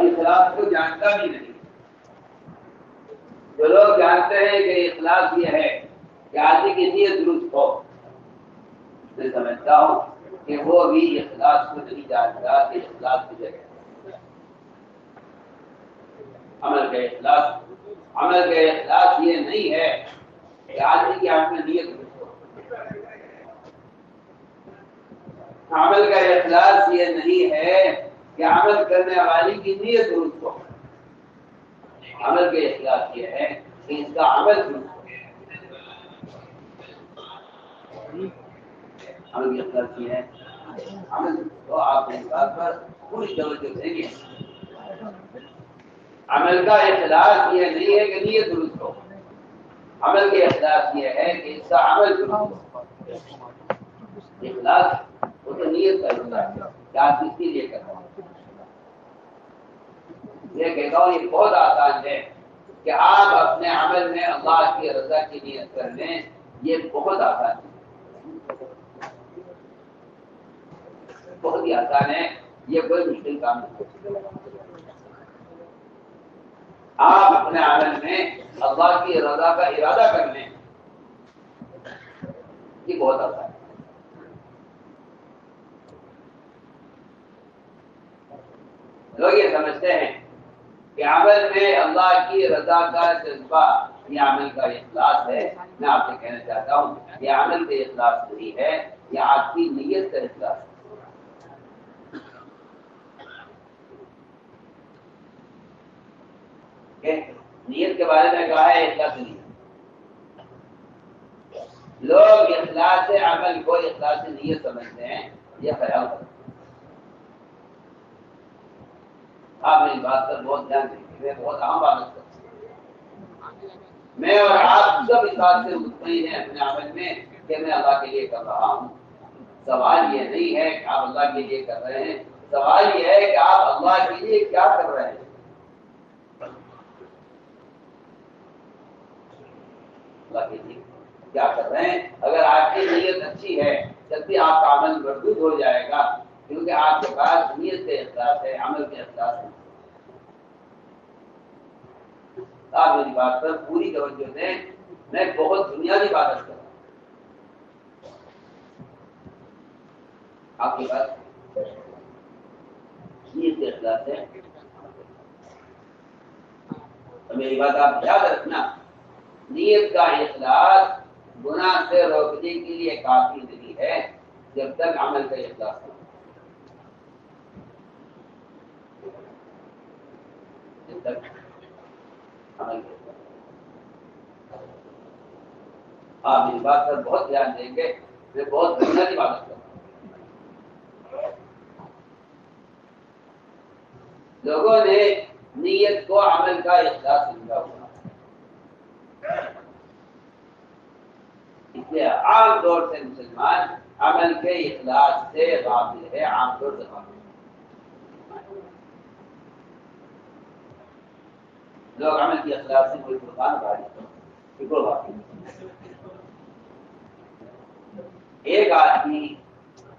اور اخلاص کو جانتا بھی نہیں. جو لوگ جانتے ہیں کہ اخلاص یہ ہے کہ آدمی کی نیت درست ہو، میں سمجھتا ہوں کہ وہ بھی اخلاص کو نہیں جانتا کہ اخلاص کی جگہ عمل کا اخلاص یہ نہیں ہے کہ آدمی کی آنکھ میں نیت درست ہو. عمل کا اخلاص یہ نہیں ہے کہ عمل کرنے والی کی نیت درست ہو. عمل کا اخلاص یہ ہے کہ اس کا عمل درست ہو. عمل کی اخلاص یہ ہے عمل تو آپ نے اس بات پر پوری توجہ دیں گے. عمل کا اخلاص یہ نہیں ہے کہ نیت درست ہو. عمل کے اخلاص یہ ہے کہ اس کا عمل درست ہو. اخلاص وہ تو نیت کا ہوتا ہے کہ آپ کس کے لیے کر رہے ہیں. یہ کہتا ہوں یہ بہت آسان ہے کہ آپ اپنے عمل میں اللہ کی رضا کی نیت کر لیں. یہ بہت آسان ہے، بہت ہی آسان ہے. یہ کوئی مشکل کام نہیں. آپ اپنے عمل میں اللہ کی رضا کا ارادہ کر لیں، یہ بہت آسان ہے. لوگ یہ سمجھتے ہیں کہ عمل میں اللہ کی رضا کا جذبہ یہ عمل کا اخلاص ہے. میں آپ سے کہنا چاہتا ہوں یہ عمل کا اخلاص نہیں ہے، یہ آپ کی نیت کا اخلاص ہے. نیت کے بارے میں کہا ہے اخلاص نہیں. لوگ اخلاص عمل کو اخلاص نیت سمجھتے ہیں، یہ خیال ہے. آپ میری بات پر بہت دھیان دیں گے. میں بہت عام بات کرتا ہوں. میں اور آپ سب اس بات سے مطمئن ہیں اپنے عمل میں کہ میں اللہ کے لیے کر رہا ہوں. سوال یہ نہیں ہے کہ آپ اللہ کے لیے کر رہے ہیں، سوال یہ ہے کہ آپ اللہ کے لیے کیا کر رہے ہیں. اللہ کے لیے کیا کر رہے ہیں. اگر آپ کی نیت اچھی ہے جب بھی آپ کا عمل مردود ہو جائے گا، کیونکہ آپ کے پاس نیت سے اخلاص ہے، عمل کے اخلاص ہے. آپ میری بات پر پوری توجہ دیں. میں بہت بنیادی بات کرتا ہوں. آپ کے پاس نیت سے اخلاص ہے تو میری بات آپ یاد رکھنا، نیت کا اخلاص گناہ سے روکنے کے لیے کافی نہیں ہے جب تک عمل کا اخلاص ہو. جب تک عمل کا اخلاص، آپ میری بات پر بہت دھیان دیں گے. میں بہت بنیادی بات کرتا ہوں. لوگوں نے نیت کو عمل کا اخلاص سمجھا ہوا، اس لیے عام طور سے مسلمان عمل کے اخلاص سے غافل ہے. عام طور سے غافل لوگ عمل کے اخلاص سے کوئی فرقان بالکل غافل. ایک آدمی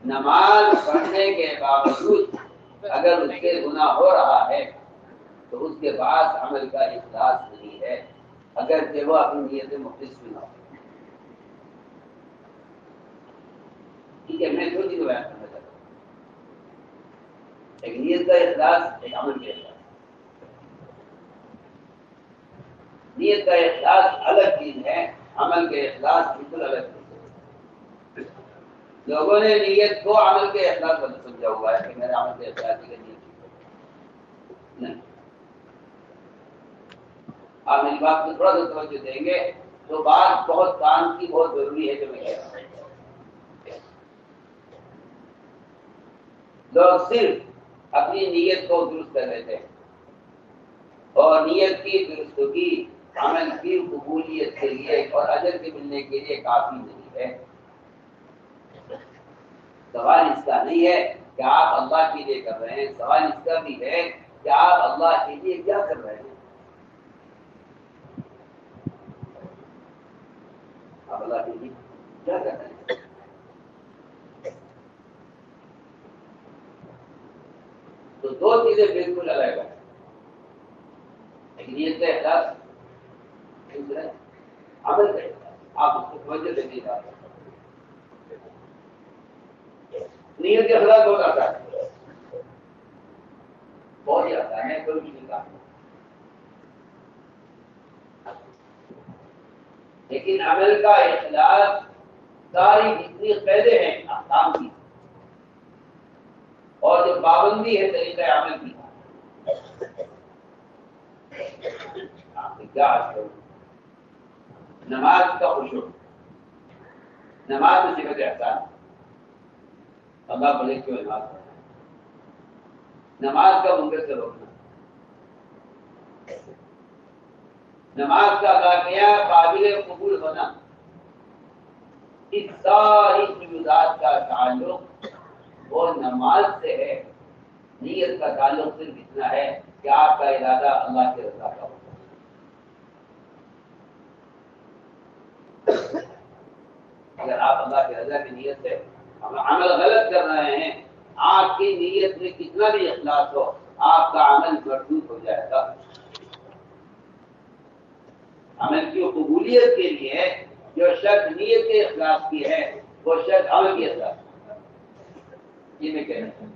نماز پڑھنے کے باوجود اگر اس کے گناہ ہو رہا ہے تو اس کے پاس عمل کا اخلاص نہیں ہے، اگر کہ وہ اپنی نیت مخلص بھی نہ ہو. ٹھیک ہے، میں دو چیزیں بیان کرنا چاہتا ہوں. ایک نیت کا اخلاص، ایک عمل کا اخلاص. نیت کا اخلاص الگ چیز ہے، عمل کے اخلاص بالکل الگ چیز ہے. لوگوں نے نیت کو عمل کے اخلاص بدل سمجھا ہوا ہے کہ میرے عمل کے اخلاص کی نیت نہیں. آپ میری بات کو تھوڑا سا توجہ دیں گے تو بات بہت کام کی، بہت ضروری ہے جو میں کہہ رہا ہوں. لوگ صرف اپنی نیت کو درست کر لیتے ہیں اور نیت کی درستگی عمل کی قبولیت کے لیے اور اجر کے ملنے کے لیے کافی نہیں ہے. سوال اس کا نہیں ہے کہ آپ اللہ کے لیے کر رہے ہیں، سوال اس کا بھی ہے کہ آپ اللہ کے لیے کیا کر رہے ہیں. آپ اللہ کے لیے کیا کر رہے ہیں. تو دو چیزیں بالکل الگ ہیں. نیت کا اخلاص عمل کا اخلاص، آپ اس کو توجہ سے نہیں ڈال سکتے۔ نیت کا اخلاص بہت آتا ہے، بہت ہی آتا ہے، کوئی کچھ نہیں کہا، لیکن عمل کا اخلاص ساری جتنی قیدیں ہیں احکام کی اور جو پابندی ہے طریقہ عمل کی، کیا نماز کا خشوع، نماز میں صفت احسان، اللہ کو دیکھ کے نماز پڑھنا، نماز کا منکر سے روکنا، نماز کا واقعہ قابل قبول ہونا، اس ساری موجودات کا تعلق وہ نماز سے ہے۔ نیت کا تعلق صرف اتنا ہے کہ آپ کا ارادہ اللہ کے رضا کا ہو۔ اگر آپ اللہ کی رضا کی نیت سے عمل غلط کر رہے ہیں، آپ کی نیت میں کتنا بھی اخلاص ہو، آپ کا عمل مردود ہو جائے گا۔ عمل کی قبولیت کے لیے جو شرط نیت کے اخلاص کی ہے، وہ شرط عمل کی اخلاص کی۔ یہ میں کہنا چاہتا ہوں،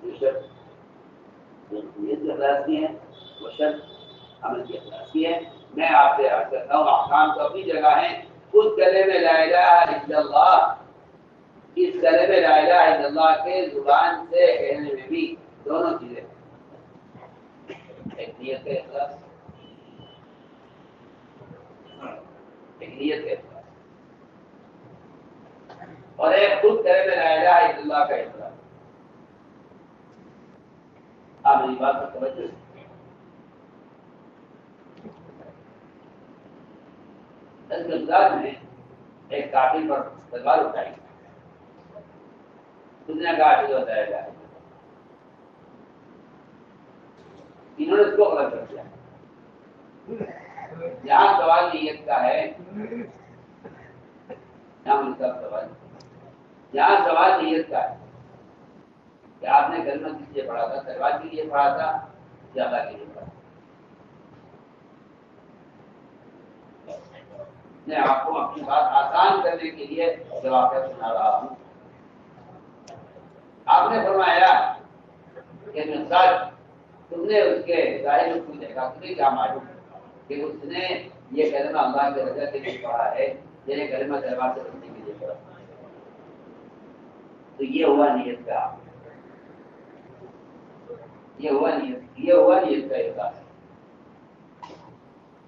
جو شرط نیت کے اخلاص کی ہے، وہ شرط عمل کی اخلاص کی ہے۔ میں آپ سے عرض کرتا ہوں، احکام تو اپنی جگہ ہیں، خود کلمہ لا الہ الا اللہ، اس کلمہ لا الہ الا اللہ کے زبان سے کہنے میں بھی دونوں چیزیں، ایک نیت کا اخلاص، ایک نیت کا اخلاص، اور ایک خود کلمہ لا الہ الا اللہ کا اخلاص۔ آپ میری بات پر توجہ، گجرات میں ایک کافر پر تلوار اٹھائی، اس نے کہا کہ بتایا جائے، انہوں نے اس کو غلط کر دیا۔ یہاں سوال نیت کا ہے، یہاں سوال نیت کا ہے کہ آپ نے کلمہ کس لیے پڑھا تھا، تلوار کے لیے پڑھا تھا یا اللہ کے لیے پڑھا تھا؟ میں آپ کو اپنی بات آسان کرنے کے لیے جواب سنا رہا ہوں۔ آپ نے فرمایا کہ تم نے اس کے ظاہر کو دیکھا، تمہیں کیا معلوم کہ اس نے یہ کلمہ اللہ کے رضا کے لیے پڑھا ہے، یہ کلمہ تلوار سے بچنے کے لیے پڑھا؟ تو یہ ہوا نیت کا، یہ ہوا نیت کا احساس۔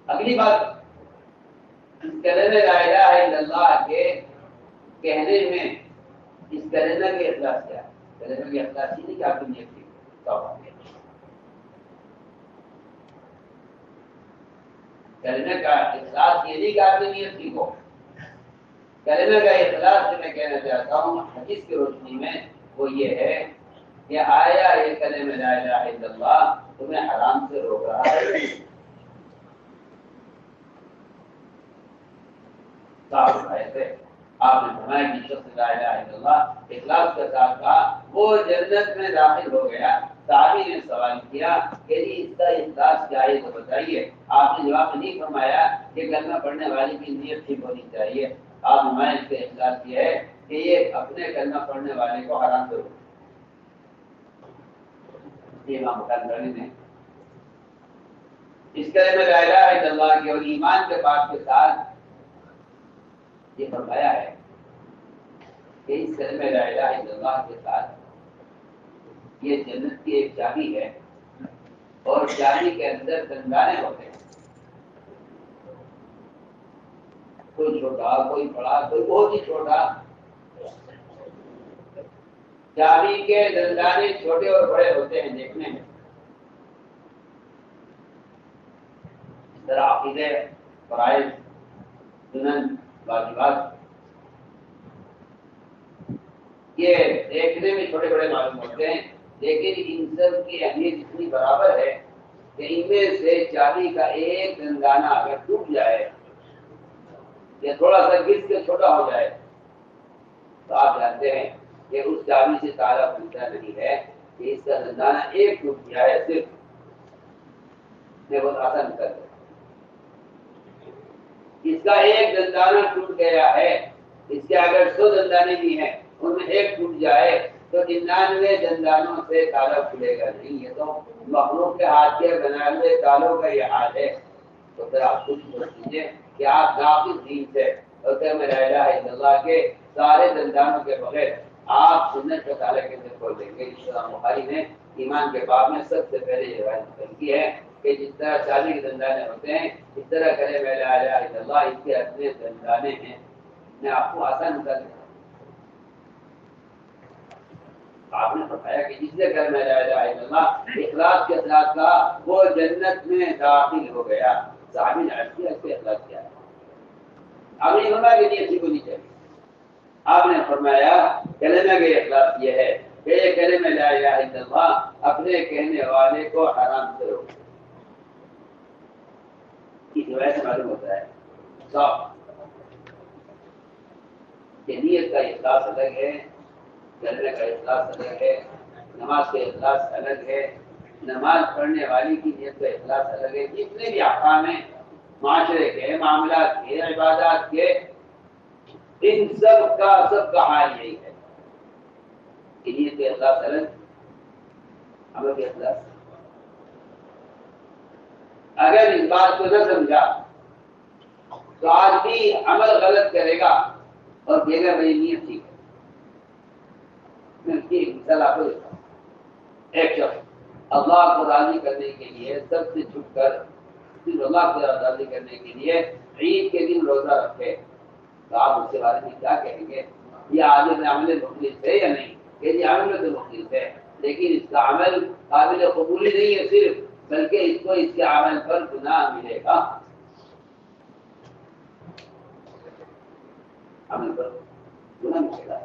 اگلی بات، اس کلمہ لا الہ الا اللہ کے کہنے میں اس کلمہ کے اخلاص کیا ہے؟ کلمہ کے اخلاص ہی نہیں کہ آپ کی نیت کی کلمہ کا اخلاص یہ نہیں کہ آپ کی نیت کی ہو۔ کلمہ کا اخلاص سے میں کہنا چاہتا ہوں حدیث کی روشنی میں، وہ یہ ہے کہ آیا یہ کلمہ لا الہ الا اللہ تمہیں حرام سے روک رہا ہے؟ صاحب ایسے آپ نے فرمایا کہ شخص لا الہ الا اللہ اخلاص کے ساتھ کہا وہ جنت میں داخل ہو گیا۔ صحابی نے سوال کیا کہ اس کا اخلاص کیا ہے تو بتائیے۔ آپ نے جواب نہیں فرمایا کہ کلمہ پڑھنے والے کی نیت ٹھیک ہونی چاہیے، آپ فرمایا اس کا اخلاص یہ ہے کہ یہ اپنے کلمہ پڑھنے والے کو حرام سے روکے۔ امام بخاری نے اس کلمہ لا الہ الا اللہ کے اور ایمان کے بات کے ساتھ یہ فرمایا ہے کہ اس کلمہ لا الہ الا اللہ کے ساتھ یہ جنت کی ایک چابی ہے، اور چابی کے اندر دندانے ہوتے ہیں، کوئی چھوٹا کوئی بڑا کوئی بہت ہی چھوٹا۔ چابی کے دندانے چھوٹے اور بڑے ہوتے ہیں دیکھنے میں۔ اس طرح عقیدے، فرائض، سنن، واجبات یہ دیکھنے میں چھوٹے بڑے معلوم ہوتے ہیں، لیکن ان سب کی اہمیت اتنی برابر ہے کہ ان میں سے چابی کا ایک دندانہ اگر ٹوٹ جائے یا تھوڑا سا گرد کے چھوٹا ہو جائے تو آپ جانتے ہیں کہ اس چابی سے تالا کھلتا نہیں ہے، کہ اس کا دندانہ ایک ٹوٹ گیا ہے صرف، میں بہت آسان کر دیا، اس کا ایک دندانہ ٹوٹ گیا ہے، اس کے اگر 100 دندانے بھی ہیں ان میں ایک ٹوٹ جائے تو 99 دندانوں سے تالا کھلے گا نہیں. یہ تو مخلوق کے ہاتھ کے بنائے ہوئے تالوں کا یہ حال ہے. تو پھر آپ خود سوچ لیجیے کہ آپ ناقص دین سے اور میں لا الہ الا اللہ کے سارے دندانوں کے بغیر آپ سنت کا تالا کیسے کھول دیں گے؟ امام بخاری نے ایمان کے باب میں سب سے پہلے یہ روایت نقل کی ہے کہ جس طرح چاندی کے دندانے ہوتے ہیں اس طرح کرے میں لا الہ الا اللہ، اس کے اپنے دندانے ہیں. میں آپ کو آسان بتا دیتا ہوں. آپ نے فرمایا کہ جس نے کلمہ لا الہ الا اللہ اخلاص کے ساتھ کا وہ جنت میں داخل ہو گیا. صحابی نے عرض کیا اس کے اخلاص کیا ہے؟ آپ نے فرمایا کہ نہیں کو نہیں چاہیے. آپ نے فرمایا کلمہ کے اخلاص یہ ہے کہ یہ کلمہ لا الہ الا اللہ اپنے کہنے والے کو حرام سے روکے. اس وجہ سے معلوم ہوتا ہے صاف کہ نیت کا اخلاص الگ ہے، کلمے کا اخلاص الگ ہے، نماز کا اخلاص الگ ہے، نماز پڑھنے والی کی نیت کا اخلاص الگ ہے. جتنے بھی احکام ہیں معاشرے کے، معاملات کے، عبادات کے، ان سب کا حال یہی ہے کہ نیت کا اخلاص الگ، عمل کا اخلاص. اگر اس بات کو نہ سمجھا تو آدمی عمل غلط کرے گا اور کہے گا میری نیت ٹھیک ہے. میں کی ایک مثال آپ کو دیتا ہوں. ایک شخص اللہ کو راضی کرنے کے لیے سب سے چھپ کر صرف اللہ کو راضی کرنے کے لیے عید کے دن روزہ رکھے تو آپ اس کے بارے میں کیا کہیں گے؟ یہ عالم عمل مخلص ہے یا نہیں؟ کہ یہ عمل تو مخلص ہے لیکن اس کا عمل قابل قبولی نہیں ہے صرف، بلکہ اس کو اس کے عمل پر گناہ ملے گا. عمل پر گناہ ملے گا،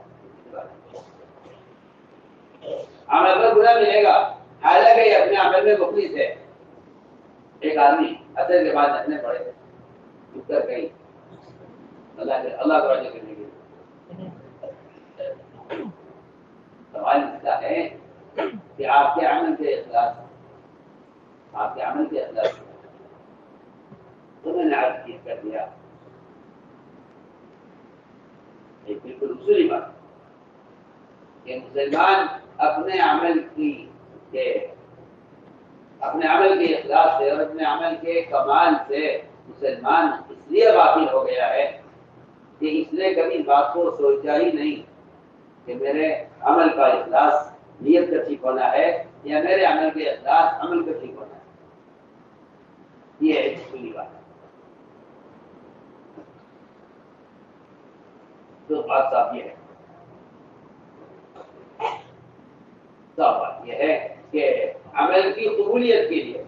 عمل پر گناہ ملے گا. حالانکہ یہ اپنے عمل میں مخلص ہے. ایک آدمی اثر کے بعد اپنے پڑے اٹھ کر گئی اللہ کو راضی کرنے کے لیے. سوال اس کا ہے کہ آپ کے عمل کے اخلاص، آپ کے عمل کے اخلاص تو میں نے عرض کی کر دیا ایک بالکل اصولی بات کہ مسلمان اپنے عمل کے اخلاص سے اور اپنے عمل کے کمال سے مسلمان اس لیے غافل ہو گیا ہے کہ اس نے کبھی بات کو سوچا ہی نہیں کہ میرے عمل کا اخلاص نیت کا ٹھیک ہونا ہے یا میرے عمل کے اخلاص عمل کا ٹھیک ہونا ہے. یہ ایک اصولی بات ہے. تو بات صاف یہ ہے، صاف بات یہ ہے کہ عمل کی قبولیت کے لیے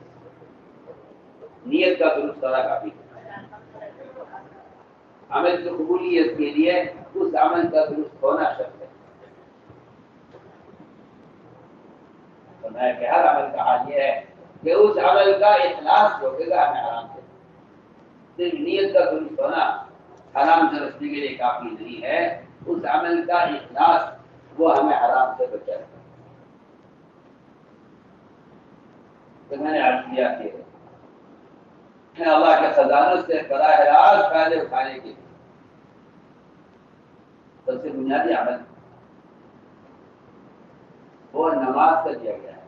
نیت کا درست ہونا کافی ہے. عمل کی قبولیت کے لیے اس عمل کا درست ہونا شرط ہے. تو میں کہ ہر عمل کا حال یہ ہے کہ اس عمل کا اخلاص روکے گا ہمیں حرام سے. صرف نیت کا درست ہونا حرام سے بچنے کے لیے کافی نہیں ہے، اس عمل کا اخلاص وہ ہمیں حرام سے بچائے گا. تو میں نے عرض کیا کہ اللہ کے خزانوں سے براہ راست فائدے اٹھانے کے لیے سب سے بنیادی عمل وہ نماز کا دیا گیا ہے.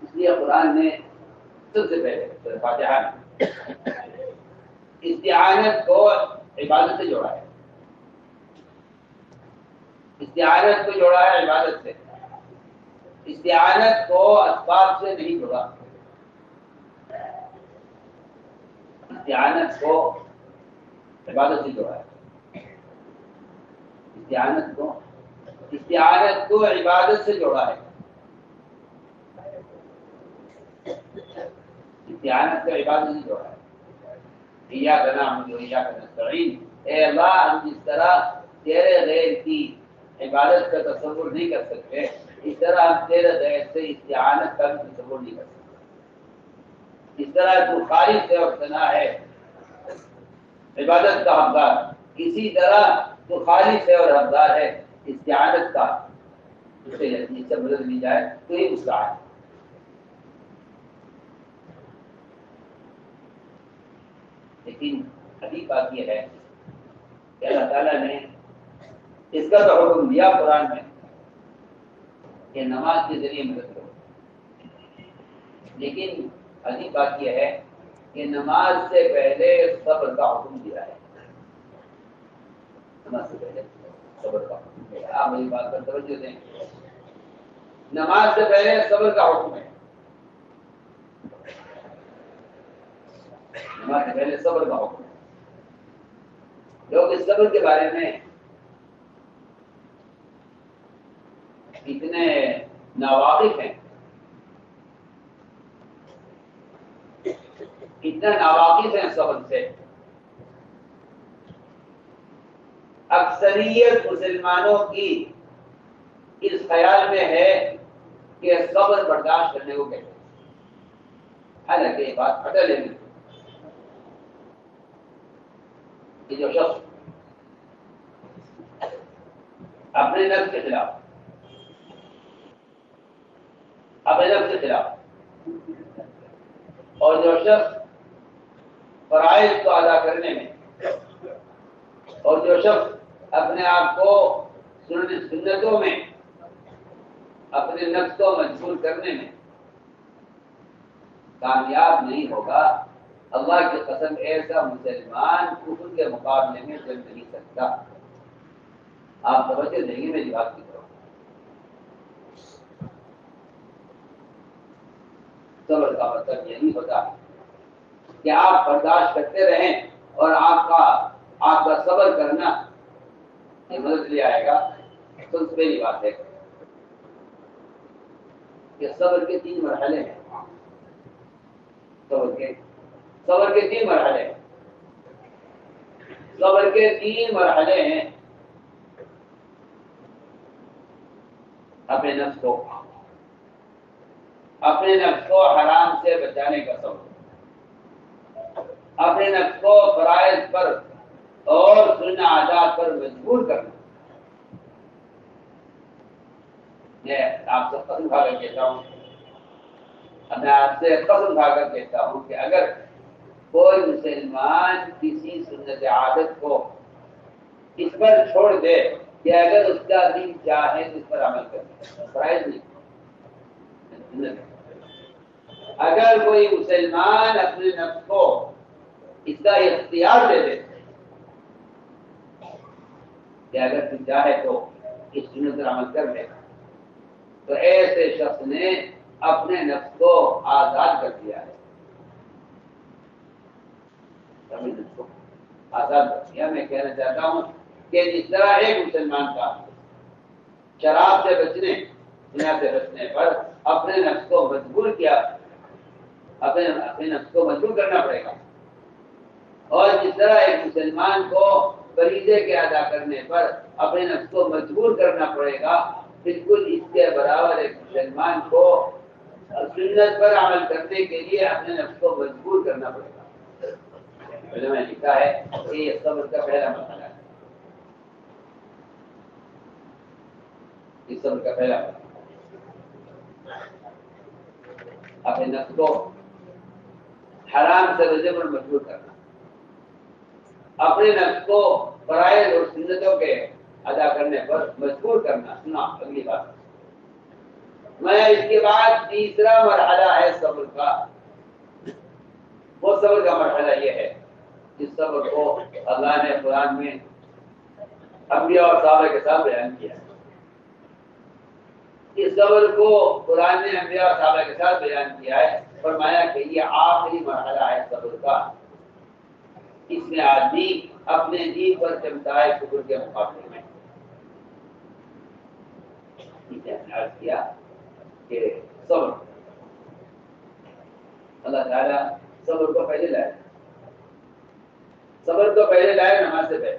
اس لیے قرآن نے سب سے پہلے فاتحہ میں استعانت کو عبادت سے جوڑا ہے. استعانت کو جوڑا ہے عبادت سے. استعانت کو اسباب سے نہیں جوڑا. استعانت کو عبادت سے جوڑا ہے. استعانت کو عبادت سے جوڑا ہے. استعانت کو عبادت سے جوڑا ہے. ایاک نعبد و ایاک نستعین، اے اللہ ہم جس طرح تیرے غیر کی عبادت کا تصور نہیں کر سکتے اس طرح ہم تیرے غیر سے استعانت کا بھی تصور نہیں کر سکتے. اس طرح تو خالق ہے اور ثنا ہے عبادت کا حقدار، اسی طرح تو خالق ہے اور حقدار ہے استعانت کا. سے بدل لی جائے تو یہ مسئلہ ہے. لیکن عجیب بات یہ ہے کہ اللہ تعالیٰ نے اس کا تو حکم دیا قرآن میں کہ نماز کے ذریعے مدد کرو، لیکن عجیب بات یہ ہے کہ نماز سے پہلے صبر کا حکم دیا ہے. نماز سے پہلے صبر کا حکم دیا ہے. آپ میری بات پر توجہ دیں. نماز سے پہلے صبر کا حکم ہے. نماز سے پہلے صبر کا حکم ہے. لوگ اس صبر کے بارے میں اتنے ناواقف ہیں، اتنا ناواقف ہیں صبر سے. اکثریت مسلمانوں کی اس خیال میں ہے کہ صبر برداشت کرنے کو کہتے ہیں، حالانکہ یہ بات پتہ نہیں کہ جو شخص اپنے نفس کے خلاف اور جو شخص فرائض کو ادا کرنے میں اور جو شخص اپنے آپ کو سنتوں میں اپنے نفس کو مجبور کرنے میں کامیاب نہیں ہوگا، اللہ کی قسم ایسا مسلمان کفر کے مقابلے میں چل نہیں سکتا. آپ توجہ دیں گے میری بات کی طرف. صبر کا مطلب یہی ہوتا ہے کہ آپ برداشت کرتے رہیں اور آپ کا صبر کرنا یہ مدد لے آئے گا. تو پہلی بات ہے کہ صبر کے 3 مرحلے ہیں. صبر کے 3 مرحلے ہیں. صبر کے 3 مرحلے ہیں. اپنے نفس کو حرام سے بچانے کا صبر، اپنے نفس کو فرائض پر اور سنت عادات پر مجبور کرنا. میں آپ سے قسم کھا کر کہتا ہوں، میں آپ سے قسم کھا کر کہتا ہوں کہ اگر کوئی مسلمان کسی سنت عادت کو اس پر چھوڑ دے کہ اگر اس کا دل چاہے تو اس پر عمل کرے، فرائض نہیں. اگر کوئی مسلمان اپنے نفس کو اس کا اختیار دے دے کہ اگر تو چاہے تو اس سنت پر عمل کر لے، تو ایسے شخص نے اپنے نفس کو آزاد کر دیا ہے. اپنے نفس کو آزاد کر دیا. میں کہنا چاہتا ہوں کہ جس طرح ایک مسلمان کا شراب سے بچنے، زنا سے بچنے پر اپنے نفس کو مجبور کیا، اپنے نفس کو مجبور کرنا پڑے گا، اور جس طرح ایک مسلمان کو فریضے کے ادا کرنے پر اپنے نفس کو مجبور کرنا پڑے گا، بالکل اس کے برابر ایک مسلمان کو سنت پر عمل کرنے کے لیے اپنے نفس کو مجبور کرنا پڑے گا. علماء نے لکھا ہے کہ یہ صبر کا پہلا مرحلہ ہے. اس صبر کا پہلا مرحلہ اپنے نفس کو حرام سے رجے پر مجبور کرنا، اپنے نفس کو فرائض اور سنتوں کے ادا کرنے پر مجبور کرنا. سنا اگلی بات میں اس کے بعد تیسرا مرحلہ ہے صبر کا. وہ صبر کا مرحلہ یہ ہے جس صبر کو اللہ نے قرآن میں انبیاء اور صحابہ کے ساتھ بیان کیا ہے. اس صبر کو قرآن نے انبیاء اور صحابہ کے ساتھ بیان کیا ہے. فرمایا کہ یہ آخری مرحلہ ہے صبر کا. اس میں آدمی اپنے دین پر چمتا ہے کفر کے مقابلے میں. عرض کیا کہ صبر اللہ تعالیٰ صبر کو پہلے لائے، صبر کو پہلے لائے نماز سے پہلے.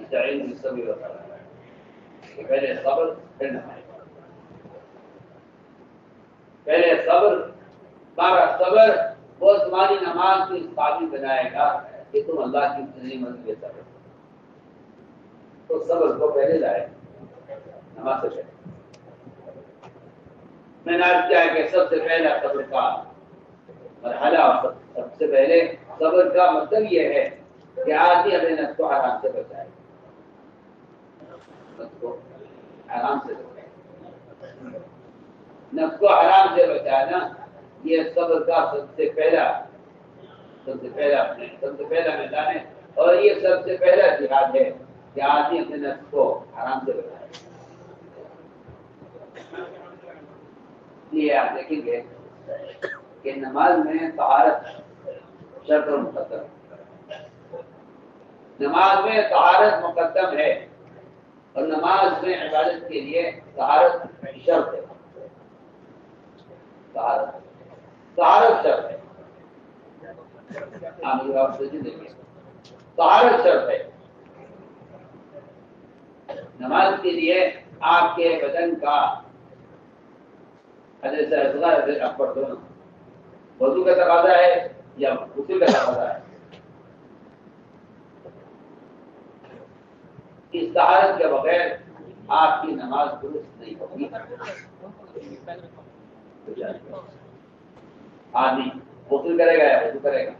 پہلے صبر پھر نماز. پہلے صبر، تمہارا صبر وہ تمہاری نماز کو اس قابل بنائے گا کہ تم اللہ کی منزل صبر. تو صبر کو پہلے لائے نماز سے پہلے. میں نے عرض کیا کہ سب سے پہلا صبر کا مرحلہ سب سے پہلے صبر کا مطلب یہ ہے کہ آدمی اپنے نفس کو حرام سے بچائے. نفس کو حرام سے بچائے. نفس کو حرام سے بچانا یہ صبر کا سب سے پہلا میدان ہے اور یہ سب سے پہلا جہاد ہے کہ آدمی اپنے نفس کو حرام سے بچائے. یہ آپ دیکھیں گے کہ نماز میں طہارت شرط اور مقدم. نماز میں طہارت مقدم ہے اور نماز میں عبادت کے لیے طہارت شرط ہے. طہارت شرط ہے. آپ یہ بات سوچیں دیکھیں, طہارت شرط ہے. نماز کے لیے آپ کے بدن کا حدث اصغر حدث اکبر دونوں وضو کا تقاضا ہے یا غسل کا تقاضا ہے. اس طہارت کے بغیر آپ کی نماز درست نہیں ہوگی. آدمی غسل کرے گا یا وضو کرے گا,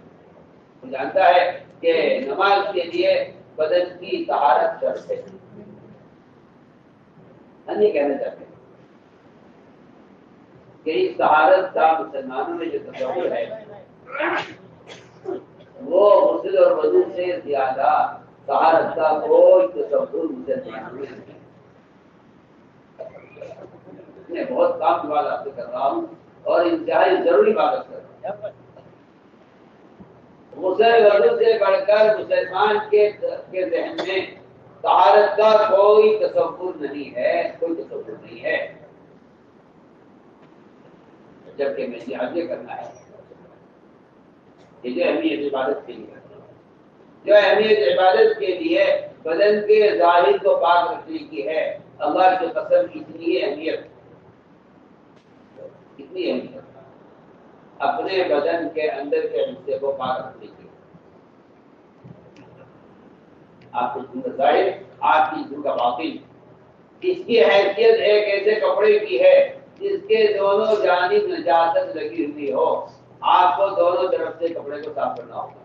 وہ جانتا ہے کہ نماز کے لیے بدن کی طہارت شرط ہے. ہم یہ کہنا چاہتے ہیں کہ اس طہارت کا مسلمانوں میں جو تصور ہے وہ غسل اور وضو سے زیادہ طہارت کا کوئی تصور مسلمانوں میں نہیں. میں بہت کام کی بات آپ سے کر رہا ہوں اور انتہائی ضروری بات کر رہا ہوں. غسل وضو سے بڑھ کر مسلمان کے ذہن میں طہارت کا کوئی تصور نہیں ہے, کوئی تصور نہیں ہے. جبکہ میں یہ کرنا ہے کہ جو اہمیت عبادت کے لیے, جو اہمیت عبادت کے لیے بدن کے ظاہر کو پاک رکھنے کی ہے, اللہ کی قسم اتنی اہمیت اپنے بدن کے اندر کے حصے کو پاک رکھنے کی. آپ کے جسم کا ظاہر, آپ کی جسم کا باطن, اس کی حیثیت ایک ایسے کپڑے کی ہے جس کے دونوں جانب نجاست لگی ہوئی ہو. آپ کو دونوں طرف سے کپڑے کو صاف کرنا ہوگا.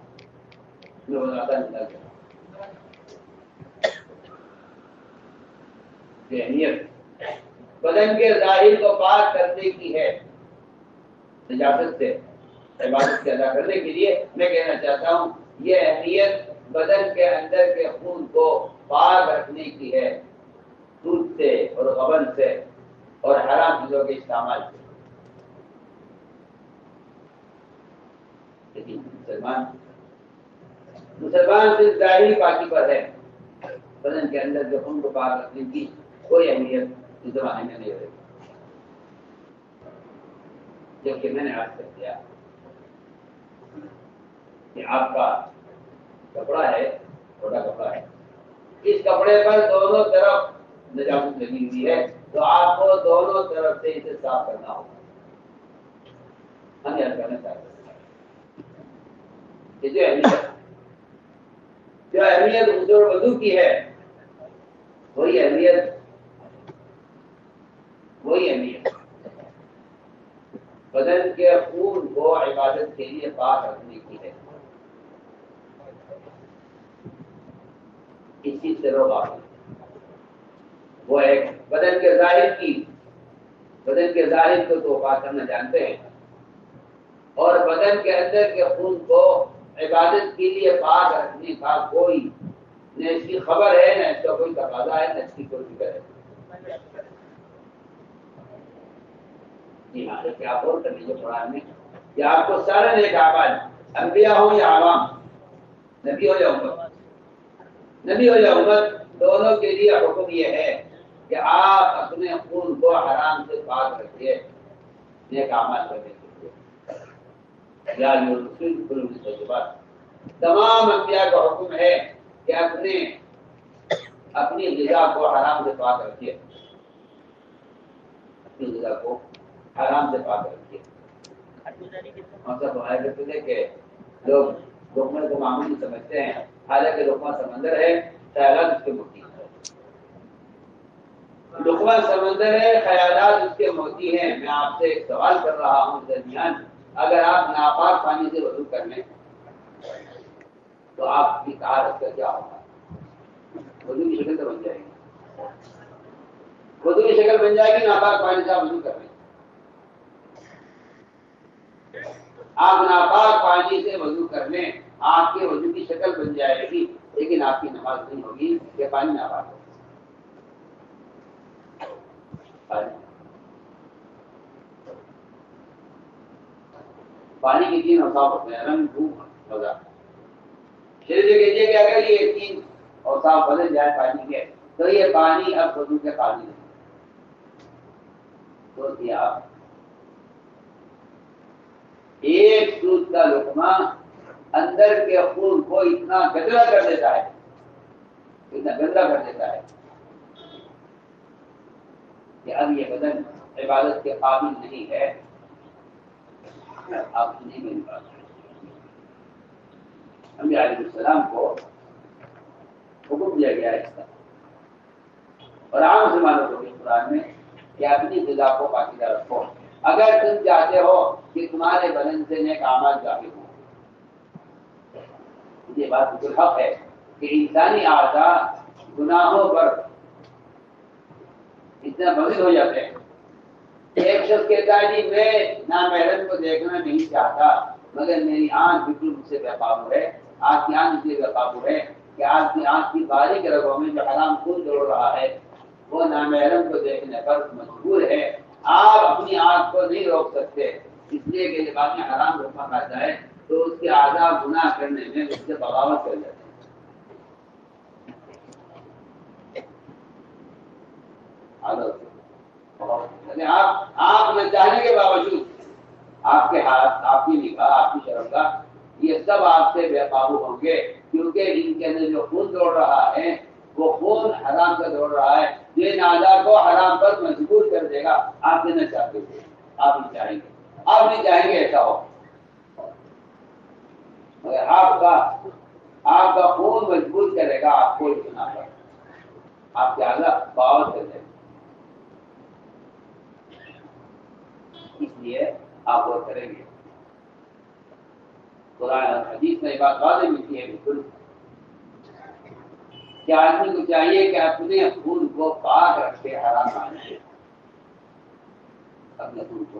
میں بتاتا نہیں یہ اہمیت بدن کے ظاہر کو پاک کرنے کی ہے نجاست سے عبادت سے ادا کرنے کے لیے. میں کہنا چاہتا ہوں یہ اہمیت بدن کے اندر کے خون کو پاک رکھنے کی ہے, دودھ سے اور غبن سے اور حرام چیزوں کے استعمال سے. لیکن مسلمان صرف ظاہری پاکی پر ہے, بدن کے اندر کے خون کو پاک رکھنے کی کوئی اہمیت اس زمانے میں نہیں رہی. جبکہ میں نے عرض کر دیا کہ آپ کا کپڑا ہے, چھوٹا کپڑا ہے, اس کپڑے پر دونوں طرف نجاست لگی ہوئی ہے تو آپ کو دونوں طرف سے اسے صاف کرنا ہوگا. ہم یاد کرنا چاہتے ہیں کہ جو اہمیت غسل و وضو کی ہے وہی اہمیت بدن کے خون کو عبادت کے لیے پاک رکھنے کی ہے. اس چیز سے لوگ آپ وہ ایک بدن کے ظاہر کو تو پاک کرنا جانتے ہیں اور بدن کے اندر کے خون کو عبادت کے لیے پاک رکھنے کا کوئی نہ اس کی خبر ہے, نہ اس کا کوئی تقاضا ہے, نہ اس کی کوئی فکر ہے. جی ہاں, کیا آپ اور کر لیجیے قرآن میں کہ آپ کو سارے نیک اعمال, انبیاء ہوں یا عوام, نبی ہو یا امت, دونوں کے لیے حکم یہ ہے کہ آپ اپنے خون کو حرام سے پاک رکھیے نیک اعمال کرنے کے لیے. یا رسول کل طیبات, تمام انبیاء کا حکم ہے کہ اپنی غذا کو حرام سے پاک رکھیے. اپنی غذا کو حرام سے پاک رکھیے. ہم سب بنایا کرتے تھے کہ لوگ لقمے کو معمولی سمجھتے ہیں, حالانکہ لقمہ سمندر ہے, خیالات اس کے مفید ہے. لغمہ سمندر ہے، خیالات اس کے موتی ہیں. میں آپ سے ایک سوال کر رہا ہوں درمیان، اگر آپ ناپاک پانی سے وضو کر لیں تو آپ کی طہارت کا کیا ہوگا؟ وضو کی شکل تو بن جائے گی، وضو کی شکل بن جائے گی. ناپاک پانی سے آپ وضو کر لیں، آپ ناپاک پانی سے وضو کر لیں، آپ کے وضو کی شکل بن جائے گی، لیکن آپ کی نماز نہیں ہوگی کہ پانی ناپاک ہوگا. پانی کے تین اوصاف ہوتے ہیں: رنگ، بو، مزہ. پھر جو کہیے کہ اگر یہ تین اوصاف بدل جائے پانی کے تو یہ پانی اب وضو کے قابل نہیں. تو کیا ایک سود کا لقمہ اندر کے خون کو اتنا گندلا کر دیتا ہے، اتنا گندا کر دیتا ہے کہ اب یہ بدن عبادت کے قابل نہیں ہے. آپ نہیں میری بات. انبیاء علیہ السلام کو حکم دیا گیا ہے اس کا، اور عام مسلمانوں کو بھی قرآن میں کہ اپنی غذا کو پاکیزہ رکھو. اگر تم چاہتے ہو کہ تمہارے بدن سے نیک اعمال ظاہر ہوں، یہ بات بالکل حق ہے کہ انسانی اعضاء گناہوں پر اتنا مزید ہو جاتے ہیں. ایک شخص کہتا ہے جی میں نامحرم کو دیکھنا نہیں چاہتا، مگر میری آنکھ بالکل مجھ سے بے قابو ہے. آپ کی آنکھ مجھ سے بے قابو ہے کہ آپ کی آنکھ کی باریک رگوں میں جو حرام خون دوڑ رہا ہے وہ نامحرم کو دیکھنے پر مجبور ہے. آپ اپنی آنکھ کو نہیں روک سکتے، اس لیے کہ جب آدمی حرام روکنا کھاتا ہے تو اس کے اعضاء گناہ کرنے میں اس سے بغاوت کر جاتے ہیں. آپ نہ چاہنے کے باوجود آپ کے ہاتھ، آپ کی نگاہ، آپ کی شرمگاہ، یہ سب آپ سے بے قابو ہوں گے، کیونکہ ان کے اندر جو خون دوڑ رہا ہے وہ خون حرام کا دوڑ رہا ہے. یہ نازا کو حرام پر مجبور کر دے گا. آپ دینا چاہتے تھے، آپ نہیں چاہیں گے، آپ نہیں چاہیں گے ایسا ہو، مگر آپ کا خون مجبور کرے گا آپ کو اتنا پر، آپ کے اعلیٰ بغاوت کر دے گا. اس لیے آپ وہ کریں گے. قرآن اور حدیث میں بات واضح ملتی ہے بالکل کہ آدمی کو چاہیے کہ اپنے خون کو پاک رکھ کے حرام مانے، اپنے خون کو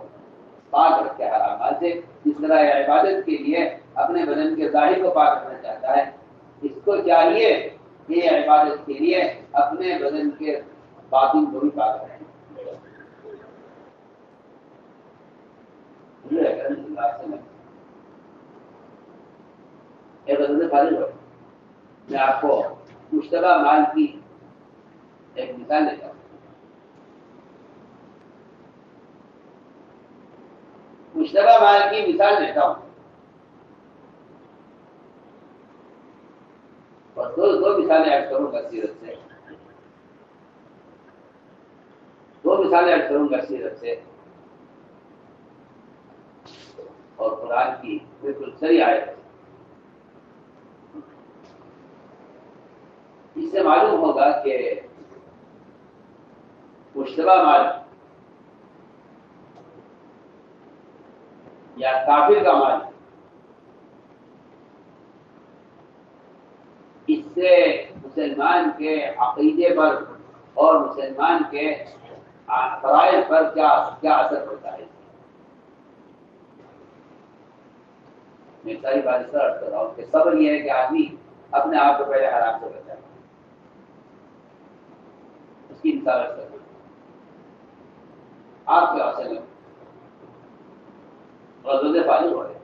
پاک رکھ کے حرام مال سے. جس طرح عبادت کے لیے اپنے بدن کے ظاہر کو پاک رکھنا چاہتا ہے، اس کو چاہیے کہ عبادت کے لیے اپنے بدن کے باطن کو بھی پاک رکھیں. میں آپ کو مشتبہ مال کی ایک مثال دیتا ہوں. مشتبہ مال کی مثال دیتا ہوں، اور دو مثالیں ایڈ کروں گا سیرت سے، دو مثالیں ایڈ کروں گا سیرت سے اور قرآن کی بالکل صحیح آیت. اس سے معلوم ہوگا کہ مشتبہ مال یا کافر کا مال، اس سے مسلمان کے عقیدے پر اور مسلمان کے فرائض پر کیا اثر ہوتا ہے. میں ساری بات اس طرح کر رہا ہوں کہ صبر یہ ہے کہ آدمی اپنے آپ کو پہلے حرام سے بچائے. اس کی مثال کر آپ کے حاصل میں غزوے پانی ہو رہے،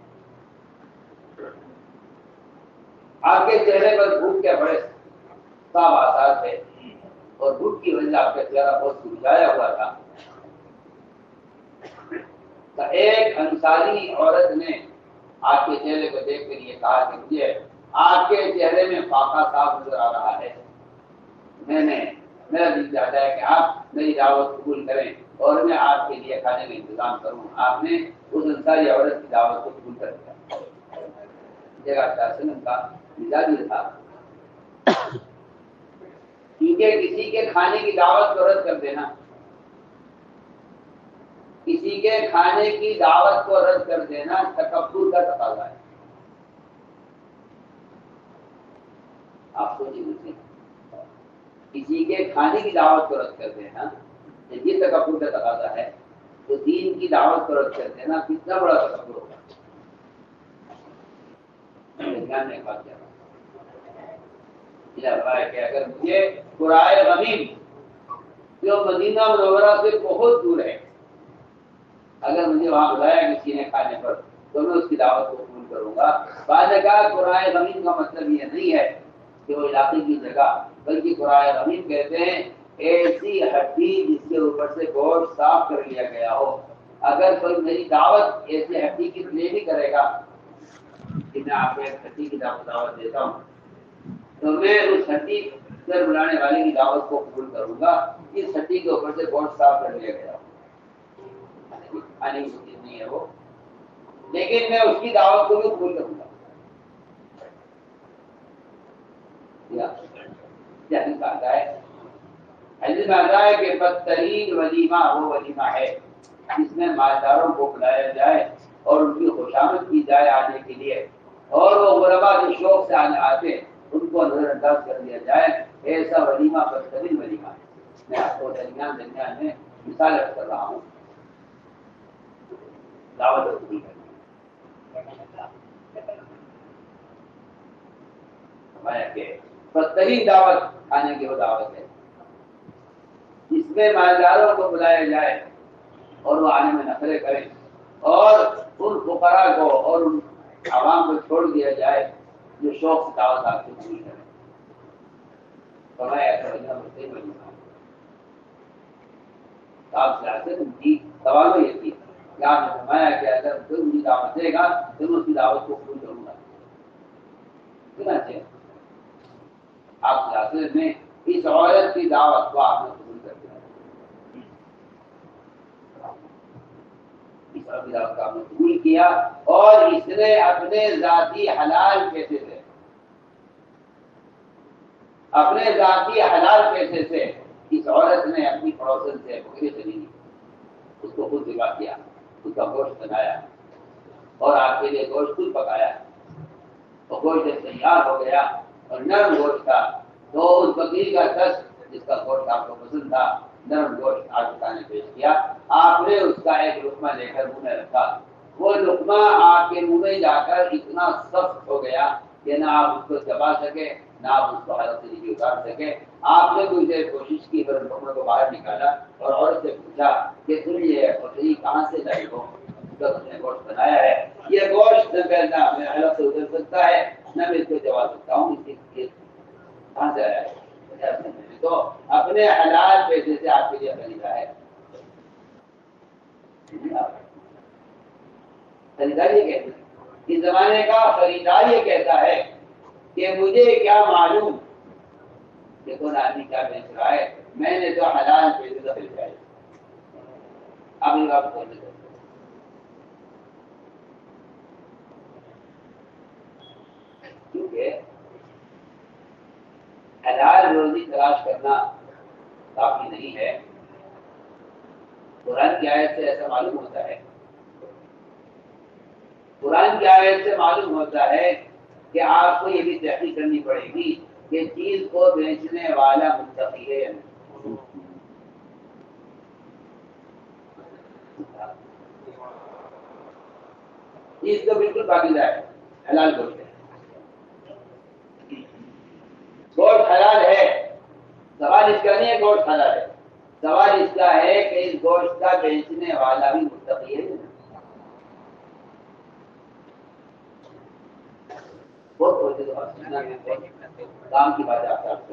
آپ کے چہرے پر بھوک کے بڑے صاف آثار تھے اور بھوک کی وجہ آپ کا چہرہ بہت سجایا ہوا تھا. تو ایک انصاری عورت نے آپ کے چہرے کو دیکھ کر یہ کہا کہ مجھے آپ کے چہرے میں فاقہ صاف نظر آ رہا ہے، میرا دل چاہتا ہے کہ آپ میری دعوت قبول کریں اور میں آپ کے لیے کھانے کا انتظام کروں. آپ نے اس انصاری عورت کی دعوت کو قبول کر دیا. کا مزاج یہ تھا کیونکہ کسی کے کھانے کی دعوت کو رد کر دینا کسی کے کھانے کی دعوت کو رد کر دینا تکبر کا تقاضا ہے. آپ سوچیے کسی کے کھانے کی دعوت کو رد کر دینا یہ تکبر کا تقاضا ہے تو دین کی دعوت کو رد کر دینا کتنا بڑا تکبر ہوگا. دھیان میں بات کیا ہے کہ اگر مجھے قرائے غمیم جو مدینہ منورہ سے بہت دور ہے اگر مجھے وہاں بلایا کسی نے کھانے پر تو میں اس کی دعوت کو قبول کروں گا. بعد نے کہا قرائے غمیم کا مطلب یہ نہیں ہے کہ وہ علاقے کی جگہ بلکہ قرائے غمیم کہتے ہیں ایسی ہڈی جس کے اوپر سے گوشت صاف کر لیا گیا ہو. اگر کوئی میری دعوت ایسی ہڈی کی پلے بھی کرے گا کہ میں آپ کو ایک ہڈی کی دعوت دیتا ہوں تو میں اس ہڈی پر بلانے والے کی دعوت کو قبول کروں گا. اس ہڈی کے اوپر سے گوشت صاف کر لیا گیا ہو کھانے کی چیز نہیں ہے وہ لیکن میں اس کی دعوت کو بھی قبول کروں گا. حدیث میں آتا ہے کہ بدترین ولیمہ وہ ولیمہ ہے جس میں مالداروں کو بلایا جائے اور ان کی خوشامد کی جائے آنے کے لیے اور وہ غربا جو شوق سے آتے ان کو نظر انداز کر دیا جائے. ایسا ولیمہ بدترین ولیمہ ہے. میں آپ کو درمیان میں مثال کر رہا ہوں. دعوت بدترین دعوت کھانے کی وہ دعوت ہے جس میں مالداروں کو بلایا جائے اور وہ آنے میں نخرے کریں اور ان فقراء کو اور ان عوام کو چھوڑ دیا جائے جو شوق سے دعوت آپ کو پوری کریں. سوال یہ تھی کہ آپ نے فرمایا کہ اگر کوئی مجھے دعوت دے گا تو میں اس کی دعوت کو قبول کروں گا. آپ میں اس عورت کی دعوت کو آپ نے قبول کر دیا. اس عورت کی دعوت کو آپ نے قبول کیا اور اس نے اپنے ذاتی حلال پیسے سے اس عورت نے اپنی پڑوسن سے بکری خریدی اس کو خود ذبح کیا اس کا گوشت بنایا اور آپ کے لیے گوشت خود پکایا اور گوشت جب تیار ہو گیا اور نرم گوشت تھا تو اس بکری کا دست جس کا گوشت آپ کو پسند تھا نرم گوشت آپ نے پیش کیا. آپ نے اس کا ایک لقمہ لے کر منہ میں رکھا. وہ لقمہ آپ کے منہ میں جا کر اتنا سخت ہو گیا کہ نہ آپ اس کو چبا سکے نہ آپ اس کو حلق سے نیچے اتار سکے. آپ نے کچھ دیر کوشش کی پر لقمے کو باہر نکالا اور عورت سے پوچھا کہ تم یہ بکری کہاں سے لائی ہو جب اس نے گوشت بنایا ہے. یہ گوشت نہ پہلنا میرے حلق سے اتر سکتا ہے نہ میں اس کو چبا سکتا ہوں. کہاں سے آیا ہے تو اپنے حلال پیسے سے آپ کے لیے خریدا ہے. خریدار یہ کہتا ہے اس زمانے کا خریدار یہ کہتا ہے کہ مجھے کیا معلوم کہ کون آدمی کیا بیچ رہا ہے میں نے تو حلال پیسے سے خریدا ہے. اب یہ بات بولنے دو. کیونکہ حلال روزی تلاش کرنا کافی نہیں ہے. قرآن کی آیت سے ایسا معلوم ہوتا ہے کہ آپ کو یہ بھی تحقیق کرنی پڑے گی کہ چیز کو بیچنے والا متقی ہے. چیز تو بالکل پاکیزہ ہے حلال گوشت ہے. گوشت حلال ہے. سوال اس کا نہیں ہے گوشت حلال ہے. سوال اس کا ہے کہ اس گوشت کا بیچنے والا بھی متقی ہے. کام کی بات آپ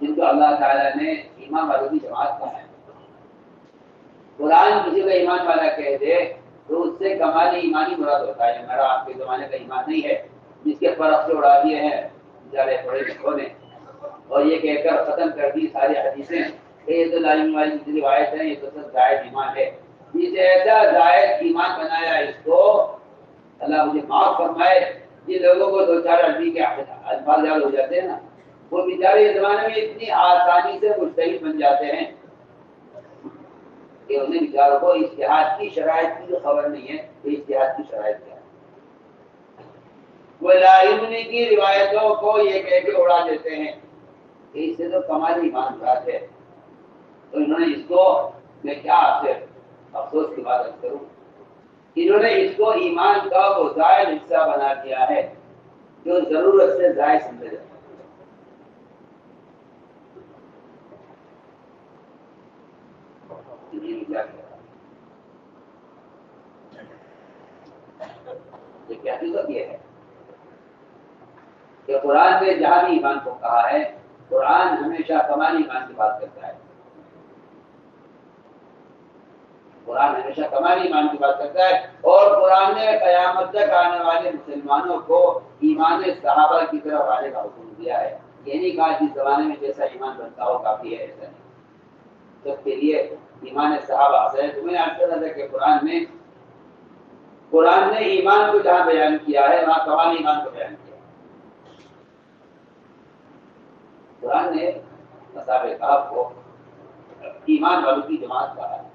جن کو اللہ تعالیٰ نے ایمان والوں کی جماعت کہا ہے. قرآن کسی کا ایمان والا کہہ دے تو اس سے کمال ایمانی مراد ہوتا ہے. ہمارا آپ کے زمانے کا ایمان نہیں ہے جس کے فرق سے اڑا دیے ہیں بیچارے پڑھے لکھوں نے اور یہ کہہ کر ختم کر دی ساری حدیثیں کہ یہ تو لازمی والی کی روایت ہے یہ تو سب زائد ایمان ہے. جسے ایسا زائد ایمان بنایا اس کو اللہ مجھے معاف فرمائے. جن لوگوں کو دو چار عربی کے الفاظ یاد ہو جاتے ہیں نا وہ بیچارے زمانے میں اتنی آسانی سے مجتہد بن جاتے ہیں کہ انہیں بیچاروں کو اجتہاد کی شرائط کی جو خبر نہیں ہے کہ اجتہاد کی شرائط کیا ہے. وہ لا علمی کی روایتوں کو یہ کہہ کے اڑا دیتے ہیں کہ اس سے تو کمال ایمان بات ہے. تو انہوں نے اس کو، میں کیا آپ سے افسوس کی بات کروں، انہوں نے اس کو ایمان کا وہ زائد حصہ بنا دیا ہے جو ضرورت سے زائد سمجھا جاتا ہے. یہ حقیقت یہ ہے کہ قرآن نے جہاں بھی ایمان کو کہا ہے، قرآن ہمیشہ کمال ایمان کی بات کرتا ہے. قرآن ہمیشہ کمال ایمان کی بات کرتا ہے، اور قرآن نے قیامت تک آنے والے مسلمانوں کو ایمان صحابہ کی طرف آنے کا حکم دیا ہے. یہ نہیں کہا جس زمانے میں جیسا ایمان بنتا ہو کافی ہے، ایسا نہیں. سب کے لیے ایمان صحابہ سے تمہیں عرض کر رہا تھا کہ قرآن نے ایمان کو جہاں بیان کیا ہے وہاں کمال ایمان کو بیان کیا. قرآن نے اصحاب کہف کو ایمان والوں کی جماعت کہا ہے.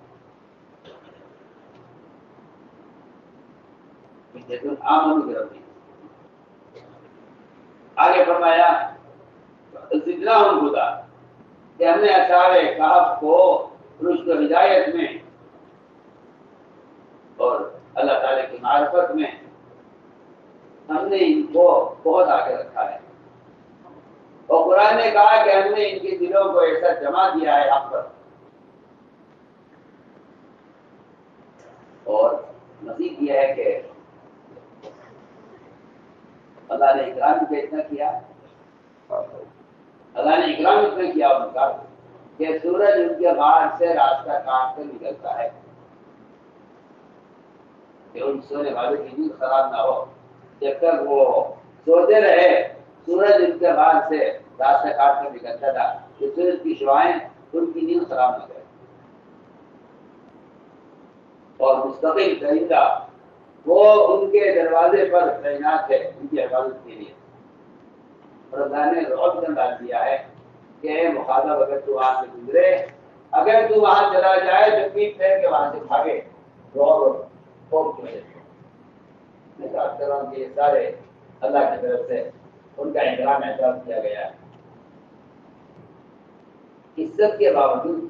آگے فرمایا زدنا ہم خدا کہ ہم نے اصحاب کہف کو رشد و ہدایت میں اور اللہ تعالی کی معرفت میں ہم نے ان کو بہت آگے رکھا ہے. اور قرآن نے کہا کہ ہم نے ان کے دلوں کو ایسا جما دیا ہے آپ پر، اور مزید یہ ہے کہ اللہ نے اکرام کو اتنا کیا، اللہ نے اکرام اتنا کیا ان کا کہ سورج ان کے باہر سے راستہ کاٹ کر نکلتا ہے کہ ان سونے والوں کی نیند خراب نہ ہو. جب تک وہ سوتے رہے سورج ان کے باہر سے راستہ کاٹ کر نکلتا تھا کہ سورج کی شعاعیں ان کی نیند خراب نہ کرے. اور مستقل درندہ وہ ان کے دروازے پر تعینات ہے ان کی حفاظت کے لیے. اور اللہ نے روب کر ڈال دیا ہے کہ اے مخاطب اگر تو وہاں سے گزرے، اگر تو وہاں چلا جائے تو پیٹ پھیر کے وہاں سے بھاگے. روب خوف کی وجہ سے میں بات کر رہا ہوں کہ یہ سارے اللہ کی طرف سے ان کا احترام احترام کیا گیا ہے. اس سب کے باوجود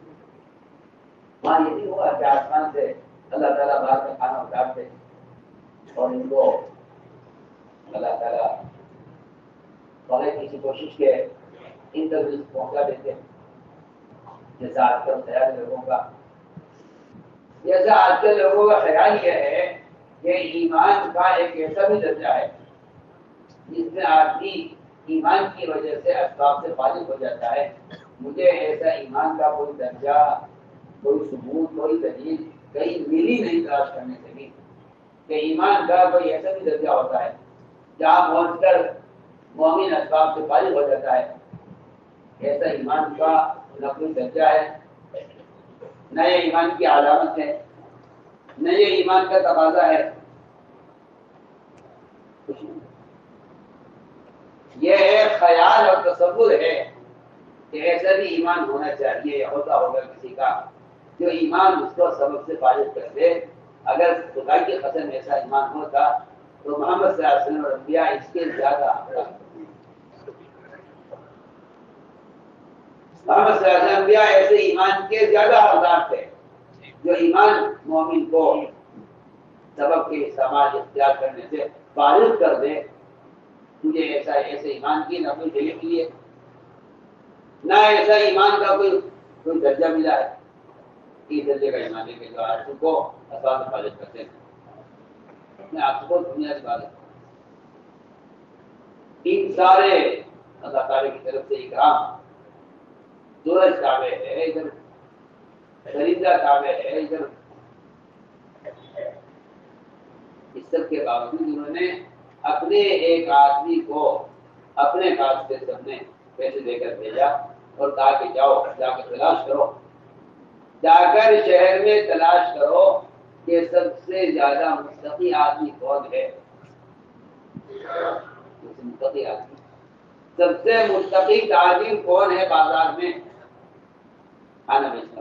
وہاں یہ نہیں ہوا کہ آسمان سے اللہ تعالیٰ باہر میں کھانا اتارتے اور ان کو اللہ تعالیٰ بغیر کسی کوشش کے ان تک پہنچا دیتے جیسا آج کل خیال لوگوں کا، جیسا آج کل لوگوں کا خیال یہ ہے کہ ایمان کا ایک ایسا بھی درجہ ہے جس میں آدمی ایمان کی وجہ سے اسباب سے فارغ ہو جاتا ہے. مجھے ایسا ایمان کا کوئی درجہ، کوئی ثبوت، کوئی دلیل کہیں ملی نہیں تلاش کرنے سے بھی کہ ایمان کا کوئی ایسا بھی درجہ ہوتا ہے جہاں پہنچ کر مومن اسباب سے فارغ ہو جاتا ہے. ایسا ایمان کا نہ کوئی درجہ ہے، نہ یہ ایمان کی علامت ہے، نہ یہ ایمان کا تقاضا ہے. یہ ایک خیال اور تصور ہے کہ ایسا بھی ایمان ہونا چاہیے یا ہوتا ہوگا کسی کا جو ایمان اس کو سبب سے فارغ کر دے. اگر خدا کی قسم ایسا ایمان ہوتا تو محمد صلی اللہ علیہ وسلم اور انبیاء اس کے زیادہ محمد صلی اللہ علیہ وسلم انبیاء ایسے ایمان کے زیادہ حقدار تھے جو ایمان مومن کو سبب کے استعمال اختیار کرنے سے فارغ کر دے. مجھے ایسے ایمان کی نہ کوئی دلیل کے لیے نہ ایسا ایمان کا کوئی درجہ ملا ہے. اس درجے کا ایمان ہے کہ جو آج کو اسباب حفاظت کرتے ہیں. میں آپ کو دنیا کی بات ان سارے اللہ تعالی کی طرف سے اکرام، سورج کعبے ہے ادھر، درندہ کعبے ہے ادھر، اس سب کے باوجود انہوں نے اپنے ایک آدمی کو اپنے پاس سے سب نے پیسے دے کر بھیجا اور کہا کہ جاؤ جا کر تلاش کرو، جا کر شہر میں تلاش کرو کہ سب سے زیادہ متقی آدمی کون ہے. متقی آدمی سب سے متقی تاجر کون ہے بازار میں؟ کھانا بیچنے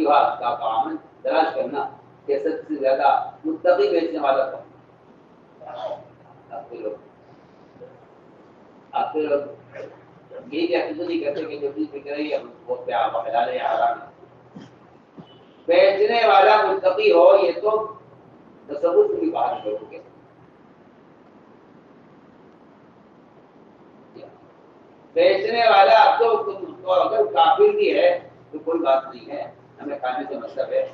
والا کا کام تلاش کرنا کہ سب سے زیادہ متقی بیچنے والا کون؟ آپ کے لوگ یہ کہتے نہیں کرتے کہ جو چیز بک رہی ہے وہ کیا حلال ہے حرام ہے. بیچنے والا متقی ہو یہ تو تصور سے بھی باہر لوگوں کے. بیچنے والا اب تو اگر کافر بھی ہے تو کوئی بات نہیں ہے, ہمیں کھانے سے مطلب ہے.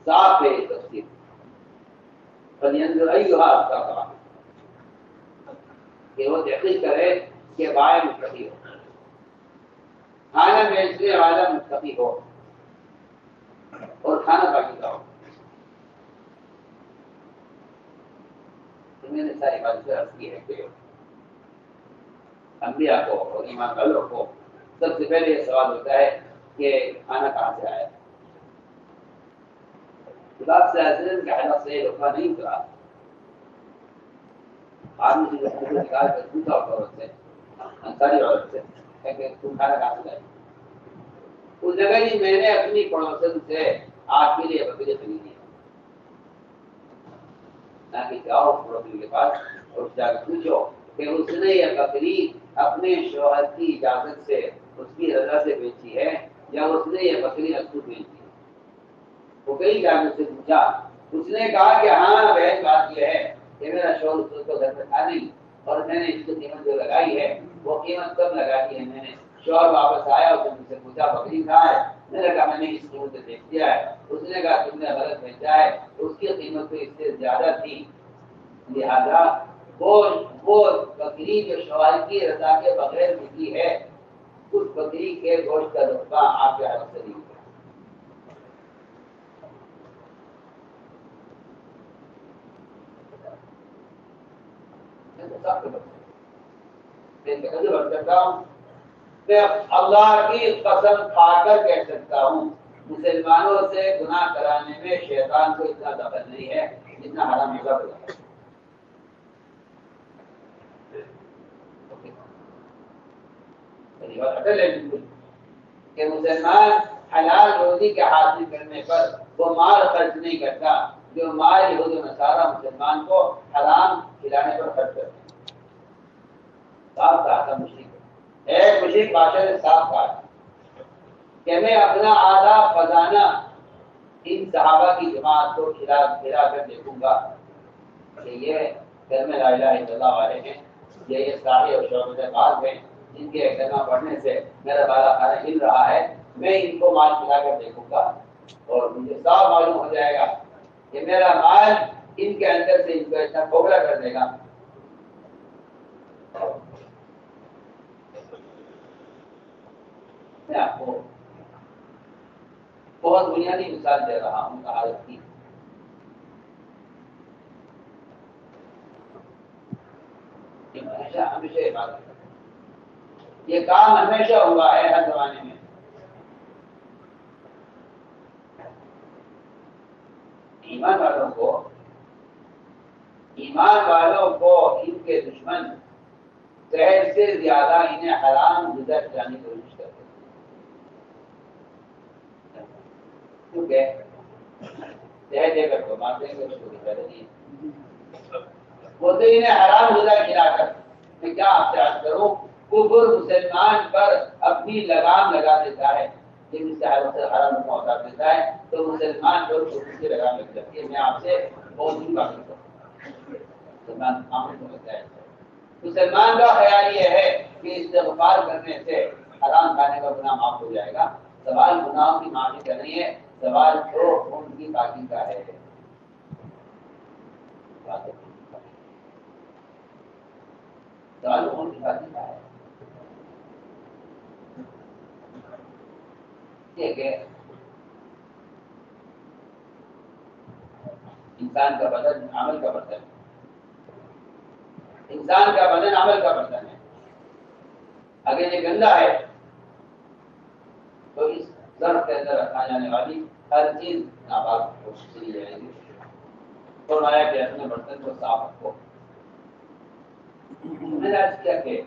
صاف ہے تفسیر آپ کا کام کہ وہ تحقیق کرے کہ بائیں متقی ہو, کھانا بیچنے والا متقی ہو اور کھانا باقی کا ہو. میں نے ساری بات سے عرض کی ہے کہ انبیاء کو اور ایمان والوں کو سب سے پہلے یہ سوال ہوتا ہے کہ کھانا کہاں سے آیا. بات سے حالت سے رکھا نہیں کرا آدمی سے نکال کر پوچھا عورت سے, انصاری عورت سے کہ تم کھانا کہاں سے لائے. اس جگہ ہی میں نے اپنی پڑوسن سے آپ کے لیے بکری خریدی ہے. نہ کہ جاؤ پڑوسی کے پاس اور جا کر پوچھو کہ اس نے یہ بکری اپنے شوہر کی اجازت سے اس کی رضا سے بیچی ہے یا اس نے یہ بکری اصل بیچی ہے. وہ کئی جانوں سے پوچھا, اس نے کہا کہ ہاں بہن بات یہ ہے کہ میرا شوہر اس کو گھر میں تھا نہیں اور میں نے اس کی قیمت جو لگائی ہے وہ قیمت کب لگائی ہے. میں نے شوہر واپس آیا, اس نے مجھ سے پوچھا بکری کہاں ہے, میں نے کہا میں نے اس قیمت سے بیچ دیا ہے. اس نے کہا تم نے غلط بیچا ہے, اس کی قیمت تو اس سے زیادہ تھی, لہذا وہ بکری جو شوہر کی رضا کے بغیر بکی ہے اس بکری کے گوشت کا رقبہ آپ کے حق سے نہیں. اللہ کی قسم کھا کر کہہ سکتا ہوں مسلمانوں سے گناہ کرانے میں شیطان کو اتنا دخل نہیں ہے جتنا حرام ہوگا. کہ مسلمان حلال روزی کے حاصل کرنے پر وہ مال خرچ نہیں کرتا جو مال یہود و نصارہ مسلمان کو حرام کھلانے پر خرچ کرتا. صاف کہا تھا مشرک, ایک مشرک بادشاہ نے صاف کہا کہ میں اپنا آدھا خزانہ ان صحابہ کی جماعت کو کھلا کر دیکھوں گا کہ یہ گھر میں لا الہ الا اللہ والے ہیں, یہ ساحل اور شعبہ باز ہیں جن کے کلمہ پڑھنے سے میرا بالا خانہ ہل رہا ہے. میں ان کو مال کھلا کر دیکھوں گا اور مجھے صاف معلوم ہو جائے گا کہ میرا مال ان کے اندر سے ان کو اتنا کھوکھلا کر دے گا. میں آپ کو بہت بنیادی مثال دے رہا ہوں حالت کی. ہمیشہ یہ بات ہے, یہ کام ہمیشہ ہوا ہے ہر زمانے میں. ایمان والوں کو ان کے دشمن شہر سے زیادہ انہیں حرام غذا کھلانے کی کوشش کرتے ہیں, کیونکہ دے کر تو مار دیں گے, اس کو فائدہ نہیں ہے. وہ تو انہیں حرام غذا کھلا کر میں کیا آپ سے عرض کروں, کفر مسلمان پر اپنی لگام لگا دیتا ہے. جب اس سے حرام اتار دیتا ہے تو مسلمان پر کفر کی لگام لگ جاتی ہے. میں آپ سے بہت دن بات کرتا ہوں, مسلمان کا خیال یہ ہے کہ استغفار کرنے سے حرام کھانے کا گناہ معاف ہو جائے گا. سوال گناہوں کی معافی کا نہیں ہے, سوال تو ان کی پاکی کا ہے. سوال ان کی پاکی کا ہے. ٹھیک ہے, انسان کا بدن عمل کا برتن ہے. انسان کا بدن عمل کا برتن ہے. اگر یہ گندا ہے تو اس ظرف کے اندر رکھا جانے والی ہر چیز ناپاک ہو چلی جائے گی. فرمایا کہ اپنے برتن کو صاف رکھو. میں نے عرض کیا کہ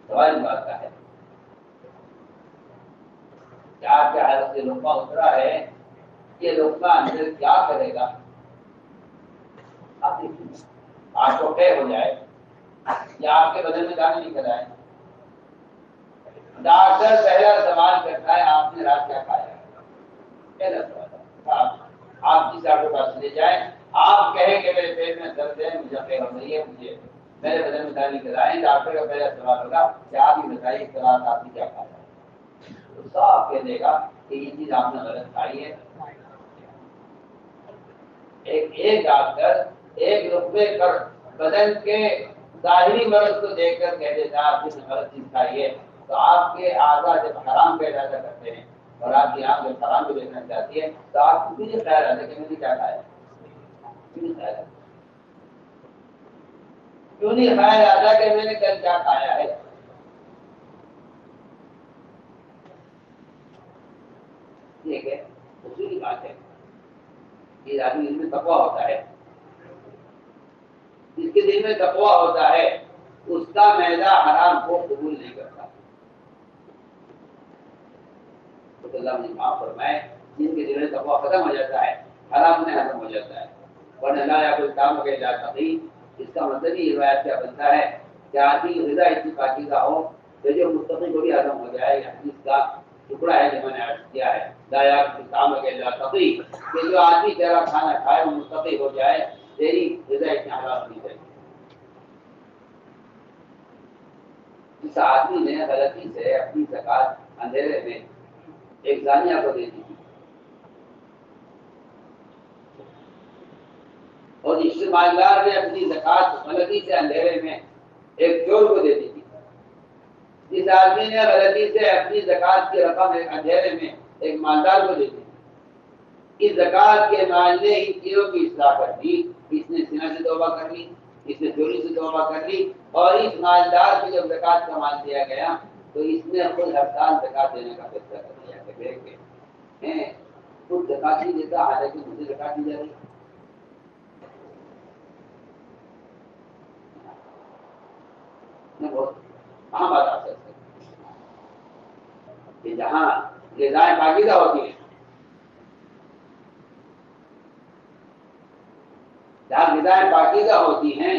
سوال بات کا ہے کہ آپ کے حالت سے لقمہ اترا ہے، یہ لقمہ اندر کیا کرے گا؟ آپ دیکھیے، آپ کو طے ہو جائے یا آپ کے بدن میں دانے نکل آئے. ڈاکٹر پہلا سوال کرتا ہے آپ نے رات کیا کھایا؟ پہلا سوال. آپ جس ڈاکٹر کے پاس لے جائیں، آپ کہیں کہ میرے پیٹ میں درد ہے، مجھے طے ہو رہی ہے، مجھے میرے بدن میں دانے نکل آئے، ڈاکٹر کا پہلا سوال ہوگا کہ آپ ہی بتائیے رات آپ نے کیا کھایا؟ تو صاف کہہ دے گا کہ یہ چیز آپ نے غلط کھائی ہے. ایک ڈاکٹر ایک رقبے پر بدن کے ظاہری مرض کو دیکھ کر کہہ دیتا آپ نے غلط چیز کھائی ہے. تو آپ کے اعضاء جب حرام کا ارادہ کرتے ہیں اور آپ کی آنکھ جب حرام کو دیکھنا چاہتی ہے تو آپ کو بھی خیال آتا ہے کہ میں نے کیا کھایا؟ کیوں نہیں خیال آتا کہ میں نے کل کیا کھایا ہے؟ ٹھیک ہے، اصولی بات ہے. یہ آدمی اس میں تقویٰ ہوتا ہے، جس کے دل میں تقویٰ ہوتا ہے اس کا معدہ حرام کو قبول نہیں کرتا. تو اللہ نے معاف فرمائے جن کے دل میں تقویٰ ختم ہو جاتا ہے حرام میں ختم ہو جاتا ہے. ورنہ لا یا کوئی کام کے لا تقی، اس کا مطلب یہ روایت کیا بنتا ہے کہ آدمی غذا اتنی پاکیزہ ہو کہ جو مستقل کو بھی ہضم ہو جائے. اس کا ٹکڑا ہے جو میں نے عرض کیا ہے لا یا کوئی کام کے لا تقی، کہ جو آدمی تیرا کھانا کھائے وہ مستقل ہو جائے، تیری غذا اتنی حرام نہیں کرے. جس آدمی نے غلطی سے اپنی زکات اندھیرے میں ایک زانیہ کو دے دی اور اس مالدار نے اپنی زکات غلطی سے اندھیرے میں ایک چور کو دے دی تھی. جس آدمی نے غلطی سے اپنی زکات کی رقم ایک اندھیرے میں ایک مالدار کو دے دی، اس زکات کے مال نے ان چیزوں کی اصلاح کر دی. اس نے زنا سے توبہ کر لی، اس نے چوری سے توبہ کر لی، اور اس مالدار کو جب زکات کا مال دیا گیا تو اس نے خود ہر سال زکات دینے کا فیصلہ کر لیا کہ دیکھ کے خود زکات نہیں دیتا حالانکہ مجھے زکات دی جا رہی. بہت اہم بات آپ سے کہ جہاں غذائیں پاکیزہ ہوتی ہیں، جہاں غذائیں پاکیزہ ہوتی ہیں،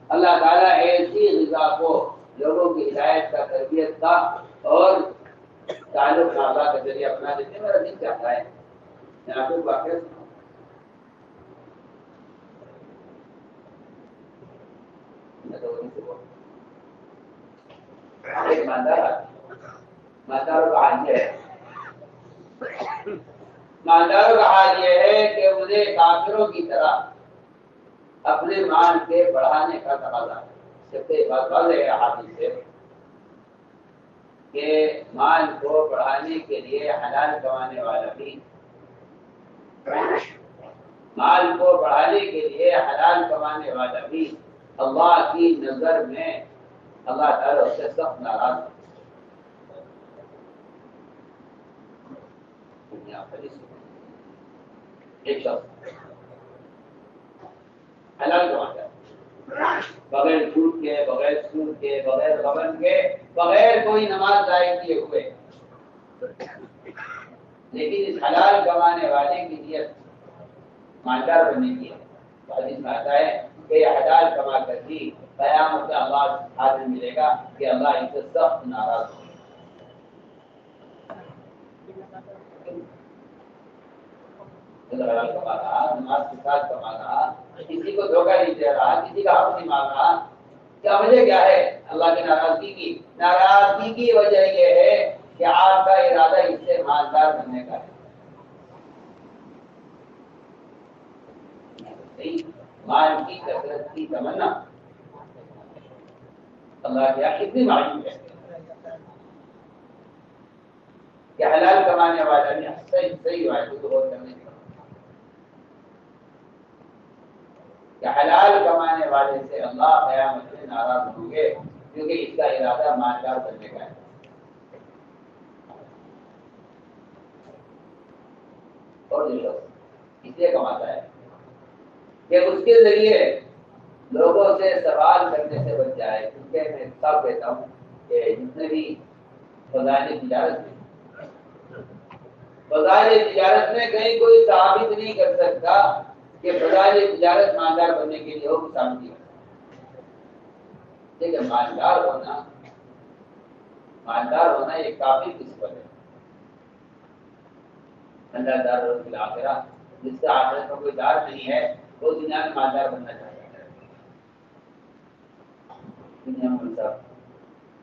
اللہ تعالیٰ ایسی غذا کو لوگوں کی ہدایت کا، تربیت کا اور تعلق کا ذریعہ اپنا دیتے ہیں. میرا دل چاہتا ہے میں آپ کو واقعہ ایک مالداروں کا حال یہ ہے، مالداروں کا حال یہ ہے کہ انہیں کافروں کی طرح اپنے مال کے بڑھانے کا تقاضا ہے. سب سے بات واضح ہے حادث سے کہ مال کو بڑھانے کے لیے حلال کمانے والا بھی، مال کو بڑھانے کے لیے حلال کمانے والا بھی اللہ کی نظر میں اللہ تعالیٰ اس سے سخت ناراض ہے. ایک شخص حلال کماتا ہے بغیر جھوٹ کے، بغیر سود کے، بغیر غبن کے، بغیر کوئی نماز ضائع کیے ہوئے، لیکن اس حلال کمانے والے کی نیت مالدار بننے کی ہے. تو حدیث میں آتا ہے کہ یہ حلال کما کر بھی قیامت کا آواز حاضر ملے گا کہ اللہ ان سے سخت ناراض ہو. حلال کما رہا، نماز کے ساتھ کما رہا، کسی کو دھوکہ نہیں دے رہا، کسی کا حق نہیں مانگ رہا، کیا وجہ کیا ہے اللہ کی ناراضگی کی؟ ناراضگی کی وجہ یہ ہے کہ آپ کا ارادہ اس سے مالدار بننے کا ہے. مال کی کثرت کی تمنا اللہ کیا کتنی معلوم ہے کہ حلال کمانے والا نے صحیح بات کو غور کرنے کا کہ حلال کمانے والے سے اللہ قیامت میں ناراض ہوں گے کیونکہ اس کا ارادہ مالدار بننے کا ہے. اور جو شخص اس لیے کماتا ہے کہ اس کے ذریعے لوگوں سے سوال کرنے سے بچ جائے، کیونکہ میں سب کہتا ہوں کہ جتنے بھی فضائل تجارت میں کہیں کوئی ثابت نہیں کر سکتا کہ فضائل تجارت مالدار بننے کے لیے ہو، ثابت نہیں کر سکتا۔ لیکن مالدار ہونا ایک کافی قسمت ہے۔ اللہ دار فی الآخرہ، جس کا آخرت میں کوئی دار نہیں ہے وہ دنیا میں مالدار بننا چاہتا ہے۔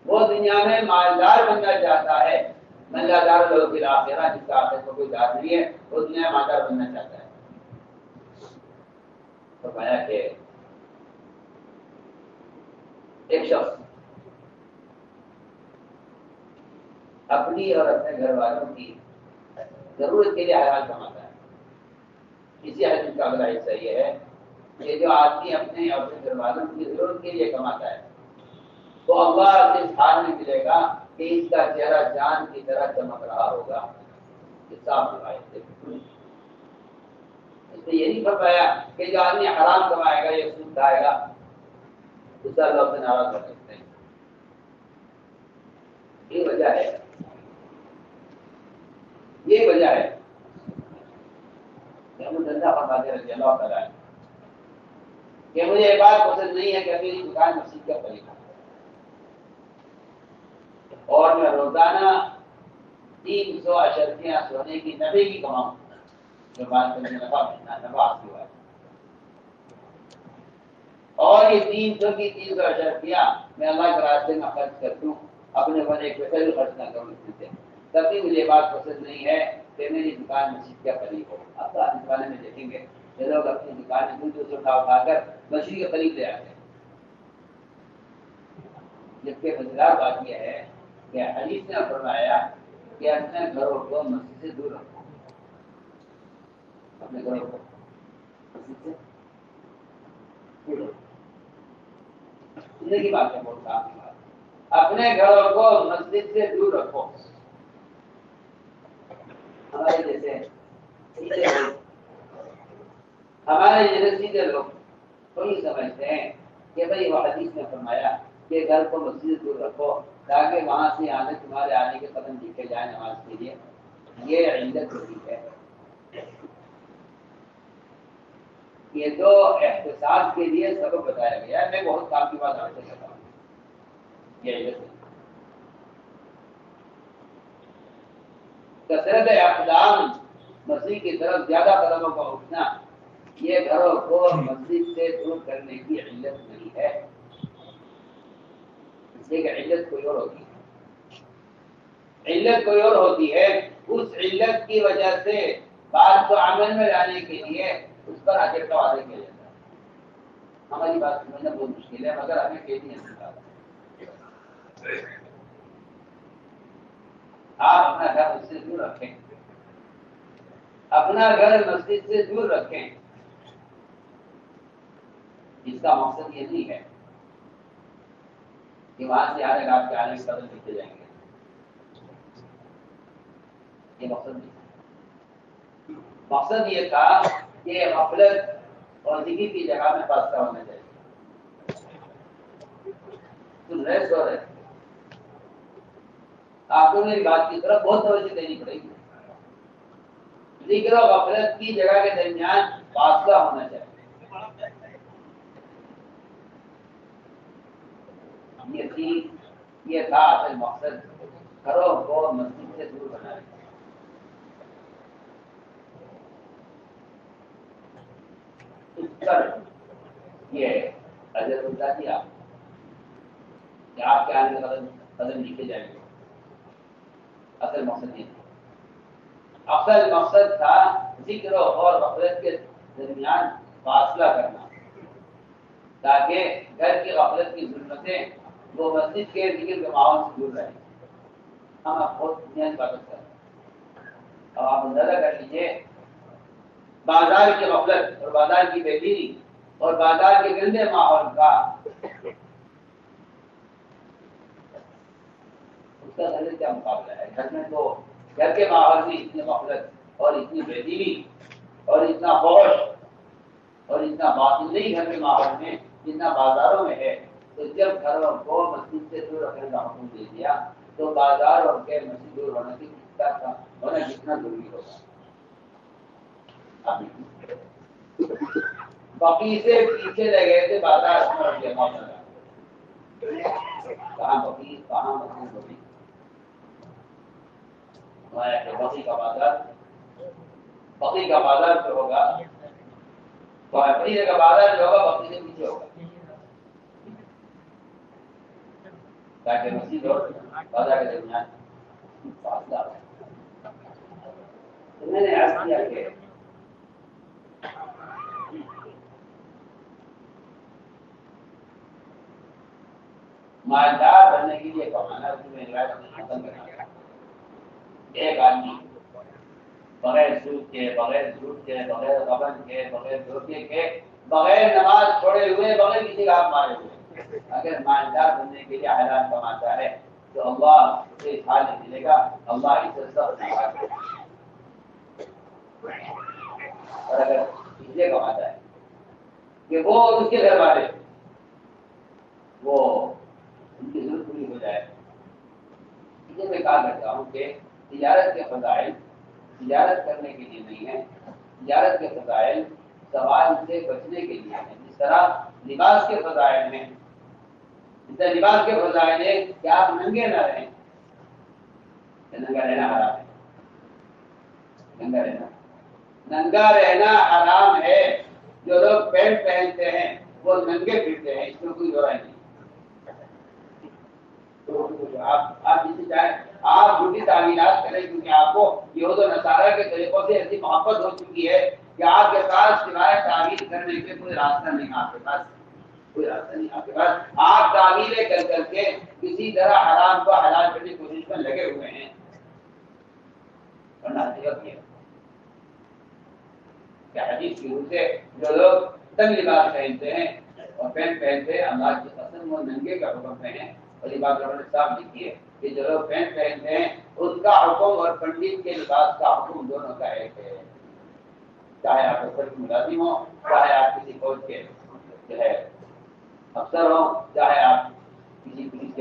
وہ دنیا میں مالدار بننا چاہتا ہے۔ اللہ دار فی الآخرہ، جس کا آخرت میں کوئی دار نہیں ہے وہ دنیا میں مالدار بننا چاہتا ہے۔ فرمایا کہ ایک شخص اپنی اور اپنے گھر والوں کی ضرورت کے لیے حلال کماتا ہے۔ اسی حدیث کا اگلا حصہ یہ ہے کہ جو آدمی اپنے اور اپنے گھر والوں کی ضرورت کے لیے کماتا ہے تو اللہ سے اس حال میں ملے گا کہ اس کا چہرہ چاند کی طرح چمک رہا ہوگا۔ یہ صاف روایت ہے۔ اس نے یہ نہیں فرمایا کہ جو آدمی حرام کمائے گا یا سود کھائے گا اس سے اللہ سے ناراض کر سکتے ہیں۔ یہ وجہ ہے رضی اللہ تعالیٰ کہ مجھے یہ بات پسند نہیں ہے کہ میری دکان مسجد کا طریقہ اور میں روزانہ 300 اشرفیاں سونے کی نفے کی کماؤں، جو بات کرنے نفع حاصل ہوا ہے، اور یہ 300 کی 300 اشرفیاں میں اللہ کے راستے میں خرچ کر دوں، اپنے بنے ایک پیسہ بھی خرچ نہ کروں اس سے، تبھی مجھے بات پسند نہیں ہے کہ میری دکان مسجد کا قریب ہو۔ اب تو آنے والے میں دیکھیں گے کہ لوگ اپنی دکان میں دودھ اٹھا کر مسجد کے قریب لے آتے ہیں، جبکہ مزیدار بات یہ ہے کہ حدیث نے فرمایا کہ اپنے گھروں کو مسجد سے دور رکھو، اپنے گھروں کو مسجد سے دور رکھو۔ کی بات ہے، بہت کام کی بات ہے، اپنے گھروں کو مسجد سے دور رکھو۔ ہمارے جیسے سیدھے لوگ تو یہ سمجھتے ہیں کہ بھائی وہ حدیث نے فرمایا کہ گھر کو مسجد سے دور رکھو تاکہ وہاں سے تمہارے آنے کے قدم دیکھے جائیں نماز کے لیے۔ یہ علت ہوتی ہے۔ یہ تو احتساب کے لیے سبب بتایا گیا ہے۔ میں بہت کام کی بات آپ سے کرتا ہوں، یہ علت ہے۔ کثرت اقدام مسجد کی طرف زیادہ قدموں کا اٹھنا یہ گھروں کو مسجد سے دور کرنے کی علت نہیں ہے، اس لیے کہ علت کوئی اور ہوتی ہے۔ علت کوئی اور ہوتی ہے، اس علت کی وجہ سے بات کو عمل میں لانے کے لیے اس پر اجر کا وعدہ کیا جاتا ہے۔ ہماری بات سمجھنا بہت مشکل ہے مگر ہمیں کہتی ہے آپ اپنا گھر مسجد سے دور رکھیں، اپنا گھر مسجد سے دور رکھیں۔ اس کا مقصد یہ نہیں ہے کہ وہاں سے آنے آپ کے آنے کے قدم لکھے جائیں گے، یہ مقصد نہیں۔ مقصد یہ تھا کہ غفلت اور ذکر کی جگہ میں فاصلہ ہونا چاہیے۔ سن رہے سو رہے آپ کو میری بات کی طرف بہت توجہ دینی پڑے گی۔ ذکر و غفلت کی جگہ کے درمیان فاصلہ ہونا چاہیے۔ یہ تھا اصل مقصد، گھروں کو مسجد سے دور بنانے کا۔ اس پر یہ اجر ملتا دیا کہ آپ کے آنے کے قدم لکھے جائیں گے۔ اصل مقصد یہ تھا، اصل مقصد تھا ذکر اور غفلت کے درمیان فاصلہ کرنا، تاکہ گھر کی غفلت کی ظلمتیں وہ مسجد کے ذکر کے ماحول سے دور رہیں۔ ہم آپ بہت بنیادی عبادت کرتے ہیں، اب آپ اندازہ کر لیجیے بازار کی غفلت اور بازار کی بے دینی اور بازار کے گندے ماحول کا اس کا گھر کیا مقابلہ ہے؟ گھر میں تو گھر کے ماحول میں اتنی غفلت اور اتنی بے دینی اور اتنا فحش اور اتنا باطل نہیں گھر کے ماحول میں جتنا بازاروں میں ہے. تو جب گھروں کو مسجد سے دور رکھنے کا حکم دے دیا تو بازار اور کے مسجد دور ہونے کی ہونا کتنا ضروری ہوگا. بقی سے پیچھے رہ گئے تھے بازار کہاں بقی کہاں مسجد بقی بقی کا بازار جو ہوگا بقی کا بازار جو ہوگا بقی سے پیچھے ہوگا تاکہ مسجد اور بازار کے درمیان فاصلہ ہو. میں نے عرض کیا کہ مالدار بننے کے لیے کمانا اس میں ختم کرنا. ایک آدمی بغیر سود کے بغیر جھوٹ کے بغیر غبن کے بغیر دھوکے کے بغیر نماز چھوڑے ہوئے بغیر کسی کا ہاتھ مارے ہوئے اگر مالدار بننے کے لیے حلال کماتا ہے تو اللہ اسے حال نہیں ملے گا. اللہ اسے سب نوازے گا. اور اگر اس لیے کماتا ہے کہ وہ اور اس کے گھر والے وہ ان کی ضرورت پوری ہو جائے. اس لیے میں کہا کرتا ہوں کہ تجارت کے فضائل تجارت کرنے کے لیے نہیں ہے. تجارت کے فضائل سوال سے بچنے کے لیے ہیں. جس طرح لباس کے فضائل ہیں اس طرح لباس کے فضائل ہے کہ آپ ننگے نہ رہیں. ننگا رہنا حرام ہے. ننگا رہنا حرام ہے. جو لوگ پینٹ پہنتے ہیں وہ ننگے پھرتے ہیں. اس میں کوئی دو رائے نہیں. آپ جسے چاہیں آپ جھوٹی تعمیرات کریں کیونکہ آپ کو یہود و نصارہ کے طریقوں سے ایسی محبت ہو چکی ہے کہ آپ کے پاس سوائے تعمیر کرنے کے کوئی راستہ نہیں. آپ کے پاس کوئی راستہ نہیں. آپ کے پاس آپ تعمیریں کر کے کسی طرح حرام کو حلال کرنے کی کوشش میں لگے ہوئے ہیں. کیا حدیث کی روح سے جو لوگ تنگ لباس پہنتے ہیں اور پینٹ پہنتے ہیں اللہ کی قسم وہ ننگے کا حکم پہنے. اور یہ بات نے صاف لکھی ہے کہ جو لوگ پینٹ پہنتے ہیں ان کا حکم اور پنڈت کے لباس کا حکم دونوں کا ایک ہے. چاہے آپ افسر کے ملازم ہوں چاہے آپ کسی فوج کے جو ہے افسر ہوں چاہے آپ کسی پولیس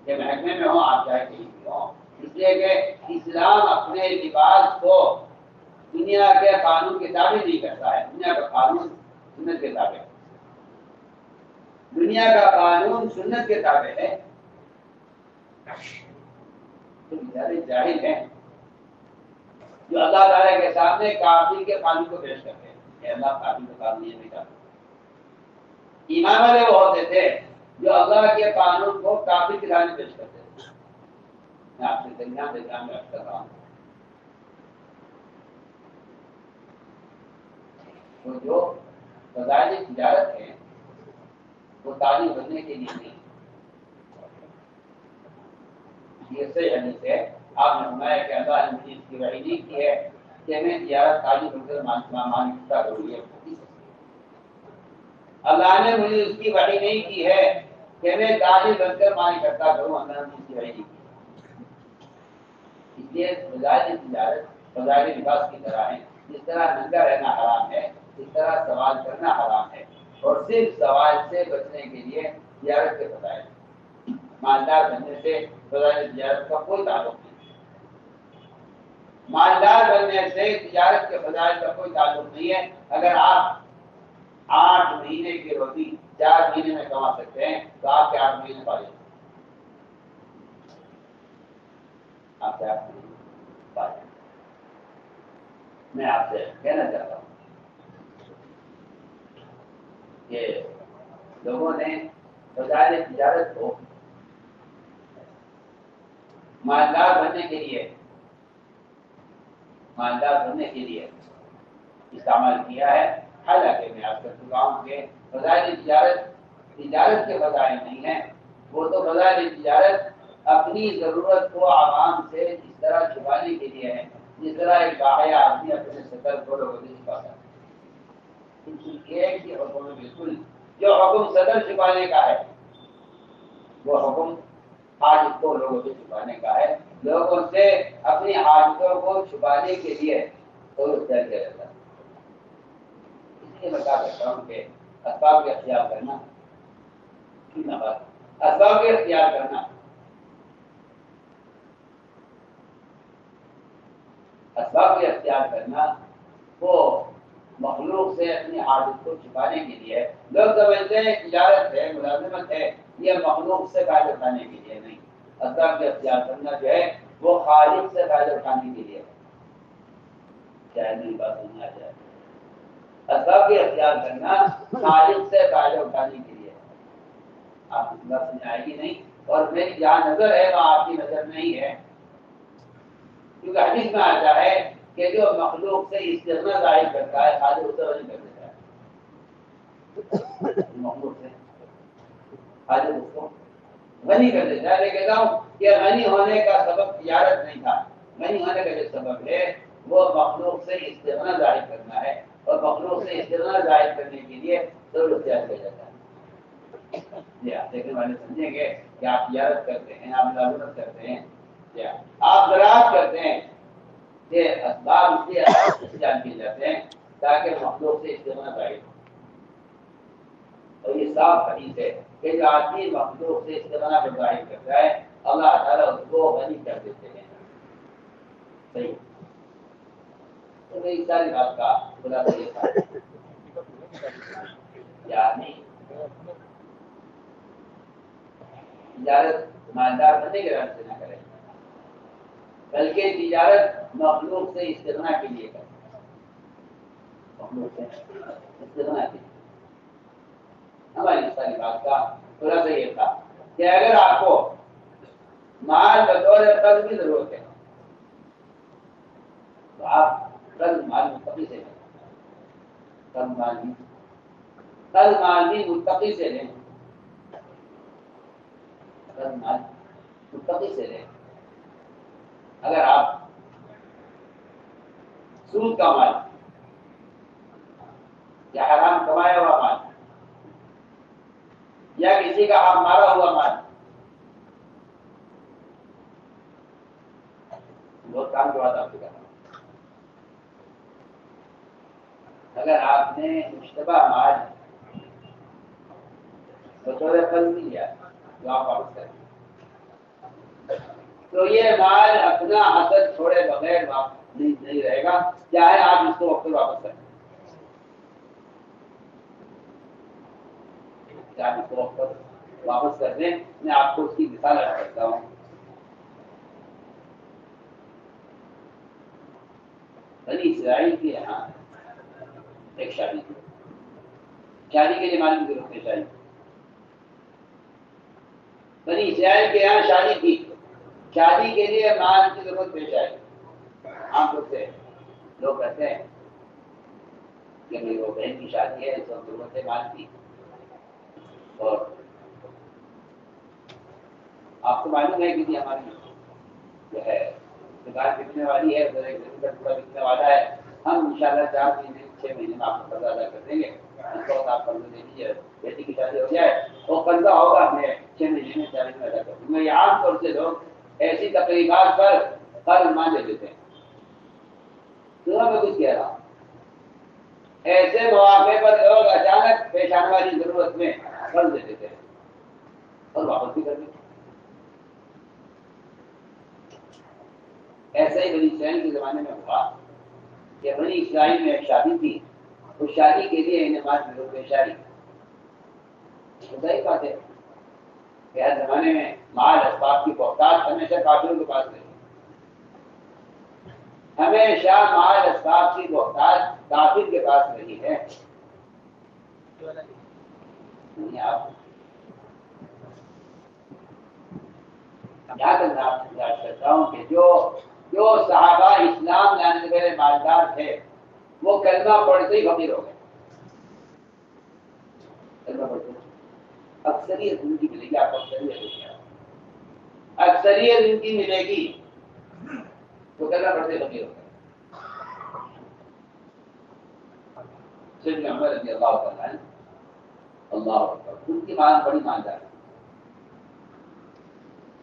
کے محکمے میں ہوں آپ چاہے کہیں بھی ہوں. اس لیے کہ اسلام اپنے لباس کو دنیا کے قانون کے تابع نہیں کرتا ہے. دنیا کا قانون سنت کے تابع دنیا کا قانون سنت کے تابع ہے. تو بیچارے جاہل ہیں جو اللہ تعالیٰ کے سامنے کافر کے قانون کو پیش کرتے ہیں کہ اللہ کافر کا قانون یہ نہیں کرتا. ایمان والے وہ ہوتے تھے جو اللہ کے قانون کو کافر کے سامنے پیش کرتے تھے. میں آپ سے درمیان میں عرض کر رہا ہوں تو جو فضائل تجارت ہے وہ تعلیم بننے کے لیے نہیں. یہ صحیح حدیث ہے. آپ نے فرمایا کہ اللہ نے مجھے اس کی وحی نہیں کی ہے کہ میں تجارت تعلیم بن کر مانتا کروں. اللہ نے مجھے اس کی وحی نہیں کی ہے کہ میں تعلیم بن کر مانی کرتا کروں. اللہ نے اس کی وحی نہیں کی. اس لیے فضائل تجارت فضائل لباس کی طرح ہے. جس طرح ننگا رہنا حرام ہے اس طرح سوال کرنا حرام ہے. اور صرف سوال سے بچنے کے لیے تجارت کے فضائل. مالدار بننے سے فضائل تجارت کا کوئی تعلق نہیں. مالدار بننے سے تجارت کے فضائل کا کوئی تعلق نہیں ہے. اگر آپ 8 مہینے کی روٹی 4 مہینے میں کما سکتے ہیں تو آپ کے 8 مہینے پالے. آپ کے 8 مہینے پالے. میں آپ سے کہنا چاہتا ہوں کہ لوگوں نے فضائل تجارت کو مالدار بننے کے لیے استعمال کیا ہے. حالانکہ میں آپ کر چکا ہوں کہ فضائل تجارت کے فضائل نہیں ہیں. وہ تو فضائل تجارت اپنی ضرورت کو عوام سے اس طرح چھپانے کے لیے ہے جس طرح ایک باحیا آدمی اپنے سطر کو لوگوں سے چھپا سکتا ہے. ایک ہی حکم ہے بالکل. جو حکم صدر چھپانے کا ہے وہ حکم حاجت کو لوگوں سے چھپانے کا ہے. لوگوں سے اپنی حاجتوں کو چھپانے کے لیے رہتا ہے. یہ بتا سکتا ہوں کہ اسباب کا اختیار کرنا اسباب کا اختیار کرنا اسباب کا اختیار کرنا وہ مخلوق سے اپنی عادت کو چھپانے کے لیے لوگ سمجھتے ہیں تجارت ہے ملازمت ہے یہ مخلوق سے فائدہ اٹھانے کے لیے نہیں. اسباب کا اختیار کرنا جو ہے وہ خالق سے فائدہ اٹھانے کے لیے چاہے میری بات سننا جائے. اسباب کا اختیار کرنا خالق سے فائدہ اٹھانے کے لیے. آپ کی بات سمجھ آئے گی نہیں اور میری جہاں نظر ہے وہاں آپ کی نظر نہیں ہے کیونکہ حدیث میں آتا ہے کہ جو مخلوق سے استغنا ظاہر کرتا ہے خالق اسے غنی کر دیتا ہے. مخلوق سے خالق اس کو غنی کر دیتا ہے. میں کہتا ہوں کہ غنی ہونے کا سبب تجارت نہیں تھا. غنی ہونے کا جو سبب ہے وہ مخلوق سے استغنا ظاہر کرنا ہے اور مخلوق سے استغنا ظاہر کرنے کے لیے ضرورت اختیار کیا جاتا ہے. جی آپ دیکھنے والے سمجھیں گے کہ آپ تجارت کرتے ہیں آپ ملازمت کرتے ہیں آپ زراعت کرتے ہیں یہ اسباب اس لیے استعمال کیے جاتے ہیں تاکہ مخلوق سے استغنا ظاہر ہو. اور یہ صاف حدیث ہے کہ جو آدمی مخلوق سے استغنا کو ظاہر کرتا ہے اللہ تعالیٰ اس کو غنی کر دیتے ہیں. صحیح. تو میری ساری بات کا خلاصہ یہ تھا کہ آدمی تجارت مالدار بننے کے راستے نہ کرے بلکہ تجارت مخلوق سے استغنا کے لیے کرے. مخلوق سے استغنا کے لیے ہماری ساری بات کا خلاصہ یہ تھا کہ اگر آپ کو مال بطور قرض کی ضرورت ہے تو آپ قرض مال متقی سے لیں. قرض مال بھی متقی سے لیں. قرض مال متقی سے لیں. اگر آپ سود کا مال یا حرام کمایا ہوا مال یا کسی کا حق مارا ہوا مال بہت کام کے بعد آپ سے کرنا. اگر آپ نے مشتبہ مال بطور قرض نہیں لیا تو آپ واپس کریں تو یہ مال اپنا اثر چھوڑے بغیر نہیں رہے گا چاہے آپ اس کو وقت واپس کریں. چاہے اس کو وقت واپس کر دیں. میں آپ کو اس کی مثال رکھ سکتا ہوں. بنی اسرائیل کے یہاں ایک شادی تھی. شادی کے لیے مال کی ضرورت ہے. بنی اسرائیل کے یہاں شادی تھی. شادی کے لیے مال کی ضرورت پیش آئی. عام طور سے لوگ کہتے ہیں کہ وہ بہن کی شادی ہے اس وقت ضرورت ہے مال کی. اور آپ کو معلوم ہے کہ ہماری جو ہے دکان بکنے والی ہے ٹکڑا بکنے والا ہے. ہم انشاءاللہ 4 مہینے 6 مہینے میں آپ کو قرضہ ادا کر دیں گے. اس وقت آپ قرضہ دے دیجیے. بیٹی کی شادی ہو جائے وہ قرضہ ہوگا میں 6 مہینے میں 4 مہینے ادا کر دوں گا. یہ عام طور سے لوگ ایسی تقریبات پر قرض مان لے دیتے ہیں. میں کچھ کہہ رہا ہوں ایسے مواقع پر لوگ اچانک پیش آنے والی ضرورت میں قرض دے دیتے ہیں اور واپس بھی کر دیتے ہیں. ایسا ہی بنی اسرائیل کے زمانے میں ہوا کہ بنی اسرائیل میں ایک شادی تھی. اس شادی کے لیے انہیں مال کی ضرورت پیش آئی. صحیح بات ہے کہ ہر زمانے میں مال اسباب کی بہتات ہمیشہ کافروں کے پاس رہی. ہمیشہ مال اسباب کی بہتات کافر کے پاس رہی ہے. آپ یاد کرتا ہوں کہ جو صحابہ اسلام لانے سے پہلے مالدار تھے وہ کلمہ پڑھتے ہی فقیر ہو گئے. کلمہ پڑھتے اکثریت ان کی ملے گی. آپ اکثریت ان کی ملے گی تو کلمہ پڑھتے فقیر ہو گئے. سیدنا عمر رضی اللہ تعالیٰ عنہ اللہ اکبر ان کی مان بڑی ماندار.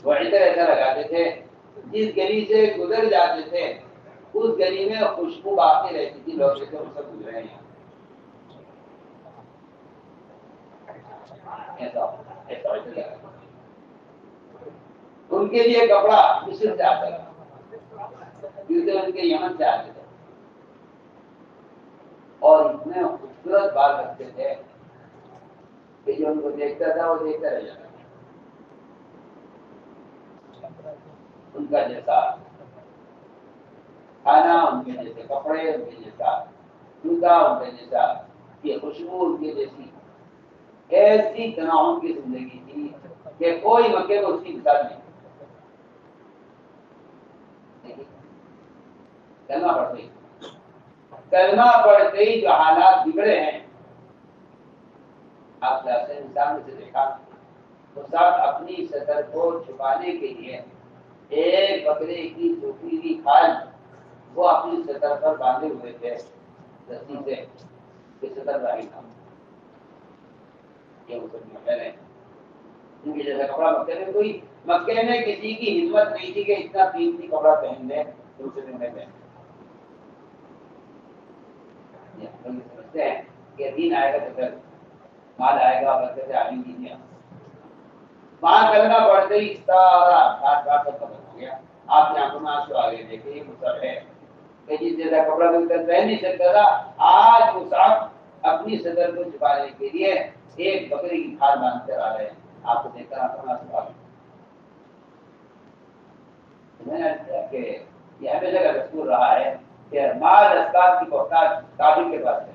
وہ ادھر ایسا لگاتے تھے جس گلی سے گزر جاتے تھے اس گلی میں خوشبو باقی رہتی تھی. لوگ سے سب گزرے ہیں ایسا ان کے لیے کپڑا مصر سے آتا تھا کیونکہ ان کے یمن سے آتے تھے اور اتنے خوبصورت بال رکھتے تھے کہ جو ان کو دیکھتا تھا وہ دیکھتا رہ جاتا تھا. ان کا جیسا کھانا، ان کے جیسے کپڑے، ان کے جیسا جوتا، ان کے جیسا یہ خوشبو، ان کے جیسی ایسی تناؤ کی زندگی تھی کہ کوئی مکے کو اس کی مثال نہیں. کلمہ پڑھتے ہی جو حالات بگڑے ہیں آپ نے انسان سے دیکھا تو سب اپنی سطر کو چھپانے کے لیے ایک بکرے کی ٹوپی کی کھال وہ اپنی سطر پر باندھے ہوئے تھے رسی سے کہ سطر راہی تھا. یہ مسلمان ہے ان کے جیسا کپڑا مکے میں کسی کی ہمت نہیں تھی کہ اتنا قیمتی کپڑا پہن لے دوسرے میں پہن. سمجھتے ہیں کہ دین آئے گا تو پھر مال آئے گا برکت عالم کی دنیا. وہاں کلمہ پڑھتے ہی سارا گھاٹ گھاٹ ختم ہو گیا. آپ کی آنکھوں میں آنسو آ گئے دیکھیں یہ مصعب ہے کہ جس جیسا کپڑا بالکل پہن نہیں سکتا تھا آج مصعب اپنی صدر کو چھپانے کے لیے ایک بکری کی کھال باندھ کر آ رہے ہیں. آپ کو دیکھ کر آنکھوں میں آنسو آ گئے. میں نے کہا کہ یہ ہمیشہ کا دستور رہا ہے کہ مال اسباب کی محتاج کافر کے پاس نہیں.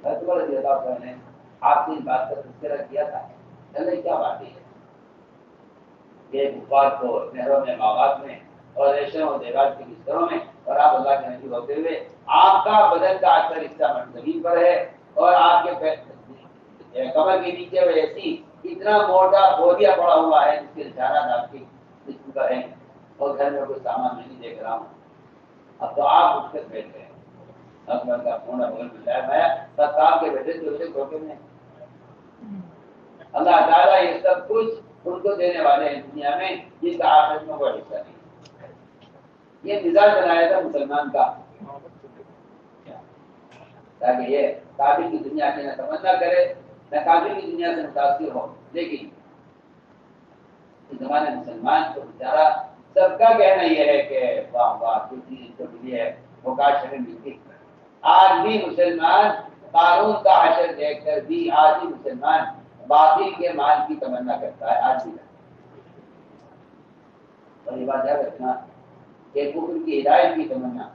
رضی اللہ عنہ نے آپ سے اس بات کا تذکرہ کیا تھا. چلے کیا بات ہے یہ کفار کو نہروں میں باغات میں اور ریشم و دیوار کے بستروں میں اور آپ اللہ کے نبی ہوتے ہوئے آپ کا بدن کا اکثر حصہ زمین پر ہے اور آپ کے کمر کے نیچے ایسی اتنا موٹا بوریا پڑا ہوا ہے جس کے اشارات آپ کی جسم پر ہیں اور گھر میں کوئی سامان نہیں دیکھ رہا ہوں. اب تو آپ اٹھ کر بیٹھ گئے. اکبر کا پونا بغل میں لایا میں سب کام کے بیٹھے تو اسے دھوکے میں اللہ تعالیٰ یہ سب کچھ ان کو دینے والے ہیں دنیا میں جس کا آخرت میں کوئی حصہ نہیں. یہ مزاج بنایا تھا مسلمان کا تاکہ یہ کافر کی دنیا کی نہ تمنا کرے نہ کافر کی دنیا سے متاثر ہو. لیکن اس زمانے مسلمان کو بیچارہ سب کا کہنا یہ ہے کہ واہ واہ جو چیز کو ملی ہے وہ کاش ہمیں ملتی. آج بھی مسلمان قانون کا حشر دیکھ کر بھی آج بھی مسلمان باطل کے مال کی تمنا کرتا ہے. آج بھی اور یہ بات یاد رکھنا کہ کفر کی ہدایت کی تمنا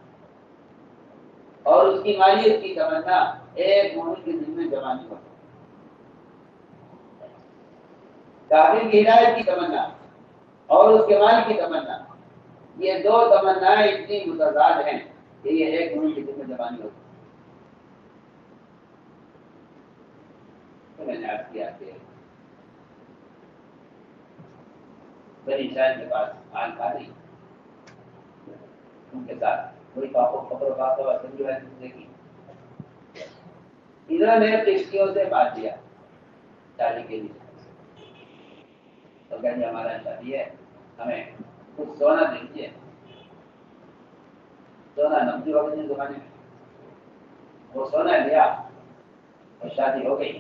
اور اس کی مالیت کی تمنا ایک مومن کے دل میں جمع نہیں ہوتی. کافر کی ہدایت کی تمنا اور اس کے مال کی تمنا یہ دو تمنائیں اتنی متضاد ہیں کہ یہ ایک مومن کے دل میں جمع نہیں ہوتی. میں نے عرض کیا کہ بنی اسرائیل کے پاس آن تھا نہیں ان کے ساتھ کوئی خبر بات ہوا سمجھو ہے دوسرے کی انہوں نے کشتیوں سے بات دیا شادی کے لیے تو کہتے ہمارا شادی ہے ہمیں کچھ سونا دیجیے. سونا نمکی وقت کے زمانے میں وہ سونا لیا اور شادی ہو گئی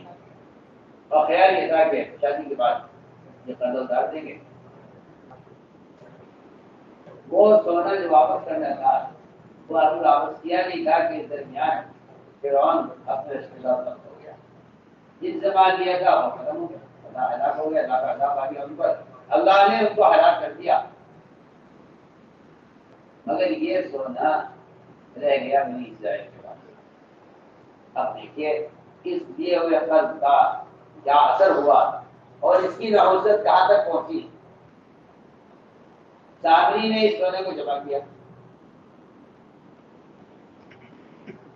اور خیال یہ تھا کہ شادی کے بعد یہ قرض اتار دیں گے. وہ سونا جو واپس کرنا تھا وہ ابھی واپس کیا نہیں تھا کہ اس درمیان فرعون اپنے رشتے دار تک ہو گیا. جس زمان لیا تھا وہ ختم ہو گیا. اللہ ہلاک ہو گیا. اللہ کا عذاب آ گیا ان پر. اللہ نے ان کو ہلاک کر دیا مگر یہ سونا رہ گیا بنی اسرائیل کے پاس. اب دیکھیے اس دیے ہوئے قرض کا کیا اثر ہوا اور اس کی نحوست کہاں تک پہنچی. سامری نے اس سونے کو جمع کیا.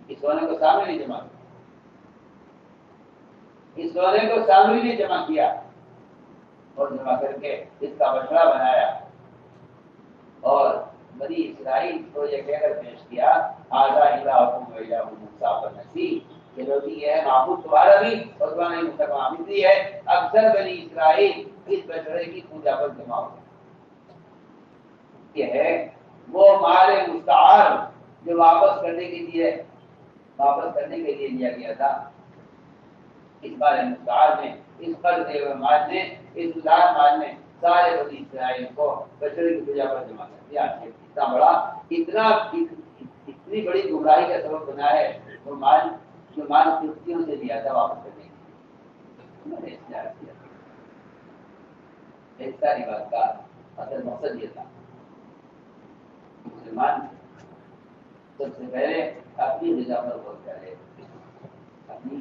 اس سونے کو سامری نے جمع کیا. اس سونے کو سامری نے جمع کیا اور جمع کر کے اس کا بچڑا بنایا اور بنی اسرائیل کو یہ کہہ کر پیش کیا آزا الہکم و الہ موسیٰ فنسی کہ جو بھی ہے معبود تمہارا بھی اور تمہارا ہی مستقام بھی ہے. اکثر بنی اسرائیل اس بچڑے کی پوجا پر جمع ہو یہ ہے وہ مال مستعار جو واپس کرنے کے لیے لیا گیا تھا. اس بار مستعار میں اس قرض مال نے اس ادار مال نے سارے بنی اسرائیل کو بچڑے کی پوجا پر جمع کر دیا. اتنا بڑا اتنی بڑی گمراہی کا سبب بنا ہے وہ مال جو مال کرسیوں سے لیا تھا واپس کرنے کی. اس ساری بات کا اصل مقصد یہ تھا مسلمان سب سے پہلے اپنی غذا پر غور کرے, اپنی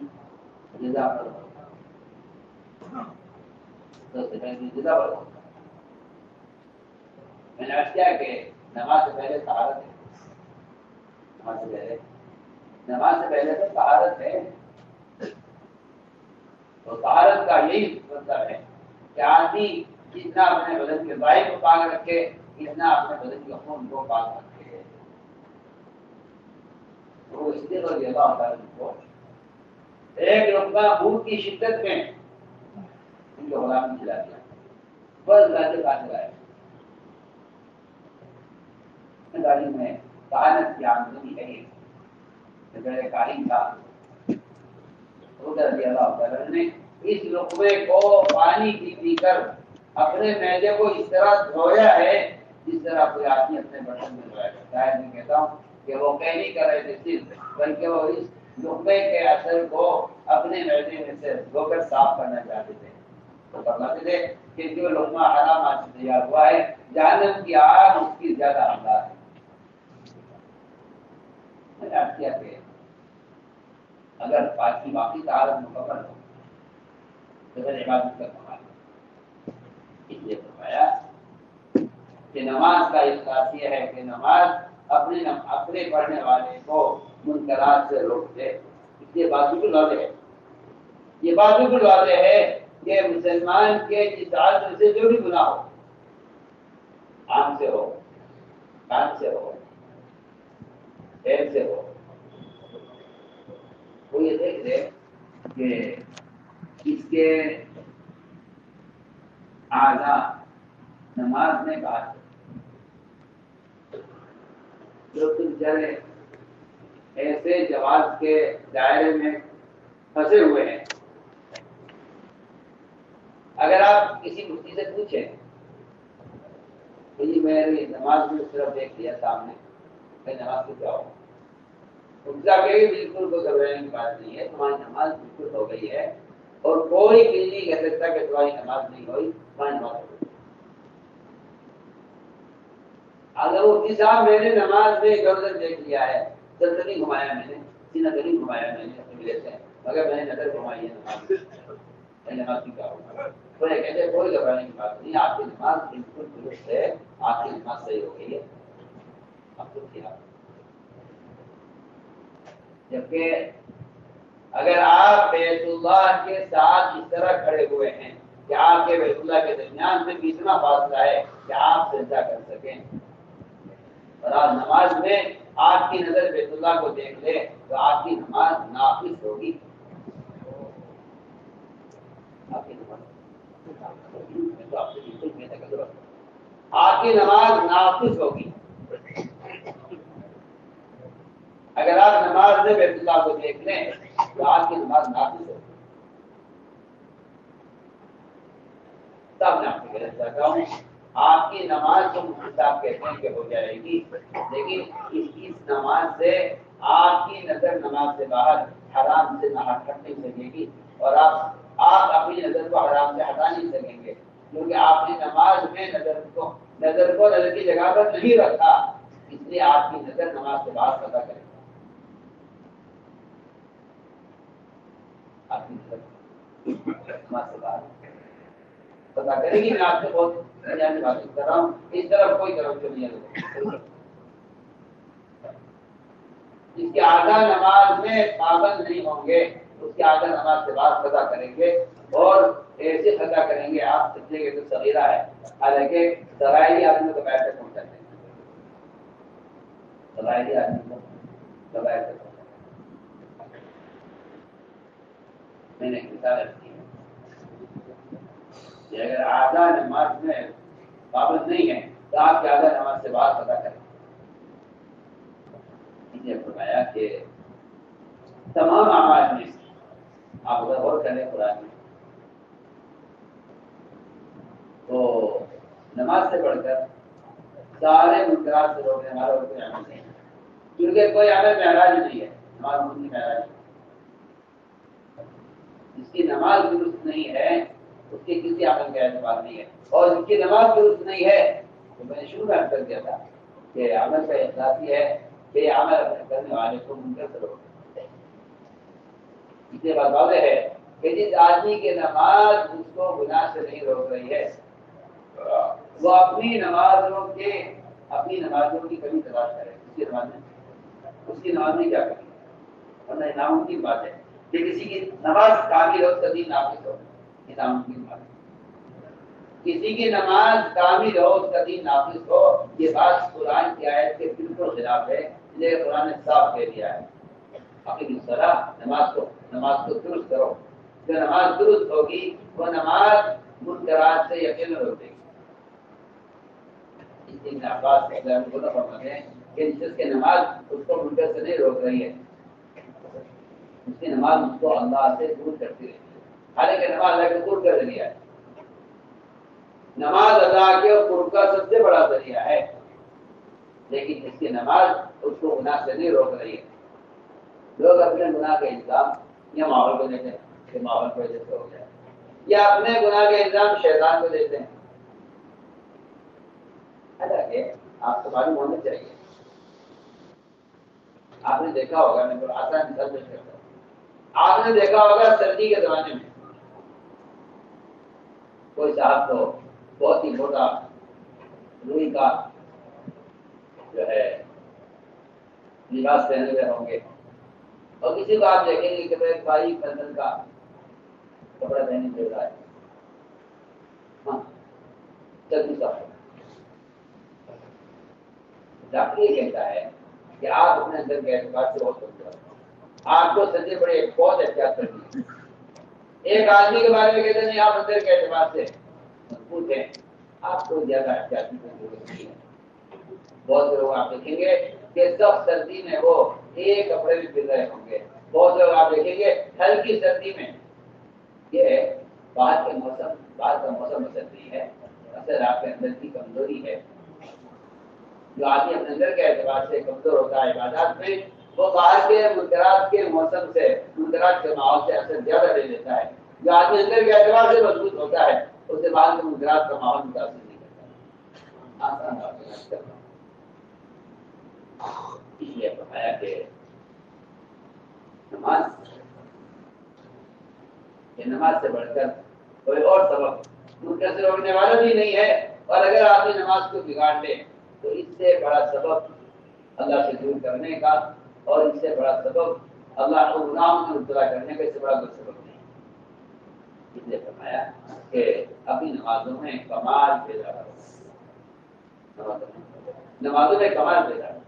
غذا پر غور کرے, سب سے پہلے غذا پر غور کرے. میں نے عرض کیا کہ نماز سے پہلے طہارت ہے, نماز سے پہلے تو طہارت ہے. تو طہارت کا یہی مطلب ہے کہ آدمی جتنا اپنے بدن کے ظاہر کو پاک رکھے اتنا اپنے بدن کے خون کو پاک رکھے. تو اس لیے تو یہ ہوتا ہے کو ایک لقمہ بھوک کی شدت میں ان کو غلامی کھلا دیا, بس لاتے کھا چلائے. گاڑی میں کہانت کی آمدنی ہے کاہن تھا رضی اللہ تعالیٰ نے اس لقمے کو پانی پی کر اپنے معدے کو اس طرح دھویا ہے جس طرح کوئی آدمی اپنے برتن میں دھویا کرتا ہے. میں کہتا ہوں کہ وہ کہہ نہیں کر رہے تھے صرف, بلکہ وہ اس لقمے کے اثر کو اپنے معدے میں سے دھو کر صاف کرنا چاہتے تھے. تو فرماتے تھے کہ جو لقمہ حرام آج سے تیار ہوا ہے جہنم کی آگ اس کی زیادہ حمدار ہے. میں نے عرض کیا کہ اگر باقی طہارت مکمل ہو تو پھر عبادت کا کمال ہے. اس لیے فرمایا کہ نماز کا ایک خاصیت ہے کہ نماز اپنے پڑھنے والے کو منکرات سے روک دے. اس لیے بات بالکل واضح ہے, یہ بات بالکل واضح ہے کہ مسلمان کے جس عادت سے جو بھی گناہ ہو, آنکھ سے ہو, کان سے ہو, پیر سے ہو, وہ یہ دیکھ لے کہ اس کے اعضاء نماز میں بات جو تم چلے ایسے جواز کے دائرے میں پھنسے ہوئے ہیں. اگر آپ کسی مفتی سے پوچھیں کہ میری نماز میں صرف دیکھ لیا سامنے, میں نماز کو کیا ہو, بالکل کوئی گھبرانے کی بات نہیں ہے, تمہاری نماز بالکل ہو گئی ہے اور کوئی بھی نہیں کہہ سکتا کہ تمہاری نماز نہیں ہوئی, تمہاری نماز ہو گئی. اگر وہ صاحب میں نے نماز میں گردن دیکھ لیا ہے, سر نہیں گھمایا میں نے, سینہ نہیں گھمایا میں نے اپنے ملے سے, مگر میں نے نظر گھمائی ہے نماز میں نماز کی کیا ہوگا. کہتے کوئی گھبرانے کی بات نہیں, آپ کی نماز بالکل درست ہے, آپ کی نماز صحیح ہو گئی ہے. آپ کو کیا جبکہ اگر آپ بیت اللہ کے ساتھ اس طرح کھڑے ہوئے ہیں کہ آپ کے بیت اللہ کے درمیان سے بھی اتنا فاصلہ ہے کہ آپ سجدہ کر سکیں, اور آپ نماز میں آپ کی نظر بیت اللہ کو دیکھ لے تو آپ کی نماز ناقص ہوگی. آپ کی نماز ناقص ہوگی. اگر آپ نماز میں بیت اللہ کو دیکھ لیں تو آپ کی نماز ناقص ہوگی. تب میں آپ کو کہنا چاہتا ہوں آپ کی نماز تو مفتی صاحب کہتے ہیں کہ ہو جائے گی, لیکن اس نماز سے آپ کی نظر نماز سے باہر حرام سے نہ ہٹ نہیں سکے گی, اور آپ اپنی نظر کو حرام سے ہٹا نہیں سکیں گے, کیونکہ آپ نے نماز میں نظر کو نظر کی جگہ پر نہیں رکھا, اس لیے آپ کی نظر نماز سے باہر پیدا کرے گی. آپ کی نظر نماز سے باہر پتا کرے گی. میں آپ سے بہت بات کر رہا ہوں, اس طرف کوئی توجہ نہیں ہے. جس کے آدھا نماز میں پابند نہیں ہوں گے اس کے آدھا نماز سے بعد قضا کریں گے, اور ایسے قضا کریں گے آپ سمجھیں گے تو صغیرہ ہے, حالانکہ ذرائعی آدمی کو بیٹھ تک پہنچاتے ہیں. ذرائعی آدمی کو ذرائع تک پہنچاتے ہیں. میں نے ایک مثال رکھی ہے کہ اگر آدھا نماز میں پابند نہیں ہے تو آپ کے آدھا نماز سے بعد قضا کریں. فرمایا کہ تمام اعمال میں آپ اگر غور کریں قرآن میں تو نماز سے بڑھ کر سارے منکرات سے روکنے والا اور کوئی عمل نہیں ہے، کیونکہ کوئی عمل معراج نہیں ہے، نماز مدنی معراج نہیں۔ جس کی نماز درست نہیں ہے اس کے کسی عمل کا اعتبار نہیں ہے، اور جس کی نماز درست نہیں ہے تو میں نے شروع میں کر دیا تھا کہ عمل کا احساس یہ ہے کہ عمل اپنے کرنے والے کو منکر سے روکتے ہیں۔ اس لیے بات واضح ہے کہ جس آدمی کی نماز اس کو گناہ سے نہیں روک رہی ہے وہ اپنی نمازوں کی کمی تلاش کرے، اس کی نماز میں کیا کرے، ورنہ یہ ناممکن بات ہے کہ کسی کی نماز کامل ہو اس کا دین نافذ ہو، یہ ناممکن بات ہے۔ کسی کی نماز کامل ہو اس کا دین نافذ ہو، یہ بات قرآن کی آیت کے بالکل خلاف ہے، لیکن قرآن نے صاف کہہ دیا ہے اپنی نماز کو درست کرو۔ جو نماز درست ہوگی وہ نماز منکرات سے یقین روک دے گی۔ ابن عباس فرماتے ہیں کہ جس کی نماز اس کو منکر سے نہیں روک رہی ہے اس کی نماز اس کو اللہ سے دور کرتی رہتی ہے، حالانکہ نماز اللہ کو دور کر دیا ہے۔ نماز اللہ کے قرب کا سب سے بڑا ذریعہ ہے، لیکن اس کی نماز اس کو گناہ سے نہیں روک رہی ہے۔ لوگ اپنے گناہ کا الزام یا ماحول کو دیتے ہیں کہ ماحول کی وجہ سے ہو گیا، یا اپنے گناہ کا الزام شیطان کو دیتے ہیں۔ حالانکہ آپ کو معلوم ہونا چاہیے، آپ نے دیکھا ہوگا، میں آسان مثال پیش کرتا ہوں، آپ نے دیکھا ہوگا سردی کے زمانے میں کوئی صاحب تو بہت ہی موٹا روئی کا جو ہے لباس پہنے ہوئے ہوں گے، اور کسی کو آپ دیکھیں گے کہ بھائی فصل کا کپڑا پہنے چل رہا ہے، ہاں سردی کا ڈاکٹر یہ کہتا ہے کہ آپ اپنے اندر کے اعتبار سے بہت کمزور ہیں، آپ کو سردی بڑے بہت احتیاط کرنی ہے۔ ایک آدمی کے بارے میں کہتے ہیں نہیں آپ اندر کے اعتبار سے مضبوط ہیں، آپ کو زیادہ احتیاطی کی ضرورت نہیں ہے۔ بہت سے لوگ آپ دیکھیں گے کہ سخت سردی میں وہ ایک کپڑے میں پھر رہے ہوں گے، بہت سے لوگ آپ دیکھیں گے ہلکی سردی میں، یہ باہر کا موسم اثر نہیں ہے، اثر آپ کے اندر کی کمزوری ہے۔ جو آدمی اپنے اندر کے اعتبار سے کمزور ہوتا ہے عبادات میں، وہ باہر کے منکرات کے موسم سے، منکرات کے ماحول سے اثر زیادہ لے لیتا ہے۔ جو آدمی اندر کے اعتبار سے مضبوط ہوتا ہے اسے باہر کے منکرات کا ماحول متاثر نہیں کرتا۔ آسان بات ہے، اس لیے فرمایا کہ نماز سے بڑھ کر کوئی اور سبب منکر سے روکنے والا بھی نہیں ہے، اور اگر آدمی نماز کو بگاڑ لے تو اس سے بڑا سبب اللہ سے دور کرنے کا، اور اس سے بڑا سبب اللہ کو گناہوں میں مبتلا کرنے کا، اس سے بڑا کوئی سبب نہیں۔ اس لیے فرمایا کہ اپنی نمازوں میں کمال پیدا کرو، نمازوں میں کمال پیدا کرو۔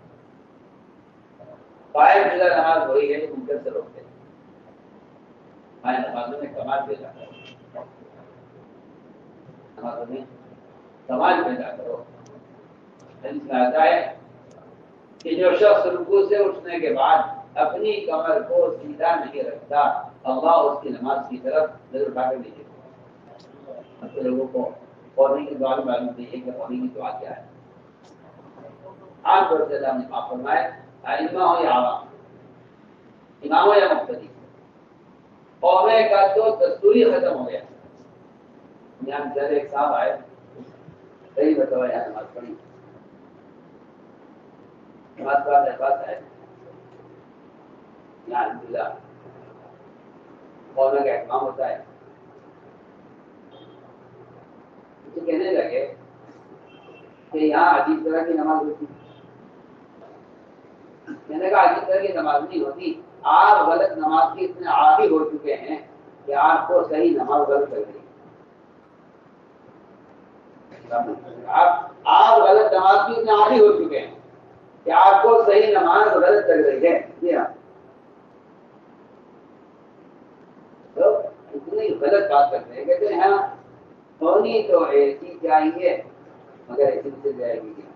پائے پیدا نماز وہی ہے جو منکر سے روکتے ہیں، نمازوں میں کمال پیدا کرو، نمازوں میں کمال پیدا کرو۔ حدیث میں آتا ہے کہ جو شخص رکوع سے اٹھنے کے بعد اپنی کمر کو سیدھا نہیں رکھتا، اللہ اس کی نماز کی طرف نظر اٹھا کر نہیں دیکھتا۔ اب لوگوں کو پڑھنے کی دعا معلوم نہیں ہے کہ پڑھنے کی دعا کیا ہے۔ عام طور سے اللہ نے معاف فرمائے، ائمہ ہو یا عوام، امام ہو یا مقتدی، قومے کا تو دستوری ختم ہو گیا۔ یہاں جب ایک صاحب آئے، صحیح بتاؤ یہاں نماز پڑھی، نماز پڑھا میرے پاس ہے، یہاں الحمدللہ قومے کا اہتمام ہوتا ہے۔ مجھے کہنے لگے کہ یہاں عجیب طرح کی نماز ہوتی، میں نے کہا عجیب طرح کی نماز نہیں ہوتی، آپ غلط نماز کی اتنے عادی ہو چکے ہیں کہ آپ کو صحیح نماز غلط لگ رہی ہے۔ آپ غلط نماز کی اتنے عادی ہو چکے ہیں کہ آپ کو صحیح نماز غلط لگ رہی ہے۔ جی ہاں، تو اتنی غلط بات کرتے ہیں، کہتے ہیں ہاں ہونی تو ایسی چاہیے مگر ایسی سے جائے گی کیا؟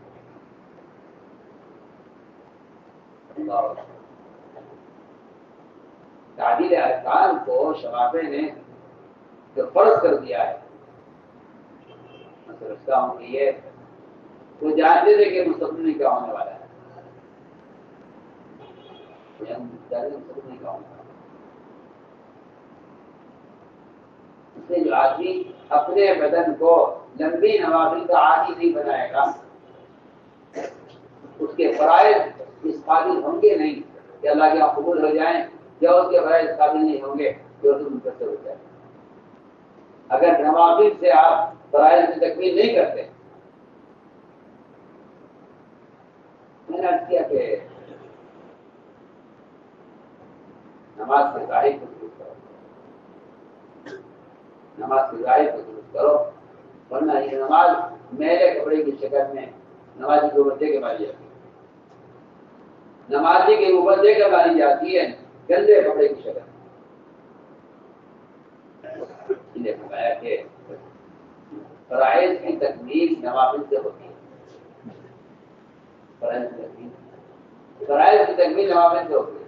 اللہ تعدیل ارکان کو شفافے نے جو فرض کر دیا ہے، میں سمجھتا ہوں کہ یہ وہ جانتے تھے کہ مستقبل میں کیا ہونے والا ہے، مستقبل میں کیا ہونے والا ہے۔ اس لیے جو آدمی اپنے بدن کو لمبی نوافل کا عادی نہیں بنائے گا، اس کے فرائض اس قابل ہوں گے نہیں کہ اللہ کے قبول ہو جائیں، یا اس کے فرائض قابل نہیں ہوں گے جو تم منتظر ہو جائے۔ اگر نوافل سے آپ فرائض کی تکمیل نہیں کرتے، میں نے عرض کیا کہ نماز کے ظاہر کو درست کرو، نماز کے ظاہر کو درست کرو، ورنہ یہ نماز میلے کپڑے کی شکل میں نمازی کے اوپر دے کے ماری جاتی ہے، نمازی کے اوپر دے کے ماری جاتی ہے گندے کپڑے کی شکل میں۔ فرمایا کہ فرائض کی تکمیل نوافل سے ہوتی ہے، فرائض کی تکمیل نوافل سے ہوتی ہے،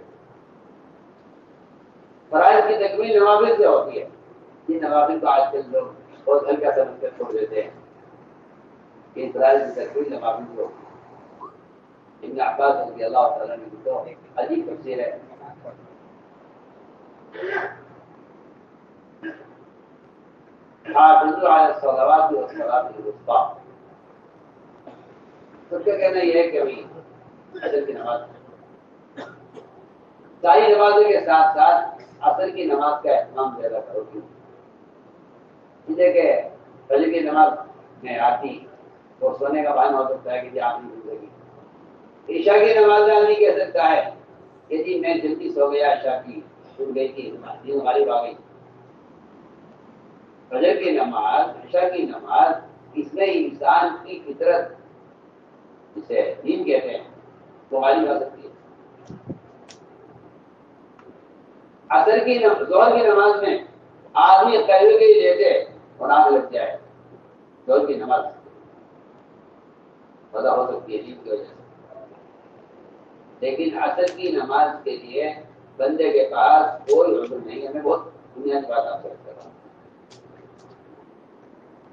فرائض کی تکمیل نوافل سے ہوتی ہے۔ یہ نوافل کو آج کل لوگ بہت ہلکا سمجھ کر چھوڑ دیتے ہیں کہ فرائض کی تکمیل نوافل سے ہوتی ہے۔ ابن عباس رضی اللہ تعالیٰ نے تو عجیب تفسیر ہے، حافظوا علی الصلوات والصلاۃ الوسطیٰ، اس کا کہنا یہ ہے کہ ابھی عصر کی نماز ساری نمازوں کے ساتھ ساتھ عصر کی نماز کا اہتمام زیادہ کرو، کیوں کہ فجر کی نماز میں آتی اور سونے کا بہانہ ہو سکتا ہے کہ جی آپ نہیں گزرے گی، عشاء کی نماز میں آدمی کہہ سکتا ہے کہ جی میں جلدی سو گیا، عشاء کی چھوٹ گئی تھی، دن غالب آ گئی۔ فجر کی نماز، عشاء کی نماز، اس میں انسان کی فطرت جسے دین کہتے ہیں وہ غالب آ سکتی ہے۔ عصر کی ظہر کی نماز میں آدمی قہوے کے لیے لیتے اور آگ لگ جائے، ظہر کی نماز وضع ہو سکتی ہے دین کی وجہ سے، لیکن عصر کی نماز کے لیے بندے کے پاس کوئی عذر نہیں ہے۔ میں بہت بنیادی بات آپ سے کر رہا ہوں،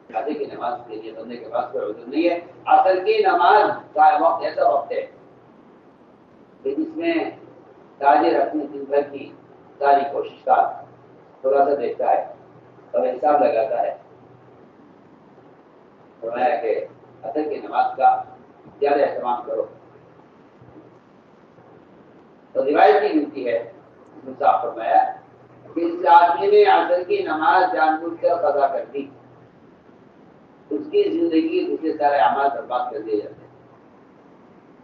عصر کی نماز کے لیے بندے کے پاس کوئی عذر نہیں ہے۔ عصر کی نماز کا وقت ایسا وقت ہے کہ جس میں تاجر اپنی دن بھر کی ساری کوشش کا تھوڑا سا دیکھتا ہے اور حساب لگاتا ہے۔ فرمایا کہ عصر کی نماز کا زیادہ اہتمام کرو۔ تو روایت کی گنتی ہے، اس میں صاف فرمایا کہ اس آدمی نے عصر کی نماز جان بوجھ کر قضا کر دی، اس کی زندگی دوسرے سارے اعمال برباد کر دیے جاتے ہیں۔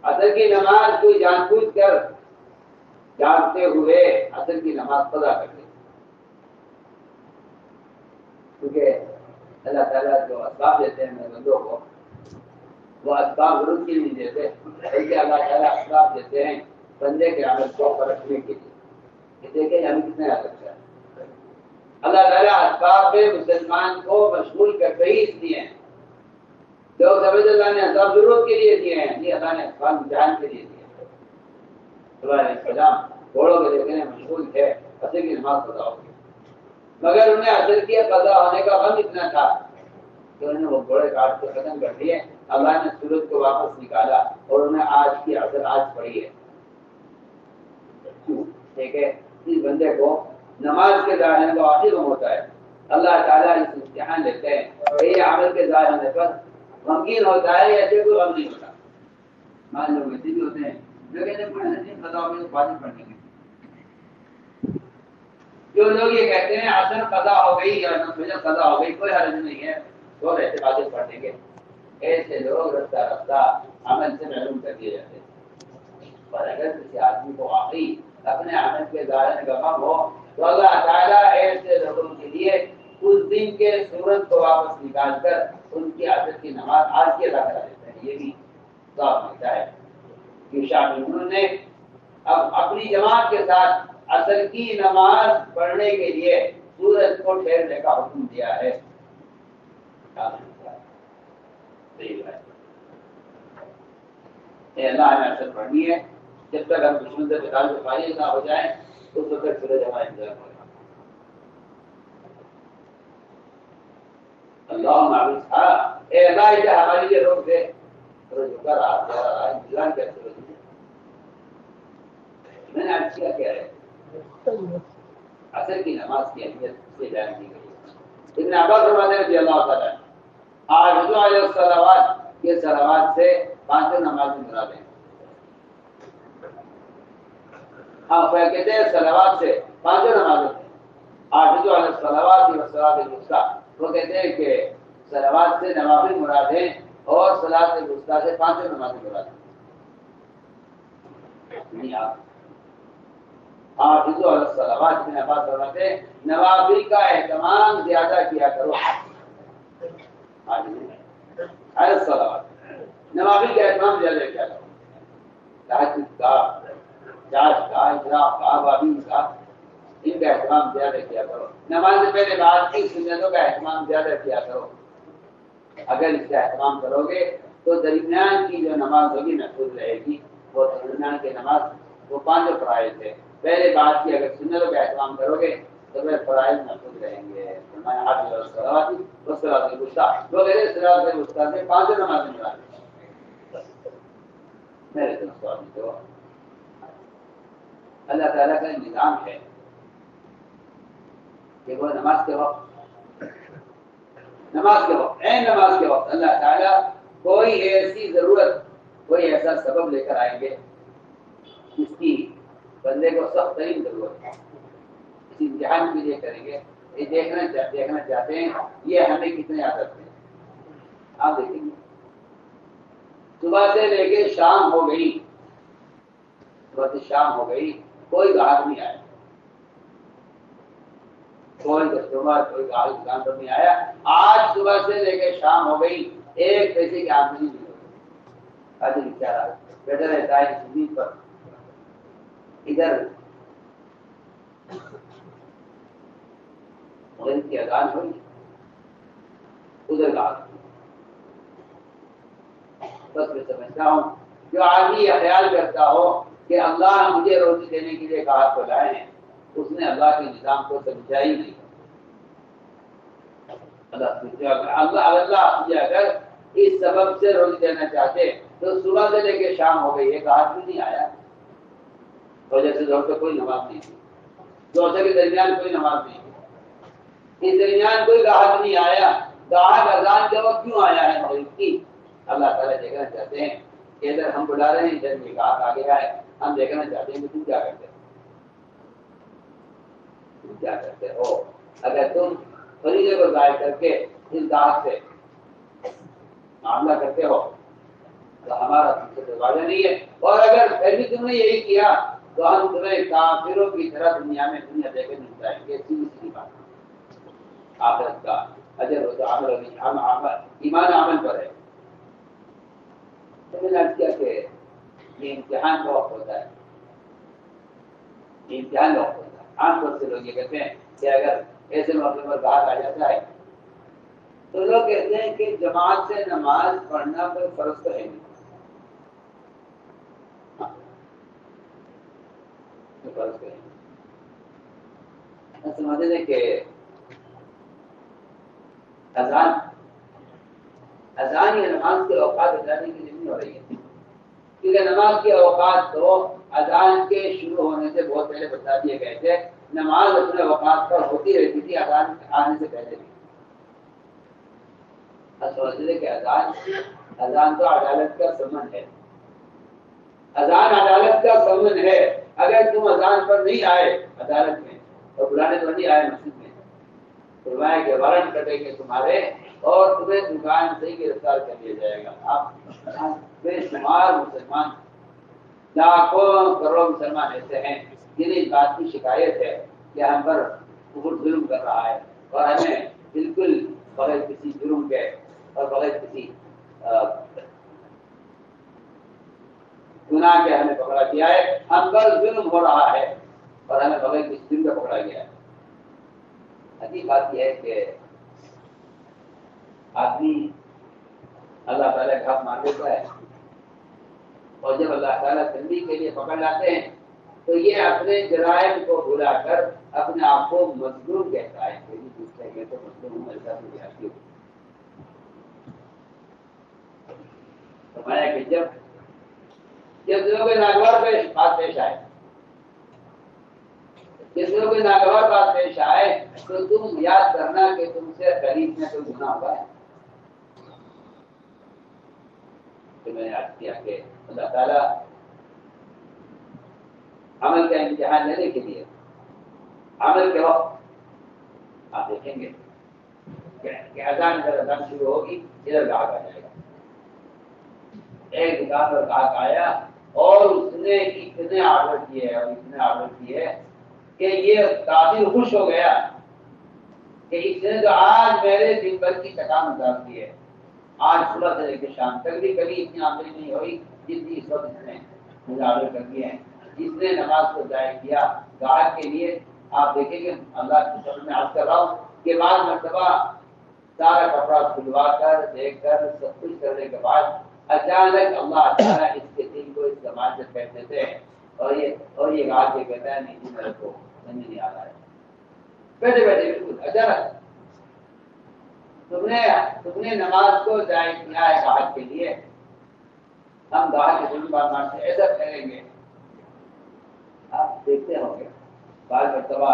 عصر کی نماز کوئی جان بوجھ کر جانتے ہوئے عصر کی نماز قضا کر دے، کیونکہ اللہ تعالیٰ جو اسباب دیتے ہیں بندوں کو، وہ اسباب ضرور کی نہیں دیتے، بلکہ اللہ تعالیٰ اسباب دیتے ہیں بندے کے عمل کو پرکھنے کے لیے کہ دیکھیں ہمیں کتنا یاد رکھتا ہے۔ اللہ تعالیٰ اسباب میں مسلمان کو مشغول کرتے ہی اس لیے ہیں۔ لوگ سمجھ اللہ نے اسباب ضرورت کے لیے دیے ہیں، نہیں، اللہ نے اسباب امتحان کے لیے دیے ہیں۔ علیہ السلام گھوڑوں کے دیکھنے میں مشغول تھے، عصر کی نماز قضا ہو گئی، مگر انہیں عصر کی قضا ہونے کا غم اتنا تھا کہ انہوں نے وہ گھوڑے کاٹ کے ختم کر دیے۔ اللہ نے سورج کو واپس نکالا اور انہیں آج کی عصر آج پڑھی ہے۔ ٹھیک ہے، اس بندے کو نماز کے ضائع ہونے کا واقعی غم ہوتا ہے۔ اللہ تعالیٰ اس امتحان لیتے ہیں کہ یہ عمل کے ضائع ہونے پر غمگین ہوتا ہے، ایسے کوئی غم نہیں ہوتا۔ مان لوگ ایسے بھی ہوتے ہیں جو کہتے ہیں پڑھنے سے قضا ہو گئی بعد میں پڑھیں گے۔ جو لوگ یہ کہتے ہیں عصر قضا ہو گئی یا فجر قضا ہو گئی، کوئی حرج نہیں ہے، تو ایسے باتیں پڑھ دیں گے، ایسے لوگ رفتہ رفتہ عمل سے محروم کر دیے جاتے ہیں۔ اور اگر کسی آدمی کو واقعی اپنے عمل کے ظاہر ہونے کا غم ہو تو اللہ تعالیٰ ایسے لوگوں کے لیے اس دن کے سورج کو واپس نکال کر ان کی عصر کی نماز آج کی ادا کرا دیتے ہیں۔ یہ بھی صاف ملتا ہے کہ شاہدین نے اب اپنی جماعت کے ساتھ عصر کی نماز پڑھنے کے لیے سورج کو ٹھہرنے کا حکم دیا ہے۔ اللہ ہمیں عصر پڑھنی ہے، جب تک ہم دشمن سے قتال سے فارغ نہ ہو جائیں اس وقت تک سورج ہمارا انتظار کرے. اللہ معلوم تھا اے اللہ یہ ہمارے لیے روک دے. سورج اٹھا رہا جا رہا انتظار کیا سورج نے. میں نے آج کیا ہے عصر کی نماز کی اہمیت سے بیان کی گئی. ابن عباس فرماتے ہیں رضی اللہ تعالیٰ حافظوا علی الصلوات یہ صلوات سے پانچوں نمازیں مراد ہیں. ہاں کہتے ہیں صلوات سے پانچوں نمازیں ہیں. حافظوا علی الصلوات والصلاۃ الوسطیٰ وہ کہتے ہیں کہ صلوات سے نوافل مراد ہیں اور صلاۃ الوسطیٰ سے پانچوں نمازیں مراد ہیں. نہیں آپ حافظوا علی الصلوات ابن عباس فرماتے ہیں نوافل کا اہتمام زیادہ کیا کرو. نوافل کا اہتمام زیادہ کیا کرو. تہجد کا چاش کا اشراق کا بابین کا ان کا اہتمام زیادہ کیا کرو. نماز سے پہلے بعد کی سنتوں کا اہتمام زیادہ کیا کرو. اگر اس کا اہتمام کرو گے تو درمیان کی جو نماز ہوگی محفوظ رہے گی. وہ درمیان کی نماز وہ پانچوں فرائض ہے. پہلے بات کی اگر سنتوں کا اہتمام کرو گے تو پھر فرائض محفوظ رہیں گے. پانچوں نمازیں مراد میرے تو اللہ تعالیٰ کا نظام ہے کہ وہ نماز کے وقت عین نماز کے وقت اللہ تعالیٰ کوئی ایسی ضرورت کوئی ایسا سبب لے کر آئیں گے جس کی بندے کو سخت ترین ضرورت ہے. اس امتحان کے لیے کریں گے. یہ دیکھنا چاہتے ہیں یہ ہمیں کتنے عادت ہے. آپ دیکھیں گے صبح سے لے کے شام ہو گئی کوئی گاہک نہیں آیا. کوئی کسٹمر کوئی گاہک دکان پر نہیں آیا. آج صبح سے لے کے شام ہو گئی ایک پیسے کی آمدنی نہیں ہوگی. آج بیچارہ بیٹھا رہتا ہے زمین پر. ادھر مغرب کی اذان ہوئی ادھر گاہک. بس میں سمجھتا ہوں جو آدمی یہ خیال کرتا ہو کہ اللہ مجھے روزی دینے کے لیے گاہک کو لائے ہیں اس نے اللہ کے نظام کو سمجھا ہی نہیں. اللہ مجھے اگر اس سبب سے روزی دینا چاہتے تو صبح سے لے کے شام ہو گئی ایک گاہک بھی نہیں آیا. وجہ سے زور سے کوئی نماز نہیں تھی. زور کے درمیان کوئی نماز نہیں تھی. اس درمیان کوئی گاہک نہیں آیا. گاہک اذان کے وقت کیوں آیا ہے مغرب کی؟ اللہ تعالیٰ دیکھنا چاہتے ہیں کہ ادھر ہم بلا رہے ہیں ادھر یہ گاہک آگے آئے. ہم دیکھنا چاہتے ہیں کہ تم کیا کرتے ہو. اگر تم فریضے کو ضائع کر کے اس گاہک سے معاملہ کرتے ہو تو ہمارا تم سے دروازہ نہیں ہے. اور اگر پھر بھی تم نے یہی کیا تو ہم تمہیں کافروں کی طرح دنیا دے کے نہیں جائیں گے. سیدھی بات. آخرت کا اجر و عمل ایمان عمل پر ہے. میں نے کیا کہ یہ امتحان کا وقت ہوتا ہے. عام طور سے لوگ یہ کہتے ہیں کہ اگر ایسے موقع پر گاہک آ جاتا ہے تو لوگ کہتے ہیں کہ جماعت سے نماز پڑھنا کوئی فرض تو ہے نہیں. سمجھتے ہیں کہ اذان یا نماز کے اوقات اجازت کی نہیں ہو رہی ہے کیونکہ نماز کے اوقات تو اذان کے شروع ہونے سے بہت پہلے بتا دیے گئے تھے. نماز اپنے اوقات پر ہوتی رہتی تھی اذان آنے سے پہلے بھی. سمجھتے کہ اذان تو عدالت کا سمن ہے. اذان عدالت کا سمن ہے. اگر تم اذان پر نہیں آئے عدالت میں اور بلانے پر نہیں آئے مسجد میں فرمایا کہ وارنٹ کٹیں گے تمہارے اور تمہیں دکان سے ہی گرفتار کر لیا جائے گا. آپ بے شمار مسلمان لاکھوں کروڑ مسلمان ایسے ہیں جنہیں اس بات کی شکایت ہے کہ ہم پر کفر ظلم کر رہا ہے اور ہمیں بالکل بغیر کسی جرم کے اور بغیر کسی گناہ کے ہمیں پکڑا گیا ہے. ہم پر ظلم ہو رہا ہے اور ہمیں بغیر کسی جرم کا پکڑا گیا ہے. عجیب بات یہ ہے کہ آدمی اللہ تعالیٰ کا حق مان لیتا ہے اور جب اللہ تعالیٰ تنبیہ کے لیے پکڑ لاتے ہیں تو یہ اپنے جرائم کو بھلا کر اپنے آپ کو مظلوم کہتا ہے کہ دوسرے کے تو مظلوم ایسا تو جاتی ہو. فرمایا کہ جب دنوں کے ناگوار بات پیش آئے، جس دنوں کوئی ناگوار بات پیش آئے تو تم یاد کرنا کہ تم سے قریب میں کوئی گناہ ہوا ہے. تو میں نے یاد کیا کہ اللہ تعالیٰ عمل کا امتحان لینے کے لیے عمل کے وقت آپ دیکھیں گے کہ اذان شروع ہوگی، ادھر گاہک آ جائے گا. ایک دکان پر گاہک آیا اور اس نے اتنے آرڈر کیے اور اتنے آرڈر کیے کہ یہ کافی خوش ہو گیا کہ اس نے تو آج میرے دن بھر کی تکان اتار دی ہے. آج صبح سے لے کے شام تک بھی کبھی اتنی آمدنی نہیں ہوئی جتنی اس وقت اس نے مجھے آرڈر کر دیے ہیں. جس نے نماز کو ضائع کیا گاہک کے لیے آپ دیکھیں گے اللہ کی شکل میں عرض کر رہا ہوں کہ بعض مرتبہ سارا کپڑا کھلوا کر دیکھ کر سب کچھ کرنے کے بعد اچانک اللہ تعالیٰ اس کے دل کو اس زمان سے پھینک دیتے ہیں اور یہ گاہک یہ کہتا ہے نہیں میرے کو سمجھ نہیں آ رہا ہے. بیٹھے بیٹھے بالکل اچانک تم نے نماز کو ضائع کیا ہے گاہک کے لیے. ہم گاہک کے دل بار بار سے ایسا پھیلیں گے. آپ دیکھتے ہوں گے بعض مرتبہ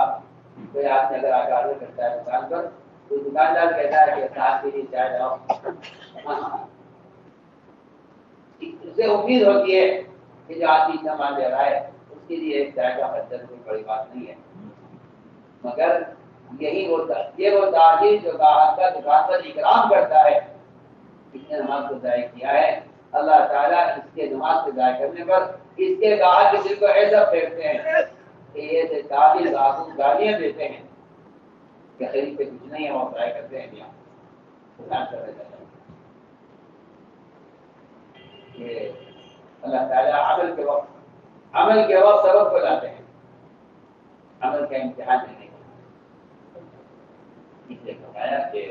کوئی آدمی اگر آ کے آرڈر کرتا ہے دکان پر تو دکاندار کہتا ہے کہ صاحب کے لیے چائے لاؤ. اسے امید ہوتی ہے کہ جو آدمی اتنا مال دے رہا ہے اس کے لیے ایک چائے کا خرچہ کوئی بڑی بات نہیں ہے. مگر یہ وہ تاجر جو گاہک کا دکان پر اکرام کرتا ہے اس نے نماز کو ضائع کیا ہے. اللہ تعالیٰ اس کے نماز سے ضائع کرنے پر اس کے گاہک کے دل کو ایسا پھینکتے ہیں کہ یہ تاجر گاہک کو گالیاں دیتے ہیں کہ خرید پہ کچھ نہیں ہے وہ ضائع کرتے ہیں کہ اللہ تعالیٰ عمل کے وقت سبب کو لاتے ہیں عمل کا امتحان لینے کے. اس لیے بتایا کہ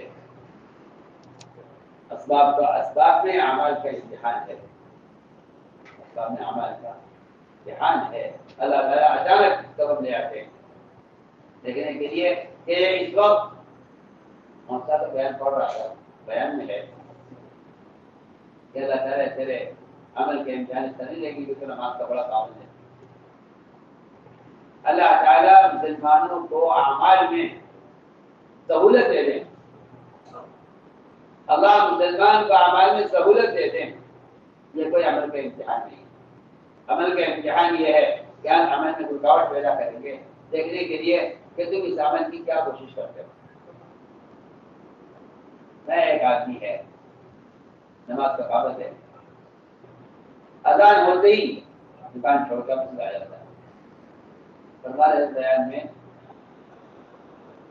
اسباب میں اعمال کا امتحان ہے. اسباب میں اعمال کا امتحان ہے. اللہ تعالیٰ اچانک سبب لے آتے ہیں دیکھنے کے لیے کہ اس وقت ہم سا تو بیان پڑھ رہا تھا بیان میں ہے کہ اللہ تعالیٰ تیرے عمل کے امتحان اس طرح نہیں لے گی کہ نماز کا بڑا پابند ہے. اللہ تعالیٰ مسلمانوں کو اعمال میں سہولت دے دیں. اللہ مسلمان کو اعمال میں سہولت دے دیں. یہ کوئی عمل کا امتحان نہیں. عمل کا امتحان یہ ہے کہ ہم عمل میں رکاوٹ پیدا کریں گے دیکھنے کے لیے کہ تم اس عمل کی کیا کوشش کرتے ہو. میں ایک آدمی ہے نماز کا پابند ہے، اذان ہوتے ہی دکان چھوڑ کر مسجد آ جاتا ہے. ہمارے بیان میں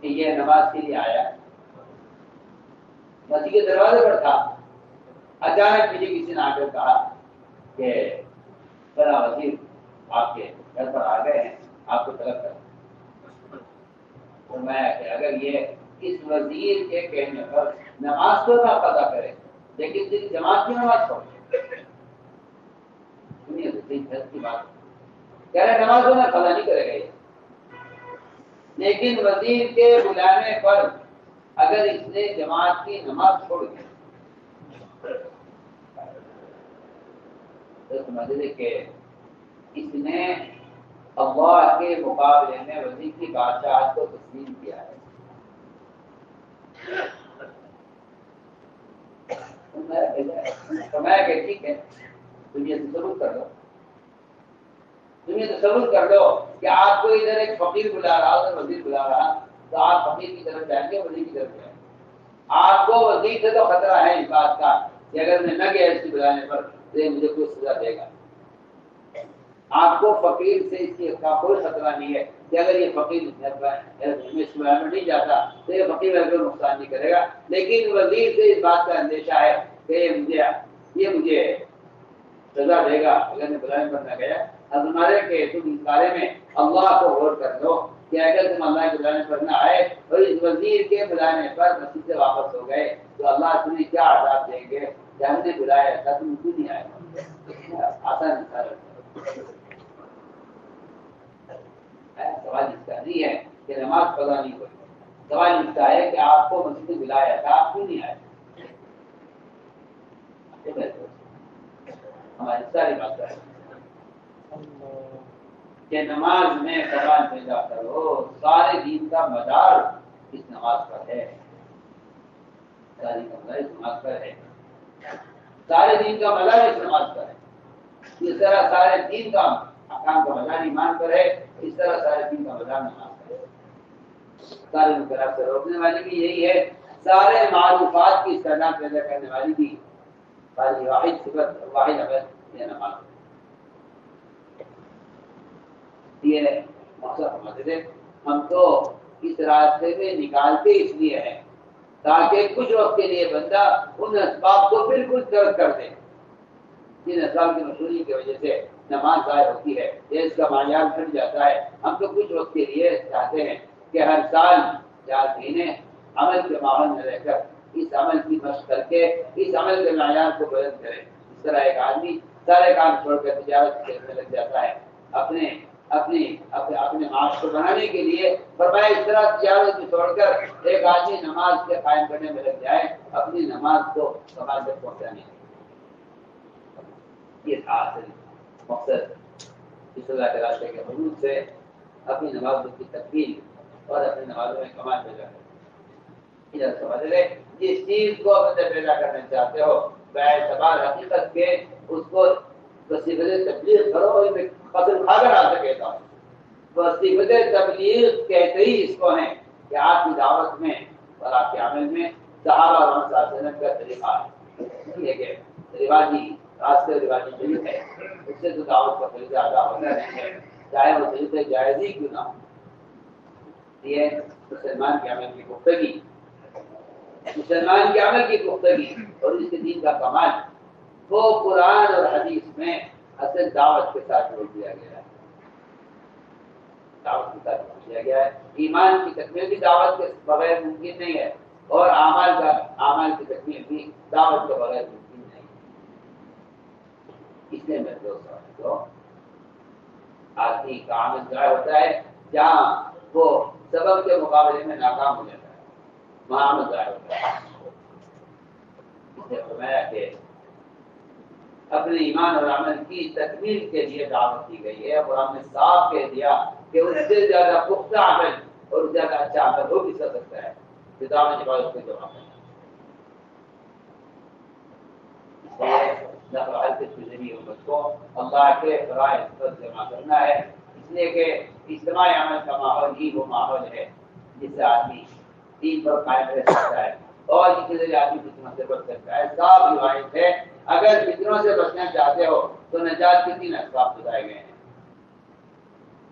کہ یہ نماز کے لیے آیا مسجد کے دروازے پر تھا. اچانک مجھے کسی نے آ کر کہا کہ بڑا وزیر آپ کے گھر پر آ گئے ہیں، آپ کو طلب کر. تو میں کہ اگر یہ اس وزیر کے کہنے پر نماز تو نہ قضا کرے لیکن صرف جماعت کی نماز پڑھے سنیے کی بات کہہ رہے نماز تو نہ قضا نہیں کرے گا یہ، لیکن وزیر کے بلانے پر اگر اس نے جماعت کی نماز چھوڑ دی تو سمجھ لے کہ اس نے اللہ کے مقابلے میں وزیر کی بادشاہت کو تسلیم کیا ہے. فرمایا کہ ٹھیک ہے تم یہ تصور کر لو، تم یہ تصور کر لو کہ آپ کو ادھر ایک فقیر بلا رہا ادھر وزیر بلا رہا تو آپ فقیر کی طرف جائیں گے وزیر کی طرف جائیں گے. آپ کو وزیر سے تو خطرہ ہے اس بات کا کہ اگر میں نہ گیا اس کی بلانے پر تو یہ مجھے کوئی سزا دے گا. آپ کو فقیر سے اس کی کا کوئی خطرہ نہیں ہے کہ اگر یہ فقیر اس میں نہیں جاتا تو یہ فقیر میرے کو نقصان نہیں کرے گا. لیکن وزیر سے اس بات کا اندیشہ ہے کہ یہ مجھے سزا دے گا اگر میں بلانے پر نہ گیا. اب ہمارے کہ تم اس بارے میں اللہ کو غور کر لو کہ اگر تم اللہ کے بلانے پر نہ آئے اور اس وزیر کے بلانے پر مسجد سے واپس ہو گئے تو اللہ تمہیں کیا عذاب دیں گے کہ ہم نے بلایا تھا تم کیوں نہیں آئے. آسان ایسی ہے کہ نماز قضا نہیں ہوئی. سوال اٹھتا ہے کہ آپ کو مسجد میں بلایا تھا, آپ کیوں نہیں آئے؟ ہماری ساری بات ہے کہ نماز میں سوال پیدا کرو. سارے دین کا مدار اس نماز پر ہے, ساری کا مدار اس نماز پر ہے, سارے دین کا مدار اس نماز پر ہے. اس طرح سارے دین کا احکام کا مدار ایمان پر ہے, اس طرح سارے دین کا مدار نماز پر ہے. سارے منکرات سے روکنے والی بھی یہی ہے, سارے معروفات کی استعداد پیدا کرنے والی بھی واحد صفت واحد عبادت یہ نماز ہے. یہ مقصد سمجھ لیں, ہم تو اس راستے میں نکالتے اس لیے ہیں تاکہ کچھ وقت کے لیے بندہ ان اسباب کو بالکل ترک کر دے جن اسباب کی مشہوری کی وجہ سے نماز ضائع ہوتی ہے یا اس کا معیار پھٹ جاتا ہے. ہم تو کچھ وقت کے لیے چاہتے ہیں کہ ہر سال 4 مہینے عمل کے ماحول میں رہ کر اس عمل کی مشق کر کے اس عمل کے معیار کو بلند کرے. اس طرح ایک آدمی سارے کام چھوڑ کر تجارت کرنے لگ جاتا ہے اپنے معاش کو بنانے کے لیے. فرمایا اس طرح تجارت کو چھوڑ کر ایک آدمی نماز کے قائم کرنے میں لگ جائے اپنی نماز کو کمال تک پہنچانے کے. یہ تھا مقصد اس اللہ کے راستے کے حدود سے اپنی نمازوں کی تکمیل اور اپنی نمازوں میں کمال پیدا کرنا. ادھر سمجھ لے, جس چیز کو اپنے پیدا کرنا چاہتے ہو باعتبار حقیقت کے اس کو وسیلے تبلیغ کرو. اور فصل کھا کر آ سکے گا وسیلے تبلیغ کہتے ہی اس کو ہیں کہ آپ کی دعوت میں اور آپ کے عمل میں صحابہ اور صلی اللہ علیہ وسلم کا طریقہ ہے. یہ کہ روایتی راستے روایتی طریق ہے, اس سے تو دعوت کا طریقہ ادا ہوتا نہیں ہے چاہے وہ طریقے جائز ہی کیوں نہ ہو. یہ مسلمان کے عمل کی پختگی, مسلمان کے عمل کی پختگی اور اس کے دین کا کمال وہ قرآن اور حدیث میں اصل دعوت کے ساتھ جوڑ دیا گیا ہے. دعوت کے ساتھ جوڑ دیا گیا ہے. ایمان کی تکمیل بھی دعوت کے بغیر ممکن نہیں ہے اور اعمال کی تکمیل بھی دعوت کے بغیر ممکن نہیں ہے. اس لیے میں دوستوں آدمی کا عمل ضائع ہوتا ہے جہاں وہ سبب کے مقابلے میں ناکام ہو جاتا ہے, وہاں عمل ضائع ہوتا ہے. اس نے فرمایا کہ اپنے ایمان اور عمل کی تکمیل کے لیے دعوت دی گئی ہے. اور ہم نے صاف کہہ دیا کہ اس سے زیادہ پختہ عمل اور زیادہ اچھا عمل ہو بھی سکتا ہے کہ دعوت کے بعد اس کو جمع کرنا. اس لیے نقل حل کے امت کو اللہ کے فرائض پر جمع کرنا ہے, اس لیے کہ اجتماعی عمل کا ماحول ہی وہ ماحول ہے جس سے آدمی دین پر قائم رہ سکتا ہے اور جس کے ذریعے آدمی فتنوں سے بچ سکتا ہے. صاف روایت ہے اگر فتنوں سے بچنا چاہتے ہو تو نجات کے 3 اسباب بتائے گئے ہیں.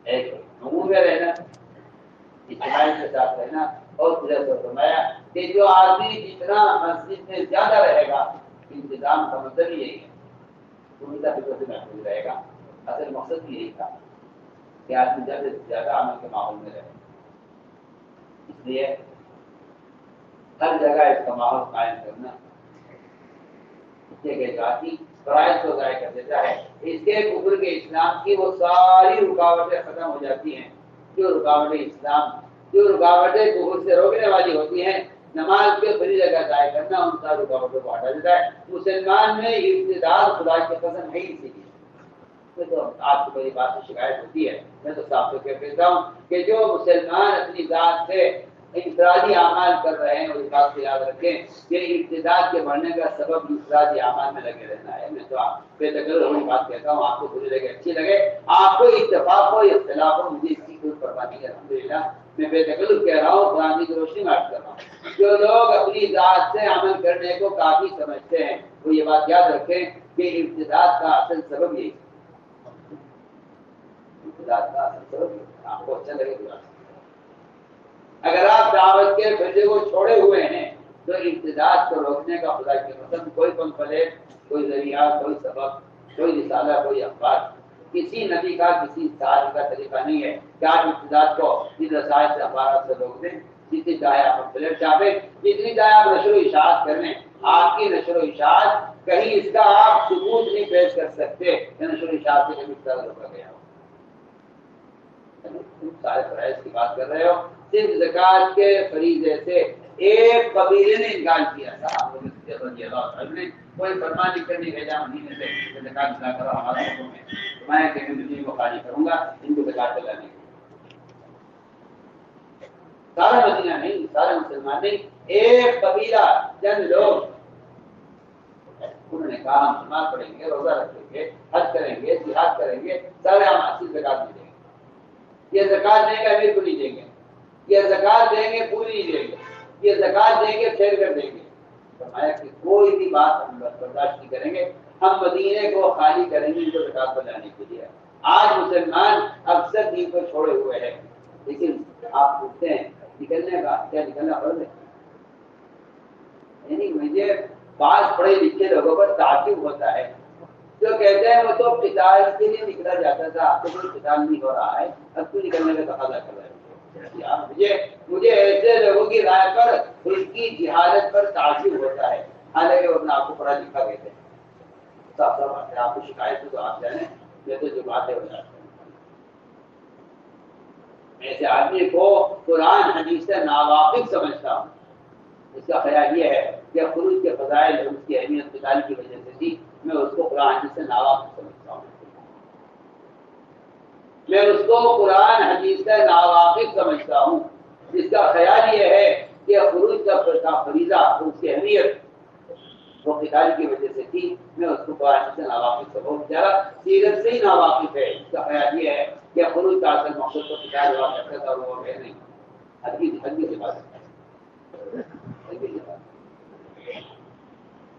ایک عموم میں رہنا, اجتماعی کے ساتھ رہنا, اور فرمایا کہ جو آدمی جتنا مسجد میں زیادہ رہے گا انتظام کا مطلب یہی ہے ان کا فکر سے محفوظ رہے گا. اصل مقصد بھی یہی تھا کہ آدمی زیادہ سے زیادہ عمل کے ماحول میں رہے. اس لیے ہر جگہ اس کا ماحول قائم کرنا اس سے کہ آدمی فرائض کو ضائع کر دیتا ہے. اس کے کفر کے اسلام کی وہ ساری رکاوٹیں ختم ہو جاتی ہیں جو رکاوٹیں اسلام جو رکاوٹیں کفر سے روکنے والی ہوتی ہیں. نماز کے بڑی جگہ ضائع کرنا ان ساری رکاوٹوں کو ہٹا دیتا ہے. مسلمان میں ابتداء خدا کی قسم ہے اسی لیے. تو آپ کو بڑی بات سے شکایت ہوتی ہے, میں تو صاف تو کہتا ہوں کہ جو مسلمان اپنی ذات سے انفرادی اعمال کر رہے ہیں اور اس بات کو یاد رکھیں کہ ابتداء کے بڑھنے کا سبب انفرادی اعمال میں لگے رہنا ہے. میں تو بے تکلف ہوئی بات کہتا ہوں, آپ کو بری لگے اچھی لگے, آپ کو اتفاق ہو اختلاف ہو, مجھے اس کی کوئی پرواہ نہیں ہے. الحمدللہ میں بے تکلف کہہ رہا ہوں, قرآن کی روشنی میں عرض کر رہا ہوں. جو لوگ اپنی ذات سے عمل کرنے کو کافی سمجھتے ہیں وہ یہ بات یاد رکھیں کہ ابتداء کا اصل سبب یہی آپ کو اچھا لگے گا. اگر آپ دعوت کے فرضے کو چھوڑے ہوئے ہیں تو امتداد کو روکنے کا خدا کی قسم کوئی پمفلیٹ, کوئی ذریعہ, کوئی سبب, کوئی رسالہ, کوئی اخبار کسی نبی کا کسی صحابی کا طریقہ نہیں ہے کہ آپ امتداد کو ان رسائل سے اخبارات سے روک دیں. جتنی چاہے آپ پمفلیٹ چھاپیں, جتنی چاہے آپ نشر و اشاعت کر لیں, آپ کی نشر و اشاعت کہیں اس کا آپ ثبوت نہیں پیش کر سکتے کہ نشر و اشاعت سے کبھی روکا گیا ہو. تم سارے فرائض کی بات کر رہے ہو، صرف زکات کے فریضے سے ایک قبیلے نے انکار کیا تھا، رضی اللہ عنہ نے کوئی فرمان لکھ کر نہیں بھیجا مدینے سے کہ زکات ادا کرو ہمارے حقوق میں، میں کہ مدینے کو خالی کروں گا ان کو زکات دلانے کے، سارا مدینہ نہیں، سارے مسلمان نہیں، ایک قبیلہ چند لوگ انہوں نے کہا ہم نماز پڑھیں گے، روزہ رکھیں گے، حج کریں گے، جہاد کریں گے، سارے ہم اصل زکات نہیں دیں گے، یہ زکات دیں گے امیر کو نہیں دیں گے، یہ زکات دیں گے پوری نہیں دیں گے، یہ زکات دیں گے پھیر کر دیں گے، فرمایا کہ کوئی بھی بات ہم برداشت نہیں کریں گے، ہم مدینے کو خالی کریں گے ان کو زکات پر لانے کے لیے۔ آج مسلمان اکثر دین کو چھوڑے ہوئے ہیں، لیکن آپ پوچھتے ہیں نکلنے کا کیا نکلنا فرض ہے؟ یعنی مجھے بعض پڑھے لکھے لوگوں پر تعجب ہوتا ہے جو کہتے ہیں وہ تو قتال کے لیے نکلا جاتا تھا، اب تو کوئی قتال نہیں ہو رہا ہے، اب تو نکلنے کا تقاضا کر رہے ہیں۔ مجھے ایسے لوگوں کی رائے پر اس کی جہالت پر تعجب ہوتا ہے، حالانکہ وہ اپنا آپ کو پڑھا لکھا کہتے ہیں۔ صاحب صاحب آپ کو شکایت ہے تو آپ جانیں، یہ تو جو بات ہے وہ جانتے ہیں۔ ایسے آدمی کو قرآن حدیث سے ناواقف سمجھتا ہوں، اس کا خیال یہ ہے کہ خروج کے فضائل اور اس کی اہمیت قتال کی وجہ سے تھی، میں اس کو قرآن حدیث سے ناواقف سمجھتا ہوں، میں اس کو قرآن حدیث سے ناواقف سمجھتا ہوں، جس کا خیال یہ ہے کہ خروج کا فریضہ اور اس کی اہمیت وہ قتال کی وجہ سے تھی، میں اس کو قرآن حدیث سے ناواقف سمجھتا ہوں، بیچارہ سیرت سے ہی ناواقف ہے، اس کا خیال یہ ہے کہ خروج کا اصل مقصد تو قتال ہوا کرتا تھا، وہ ہے نہیں، حدیث سے بات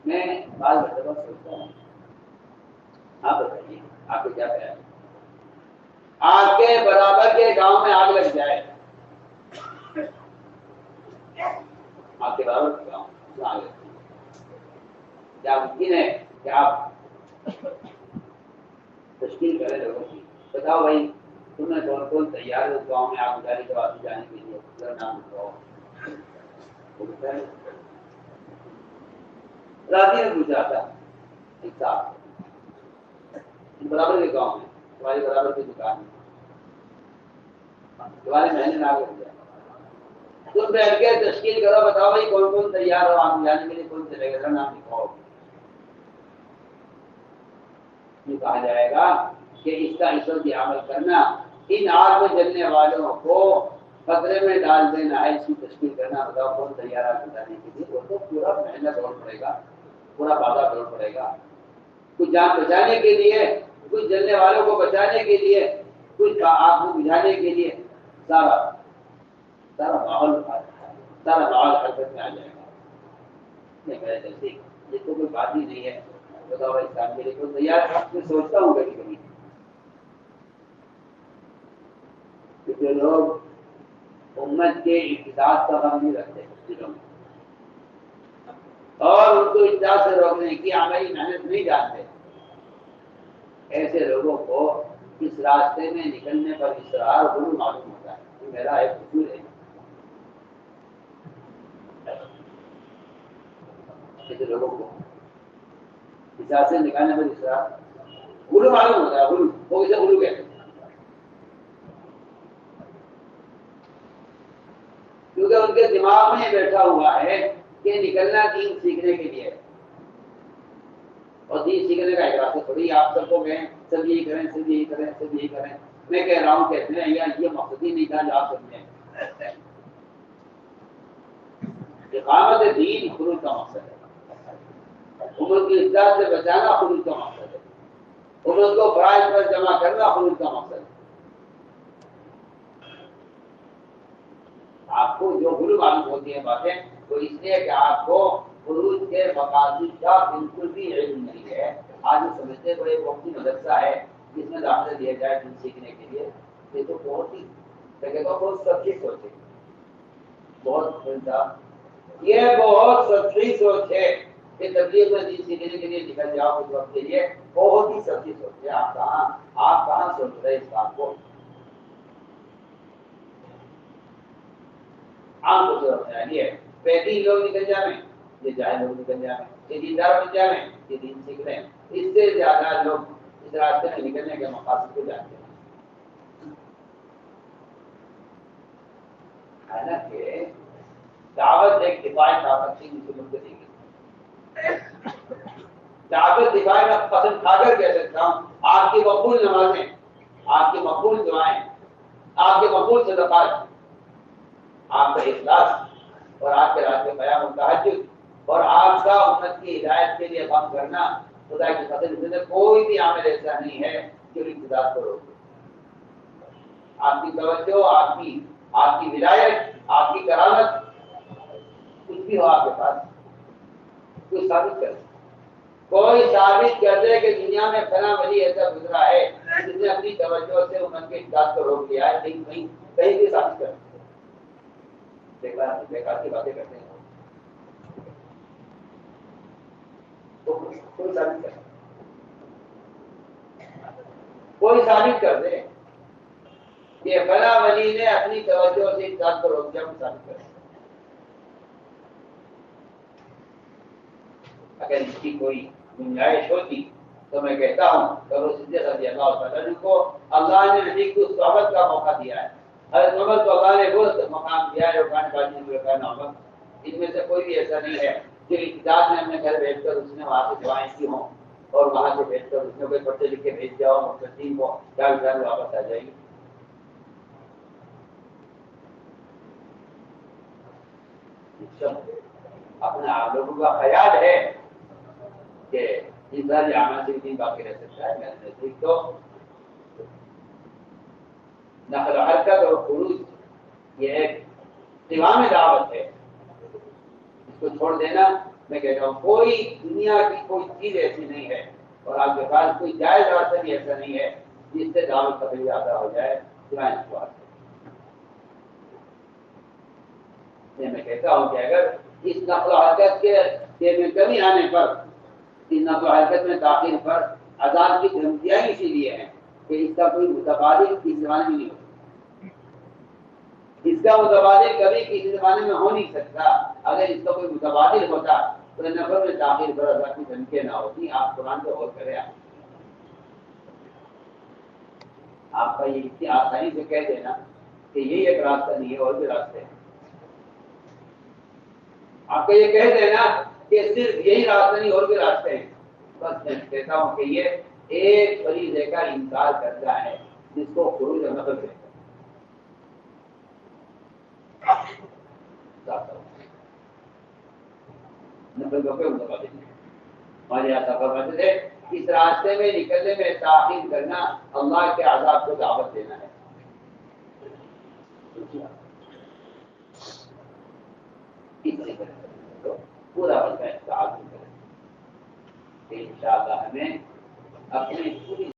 میں بعض مرتبہ سوچتا ہوں، آپ بتائیے آپ کو کیا خیال ہے؟ آپ کے برابر کے گاؤں میں آگ لگ جائے، آپ کے برابر کے گاؤں میں آگ لگ جائے، کیا ممکن ہے کہ آپ تشکیل کریں لوگوں کی، بتاؤ بھائی تمہیں کون کون تیار ہے اس گاؤں میں آگ گزاری کے بعد جانے کے لیے، ذرا نام بتاؤ۔ راضی نے پوچھا تھا ایک صاحب برابر کے گاؤں میں، تمہارے برابر کی دکان میں، تمہارے مہینے میں آگے ہو جائے، تم بیٹھ کے تشکیل کرو، بتاؤ بھائی کون کون تیار ہو آگ جانے کے لیے، کون چلے گا، نام لکھاؤ۔ یہ کہا جائے گا کہ اس کا اس وقت عمل کرنا، ان آگ میں جلنے والوں کو خطرے میں ڈال دینا ہے، اس کی تشکیل کرنا، بتاؤ کون تیار ہے بتانے کے لیے، وہ تو پورا مہینہ دوڑ پڑے گا، پورا بازار دوڑ پڑے گا، کچھ جان بچانے کے لیے، کچھ جلنے والوں کو بچانے کے لیے، کچھ آگ کو بجھانے کے لیے، سارا ماحول حرکت میں آ جائے گا۔ یہ تو کوئی بات ہی نہیں ہے، بتاؤ بھائی کام کے لیے کوئی تیار ہے؟ میں سوچتا ہوں کبھی کبھی کہ جو لوگ امت کے اقتصاد کا غم نہیں رکھتے دلوں میں اور ان کو اقتصاد سے روکنے کی عملی محنت نہیں جانتے، ایسے لوگوں کو اس راستے میں نکلنے پر اصرار ضرور معلوم ہوتا ہے کہ میرا ایک اصول ہے، ایسے لوگوں کو اقتصاد سے نکالنے پر اصرار غلو معلوم ہوتا ہے، غلو وہ اسے غلو کہتے ہیں، کیونکہ ان کے دماغ میں بیٹھا ہوا ہے کہ نکلنا دین سیکھنے کے لیے، اور دین سیکھنے کا احساس تھوڑی آپ سب کو کہیں سب یہی کریں، سب یہی کریں، سب یہی کریں، میں کہہ رہا ہوں کہتے ہیں یار یہ مقصد ہی نہیں تھا جو آپ سمجھیں، اقامت دین خروج کا مقصد ہے، امت کی اصلاح سے بچانا خروج کا مقصد ہے، امت کو فرائض پر جمع کرنا خروج کا مقصد ہے۔ آپ کو جو غلو معلوم ہوتی ہے باتیں تو اس لیے کہ آپ کو خروج کے مقاصد کا بالکل بھی علم نہیں ہے، آج سمجھتے بڑے وقتی مدرسہ ہے جس میں داخلہ دیا جائے دین سیکھنے کے لیے، یہ تو بہت ہی بہت سچی سوچ ہے، یہ بہت سچی سوچ ہے کہ تبلیغ میں دین سیکھنے کے لیے نکل جاؤ اس وقت کے لیے، بہت ہی سچی سوچ ہے۔ آپ کہاں سوچ رہے اس کام کو؟ عام کو ضرورت ہے پیدی لوگ نکل جائیں، یہ جاہل لوگ نکل جائیں، یہ دیندار بن جائیں، یہ دین سیکھ لیں، اس سے زیادہ لوگ اس راستے میں نکلنے کے مقاصد کو جانتے ہیں۔ حالانکہ دعوت ایک دفاعی طاقت تھی مسلم کو دی گئی. دعوت دفاعی میں قسم کھا کر کہہ سکتا ہوں آپ کی مقبول نمازیں، آپ کی مقبول دعائیں، آپ کے مقبول صدقات، آپ کا اخلاص اور آپ کے رات میں قیام و تہجد اور آپ کا امت کی ہدایت کے لیے کام کرنا، خدا کی قسم سے کوئی بھی عمل ایسا نہیں ہے جو امتداد کو روکے. آپ کی توجہ، آپ کی ولایت، آپ کی کرامت، کچھ بھی ہو آپ کے پاس، کوئی ثابت کر دے، کوئی ثابت کر دے کہ دنیا میں فلاں ولی ایسا گزرا ہے جس نے اپنی توجہ سے امت کے امداد کو روک دیا ہے، کہیں بھی ثابت کر دے. بیکار کی باتیں کرتے ہیں. کوئی ثابت کر دے، کوئی ثابت کر دے کہ فلاں ولی نے اپنی توجہ سے امداد کو روک دیا، کوئی ثابت کر دے. اگر اس کی کوئی گنجائش ہوتی تو میں کہتا ہوں کہ صدیق رضی اللہ تعالیٰ عنہ کو اللہ نے نبی کی صحبت کا موقع دیا ہے. حضرت عمر کو اللہ نے وہ مقام دیا ہے جو عمر، ان میں سے کوئی بھی ایسا نہیں ہے کہ ابتداء میں اپنے گھر بیٹھ کر اس نے وہاں سے دعائیں کی ہوں اور وہاں سے بیٹھ کر اس نے کوئی پرچے لکھ کے بھیج دیا ہو مقتدین کو، کیا انسان واپس آ جائے گی. اپنے آپ لوگوں کا خیال ہے کہ انسان جامع سے دن باقی رہ سکتا ہے. میرے نزدیک تو نقل و حرکت اور خروج یہ ایک دیوان دعوت ہے، اس کو چھوڑ دینا میں کہتا ہوں کوئی دنیا کی کوئی چیز ایسی نہیں ہے اور آپ کے پاس کوئی جائز راستہ بھی ایسا نہیں ہے جس سے دعوت کا بھی ادا ہو جائے سوائے اس بات سے. میں کہتا ہوں کہ اگر اس نقل و حرکت کے میں کمی آنے پر، اس نقل و حرکت میں تاخیر پر عذاب کی دھمکیاں اسی لیے ہیں کہ اس کا کوئی متبادل اس زمانے میں نہیں ہوتا. اس کا متبادل کبھی کسی زمانے میں ہو نہیں سکتا. اگر اس کا کوئی متبادل ہوتا تو نفر میں تاخیر پر عذاب کی دھمکیاں نہ ہوتی. آپ قرآن پہ غور کریں. آپ کا یہ اتنی آسانی سے کہہ دینا کہ یہی ایک راستہ نہیں ہے اور بھی راستے ہیں. آپ کا یہ کہہ دینا کہ صرف یہی راستہ نہیں اور بھی راستے ہیں. بس میں کہتا ہوں کہ یہ ایک فریضے کا انکار کرتا ہے جس کو خروج اور نقل کہتے ہیں. نقل کو کوئی متبادل نہیں. ہمارے یہاں سفر کرتے تھے اس راستے میں نکلنے میں تاخیر کرنا اللہ کے عذاب کو دعوت دینا ہے. پورا بنتا ہے ان شاء اللہ ہمیں اپنی پوری